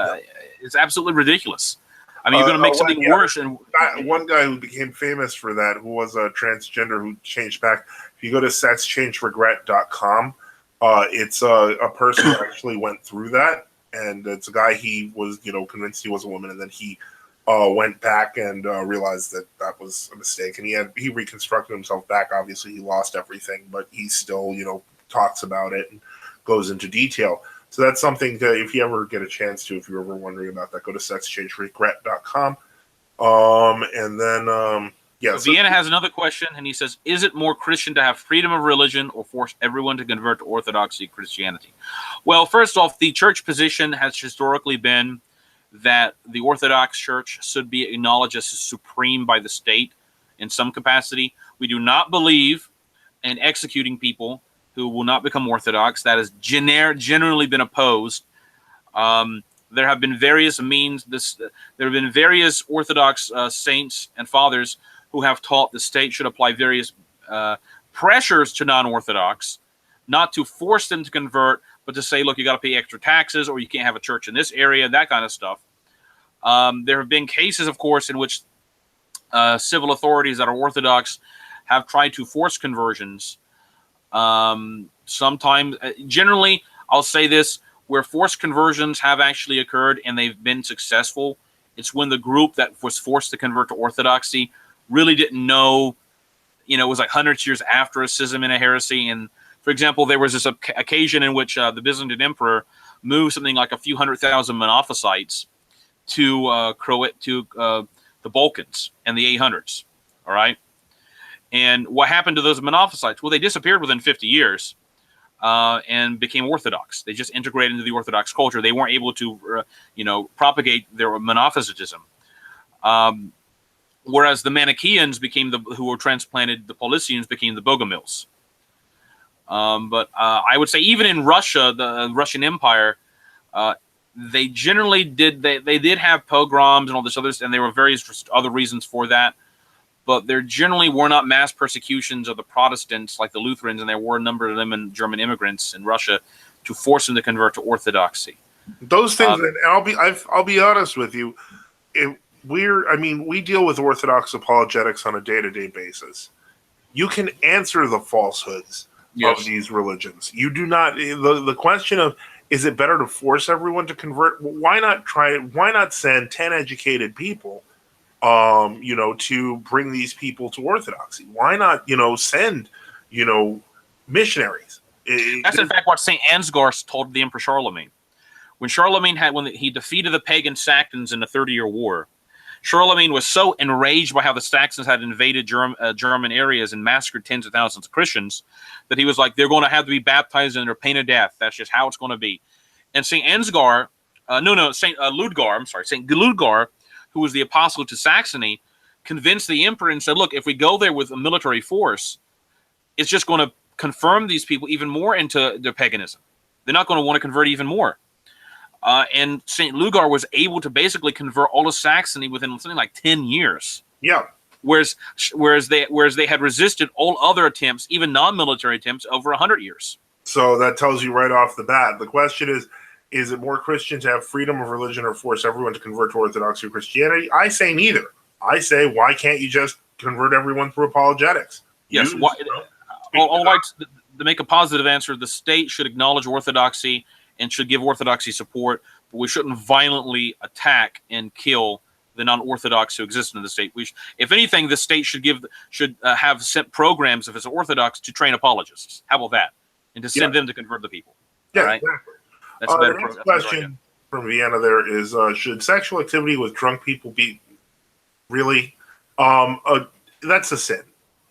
it's absolutely ridiculous. I mean, you're going to make something worse. And one guy who became famous for that, who was a transgender who changed back. If you go to sexchangeregret.com, it's a person who actually went through that, and it's a guy, he was, convinced he was a woman, and then he went back and realized that was a mistake, and he reconstructed himself back. Obviously, he lost everything, but he still, talks about it and goes into detail. So that's something that if you ever get a chance to, if you're ever wondering about that, go to sexchangeregret.com. And then, Vienna has another question, and he says, is it more Christian to have freedom of religion or force everyone to convert to Orthodoxy Christianity? Well, first off, the church position has historically been that the Orthodox Church should be acknowledged as supreme by the state in some capacity. We do not believe in executing people who will not become Orthodox. That has generally been opposed. There have been various means. There have been various Orthodox saints and fathers who have taught the state should apply various pressures to non-Orthodox, not to force them to convert, but to say, look, you got to pay extra taxes, or you can't have a church in this area, that kind of stuff. There have been cases, of course, in which civil authorities that are Orthodox have tried to force conversions. Sometimes, generally, I'll say this, where forced conversions have actually occurred and they've been successful, it's when the group that was forced to convert to Orthodoxy really didn't know, it was like hundreds of years after a schism in a heresy. And for example, there was this occasion in which the Byzantine emperor moved something like a few 100,000 Monophysites to the Balkans and the 800s. All right. And what happened to those Monophysites? Well, they disappeared within 50 years and became Orthodox. They just integrated into the Orthodox culture. They weren't able to, propagate their Monophysitism. Whereas the Manichaeans who were transplanted, the Paulicians became the Bogomils. But I would say even in Russia, the Russian Empire, they generally did, they did have pogroms and all this others, and there were various other reasons for that. But there generally were not mass persecutions of the Protestants like the Lutherans, and there were a number of them in German immigrants in Russia to force them to convert to Orthodoxy. Those things, and I'll be honest with you, we deal with Orthodox apologetics on a day-to-day basis. You can answer the falsehoods of these religions. You do not. The question of, is it better to force everyone to convert? Why not send 10 educated people? To bring these people to Orthodoxy? Why not, send, missionaries? That's in fact what St. Ansgar told the Emperor Charlemagne. When he defeated the pagan Saxons in the 30-Year War, Charlemagne was so enraged by how the Saxons had invaded German areas and massacred tens of thousands of Christians that he was like, they're going to have to be baptized under pain of death. That's just how it's going to be. And St. Ludgar, who was the apostle to Saxony, convinced the emperor and said, look, if we go there with a military force, it's just going to confirm these people even more into their paganism. They're not going to want to convert even more. And St. Ludgar was able to basically convert all of Saxony within something like 10 years. Yeah. Whereas they had resisted all other attempts, even non-military attempts, over 100 years. So that tells you right off the bat. The question is it more Christian to have freedom of religion or force everyone to convert to Orthodoxy or Christianity? I say neither. I say, why can't you just convert everyone through apologetics? Yes. used. Why, Speak I'd to like to make a positive answer. The state should acknowledge Orthodoxy and should give Orthodoxy support, but we shouldn't violently attack and kill the non-Orthodox who exist in the state. If anything, the state should have sent programs, if it's Orthodox, to train apologists. How about that? And to send them to convert the people. Yeah, All right. exactly. That's a better. The next question from Vienna there is: should sexual activity with drunk people be really? That's a sin.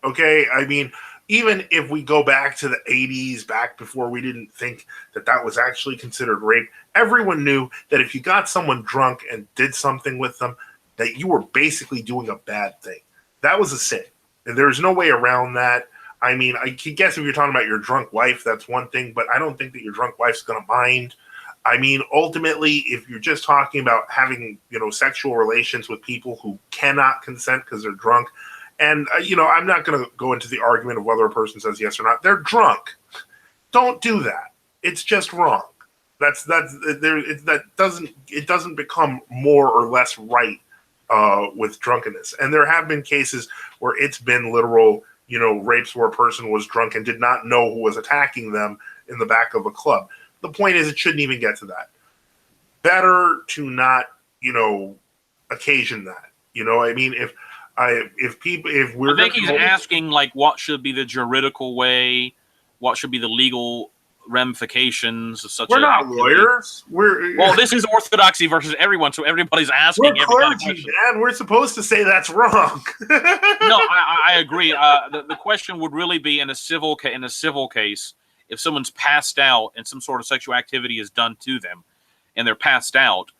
Okay, I mean, even if we go back to the 80s, back before we didn't think that was actually considered rape, everyone knew that if you got someone drunk and did something with them, that you were basically doing a bad thing. That was a sin. And there's no way around that. I mean, I guess if you're talking about your drunk wife, that's one thing, but I don't think that your drunk wife's going to mind. I mean, ultimately, if you're just talking about having, sexual relations with people who cannot consent because they're drunk, and, I'm not going to go into the argument of whether a person says yes or not. They're drunk. Don't do that. It's just wrong. It doesn't become more or less right with drunkenness. And there have been cases where it's been literal, rapes where a person was drunk and did not know who was attacking them in the back of a club. The point is, it shouldn't even get to that. Better to not, occasion that. I mean, if we're, I think he's asking, like, what should be the juridical way, what should be the legal ramifications of such. We're not lawyers. Well, this is Orthodoxy versus everyone, so everybody's asking. We're clergy, man. We're supposed to say that's wrong. No, I agree. The question would really be in a civil case, if someone's passed out and some sort of sexual activity is done to them, and they're passed out.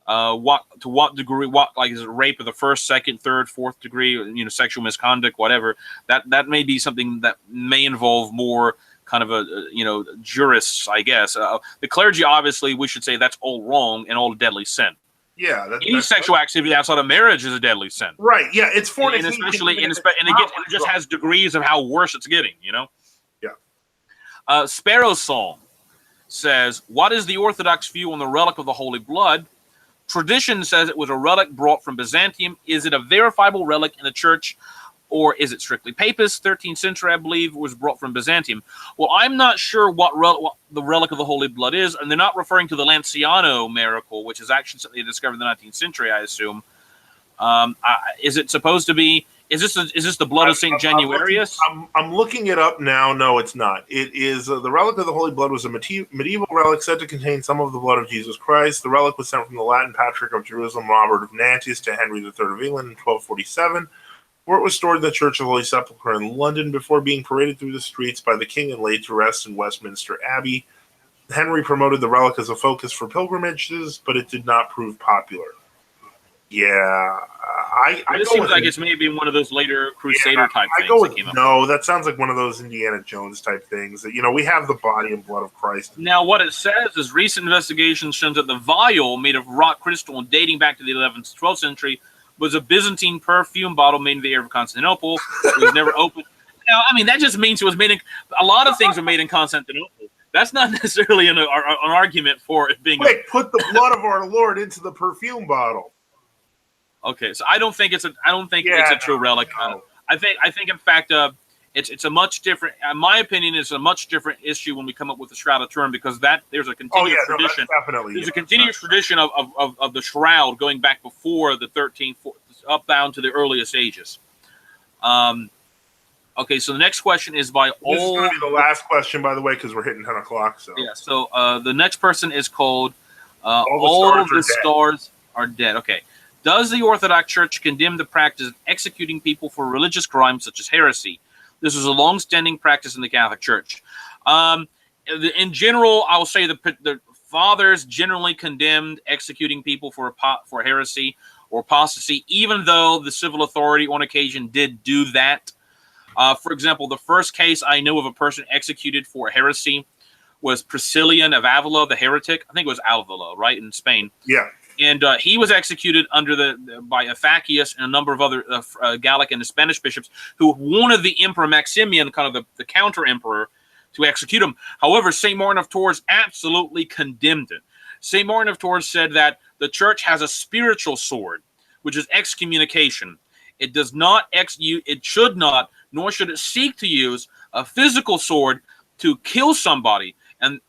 What degree? Is it rape of the first, second, third, fourth degree? Sexual misconduct, whatever. That may be something that may involve more kind of jurists, I guess. The clergy, obviously, we should say that's all wrong and all a deadly sin. Yeah, any sexual activity outside of marriage is a deadly sin. Right? Yeah, it's fornication, it just has degrees of how worse it's getting. Yeah. Sparrow Song says, "What is the Orthodox view on the relic of the Holy Blood? Tradition says it was a relic brought from Byzantium. Is it a verifiable relic in the church, or is it strictly papist? 13th century, I believe, was brought from Byzantium." Well, I'm not sure what the relic of the Holy Blood is, and they're not referring to the Lanciano miracle, which is actually something they discovered in the 19th century, I assume. Is it supposed to be? Is this the blood of Saint Januarius? I'm looking it up now. No, it's not. It is the relic of the Holy Blood was a medieval relic said to contain some of the blood of Jesus Christ. The relic was sent from the Latin Patriarch of Jerusalem, Robert of Nantes, to Henry III of England in 1247, where it was stored in the Church of the Holy Sepulchre in London before being paraded through the streets by the king and laid to rest in Westminster Abbey. Henry promoted the relic as a focus for pilgrimages, but it did not prove popular. Yeah, it seems like it's maybe one of those later Crusader type things that came up. No, that sounds like one of those Indiana Jones type things. That we have the body and blood of Christ. Now, what it says is recent investigations shows that the vial made of rock crystal and dating back to the 11th to 12th century was a Byzantine perfume bottle made in the air of Constantinople. It was never opened. Now, I mean, that just means it was made in. A lot of things were made in Constantinople. That's not necessarily an argument for it being. Wait, put the blood of our Lord into the perfume bottle. Okay, so I don't think it's a true relic. No. I think in fact it's a much different. In my opinion, it's a much different issue when we come up with the Shroud of Turin, because there's a continuous tradition. There's a continuous tradition of the shroud going back before the 13th, up down to the earliest ages. Okay, so the next question is by This is going to be the last question, by the way, because we're hitting 10 o'clock. So yeah. So the next person is called All the Stars Are Dead. Okay. Does the Orthodox Church condemn the practice of executing people for religious crimes such as heresy? This is a long-standing practice in the Catholic Church. In general, I will say the fathers generally condemned executing people for heresy or apostasy, even though the civil authority on occasion did do that. For example, the first case I know of a person executed for heresy was Priscillian of Avila, the heretic. I think it was Avila, right, in Spain. Yeah. And he was executed by Aphakius and a number of other Gallic and Spanish bishops who wanted the Emperor Maximian, kind of the counter-emperor, to execute him. However, St. Martin of Tours absolutely condemned it. St. Martin of Tours said that the church has a spiritual sword, which is excommunication. It does not it should not nor should it seek to use a physical sword to kill somebody, and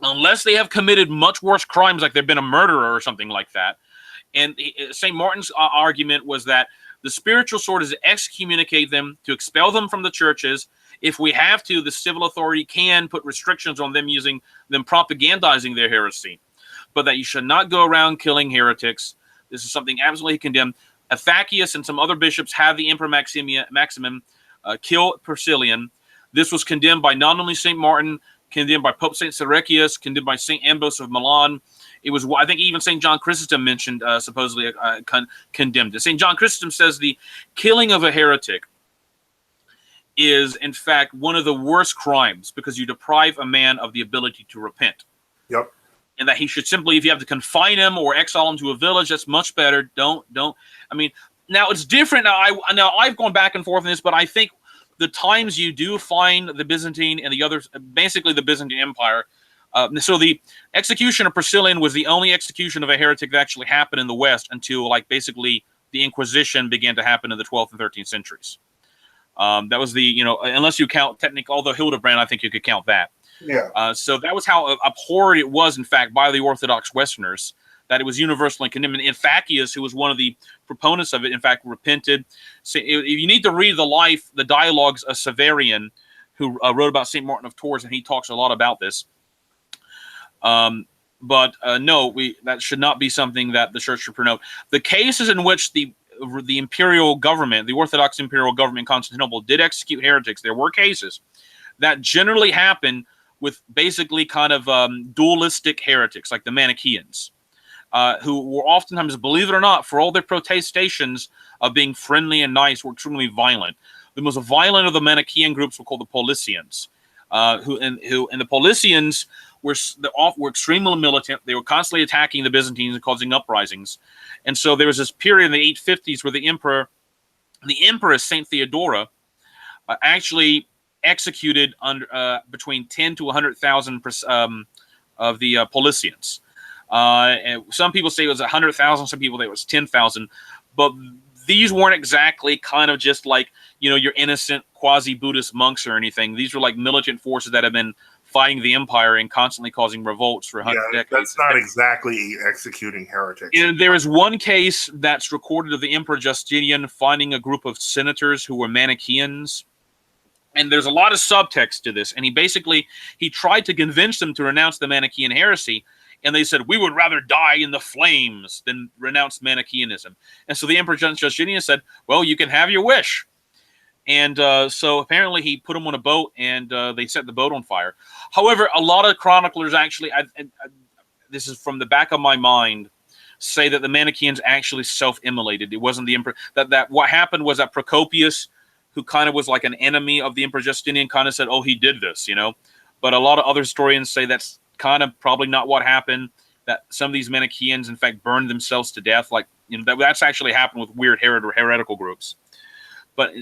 unless they have committed much worse crimes, like they've been a murderer or something like that. And St. Martin's argument was that the spiritual sword is to excommunicate them, to expel them from the churches. If we have to, the civil authority can put restrictions on them using them propagandizing their heresy, but that you should not go around killing heretics. This is something absolutely condemned. Euthachius and some other bishops had the Emperor Maximum kill Priscillian. This was condemned by not only St. Martin, condemned by Pope St. Siricius, condemned by St. Ambrose of Milan. It was, I think, even St. John Chrysostom mentioned, supposedly condemned it. St. John Chrysostom says the killing of a heretic is, in fact, one of the worst crimes because you deprive a man of the ability to repent. Yep. And that he should simply, if you have to confine him or exile him to a village, that's much better. Don't. I mean, now it's different. Now I've gone back and forth on this, but I think the times you do find the Byzantine and the others, basically the Byzantine Empire. So the execution of Priscillian was the only execution of a heretic that actually happened in the West until, like, basically the Inquisition began to happen in the 12th and 13th centuries. That was the, unless you count technically, although Hildebrand, I think you could count that. Yeah. So that was how abhorred it was, in fact, by the Orthodox Westerners, that it was universally condemned. And Euthachius, who was one of the proponents of it, in fact, repented. So you need to read the dialogues of Severian, who wrote about St. Martin of Tours, and he talks a lot about this. No, that should not be something that the church should promote. The cases in which the imperial government, the Orthodox imperial government in Constantinople, did execute heretics, there were cases that generally happened with basically kind of dualistic heretics, like the Manichaeans, who were oftentimes, believe it or not, for all their protestations of being friendly and nice, were extremely violent. The most violent of the Manichaean groups were called the Paulicians, who the Paulicians were extremely militant. They were constantly attacking the Byzantines and causing uprisings. And so there was this period in the 850s where the Empress Saint Theodora actually executed between 10 to 100,000 of the Paulicians. And some people say it was 100,000, some people say it was 10,000, but these weren't exactly kind of just like, your innocent quasi-Buddhist monks or anything. These were like militant forces that have been fighting the empire and constantly causing revolts for 100 decades. That's not exactly executing heretics. There is one case that's recorded of the Emperor Justinian finding a group of senators who were Manichaeans. And there's a lot of subtext to this. And he tried to convince them to renounce the Manichaean heresy. And they said, we would rather die in the flames than renounce Manichaeanism. And so the Emperor Justinian said, well, you can have your wish. And so apparently he put them on a boat, and they set the boat on fire. However, a lot of chroniclers actually, this is from the back of my mind, say that the Manichaeans actually self-immolated. It wasn't the emperor. That what happened was that Procopius, who kind of was like an enemy of the Emperor Justinian, kind of said, oh, he did this, But a lot of other historians say that's kind of probably not what happened, that some of these Manichaeans, in fact, burned themselves to death. Like, that's actually happened with weird heretical groups. But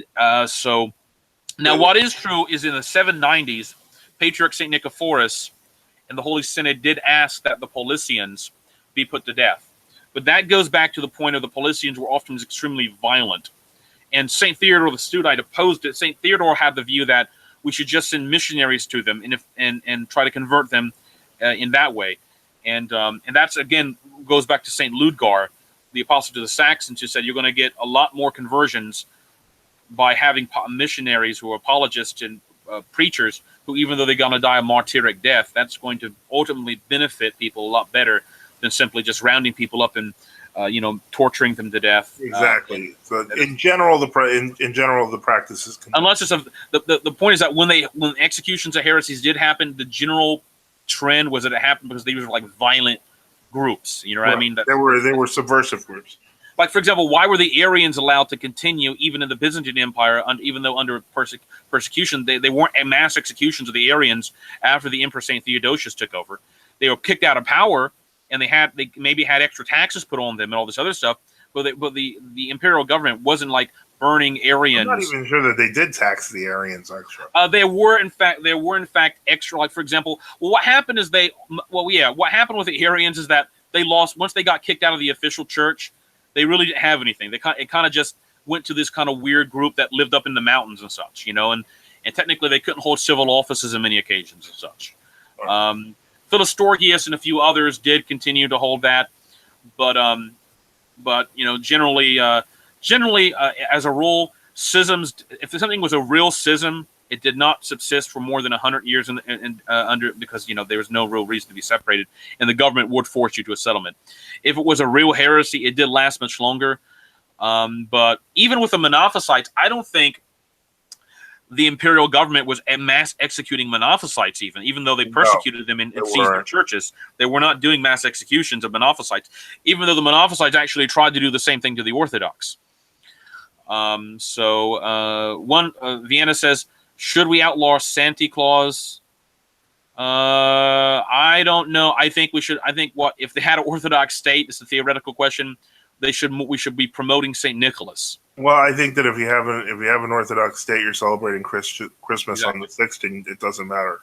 so now what is true is in the 790s, Patriarch St. Nicephorus and the Holy Synod did ask that the Paulicians be put to death. But that goes back to the point of the Paulicians were often extremely violent. And St. Theodore the Studite opposed it. St. Theodore had the view that we should just send missionaries to them and try to convert them in that way. And that's, again, goes back to St. Ludgar, the apostle to the Saxons, who said you're going to get a lot more conversions by having missionaries who are apologists and preachers who, even though they're going to die a martyric death, that's going to ultimately benefit people a lot better than simply just rounding people up and torturing them to death. Exactly. So in general, the practice is unless it's the point is that when executions of heresies did happen, the general trend was that it happened because these were like violent groups. You know what I mean? They were subversive groups. Like, for example, why were the Arians allowed to continue even in the Byzantine Empire, even though under persecution? They weren't mass executions of the Arians after the Emperor St. Theodosius took over. They were kicked out of power, and they maybe had extra taxes put on them and all this other stuff. But the imperial government wasn't like burning Arians. I'm not even sure that they did tax the Arians, actually. There were in fact extra. Like, for example, what happened is what happened with the Arians is that they lost once they got kicked out of the official church. They really didn't have anything. It kind of just went to this kind of weird group that lived up in the mountains and such, and technically they couldn't hold civil offices in many occasions and such. Philostorgius and a few others did continue to hold that, but generally, as a rule, schisms. If something was a real schism, it did not subsist for more than 100 years under because there was no real reason to be separated, and the government would force you to a settlement. If it was a real heresy, it did last much longer. But even with the Monophysites, I don't think the imperial government was mass executing Monophysites, even though they persecuted them and seized their churches. They were not doing mass executions of Monophysites, even though the Monophysites actually tried to do the same thing to the Orthodox. Vienna says, should we outlaw Santa Claus? I don't know. I think we should. I think if they had an Orthodox state, it's a theoretical question. We should be promoting Saint Nicholas. Well, I think that if you have an Orthodox state, you're celebrating Christmas exactly. on the 6th, and it doesn't matter.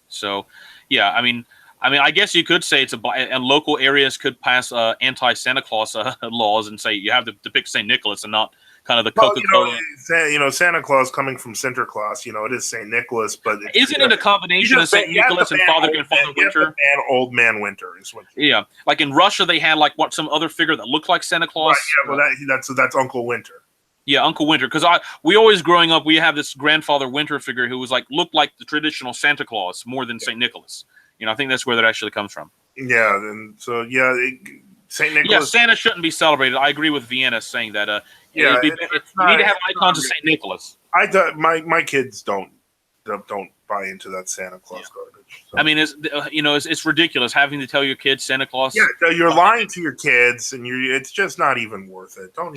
So, yeah, I mean, I guess you could say and local areas could pass anti-Santa Claus laws and say you have to depict Saint Nicholas and not kind of the Coca-Cola. Santa Claus coming from Sinterklaas, it is Saint Nicholas, but isn't it a combination of Saint Nicholas and Father Winter? And Old Man Winter is what. Yeah, like in Russia, they had some other figure that looked like Santa Claus. Right, yeah, well, that's Uncle Winter. Yeah, Uncle Winter. Because we always growing up, we have this Grandfather Winter figure who was looked like the traditional Santa Claus more than Saint Nicholas. I think that's where that actually comes from. Yeah, and so Saint Nicholas. Yeah, Santa shouldn't be celebrated. I agree with Vienna saying that. You need to have icons of Saint Nicholas. My kids don't buy into that Santa Claus garbage. So. I mean, it's ridiculous having to tell your kids Santa Claus. Yeah, you're lying to your kids, and it's just not even worth it. Tell them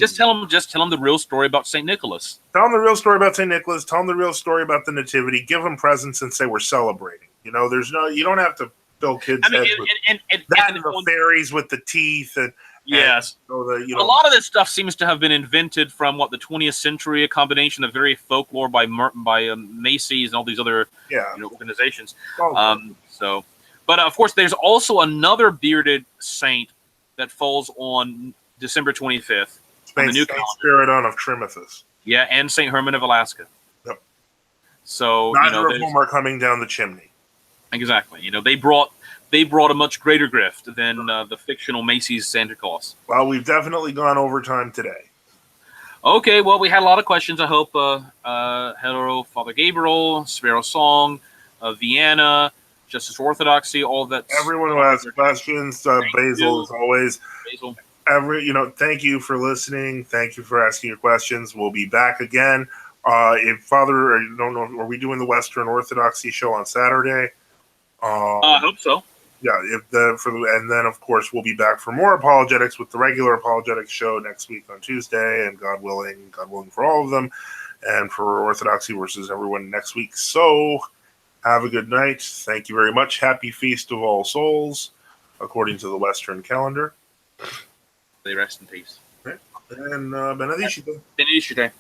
the real story about Saint Nicholas. Tell them the real story about Saint Nicholas. Tell them the real story about the Nativity. Give them presents and say we're celebrating. You don't have to fill kids' heads with the fairies with the teeth and. Yes. A lot of this stuff seems to have been invented from the 20th century, a combination of very folklore by Macy's and all these other organizations. But of course, there's also another bearded saint that falls on December 25th on the new calendar. Spiridon of Trimithus. Yeah, and Saint Herman of Alaska. Yep. So neither of them are coming down the chimney. Exactly. They brought a much greater grift than the fictional Macy's Santa Claus. Well, we've definitely gone over time today. Okay, well, we had a lot of questions. I hope Hello, Father Gabriel, Sparrow Song, Vienna, Justice Orthodoxy, all that. Everyone who has questions, Basil, as always. Basil. Thank you for listening. Thank you for asking your questions. We'll be back again. If Father, I don't know, are we doing the Western Orthodoxy show on Saturday? I hope so. Yeah, and then of course we'll be back for more apologetics with the regular apologetics show next week on Tuesday, and God willing for all of them, and for Orthodoxy versus everyone next week. So have a good night. Thank you very much. Happy Feast of All Souls, according to the Western calendar. They rest in peace. And Benedicite. Benedicite.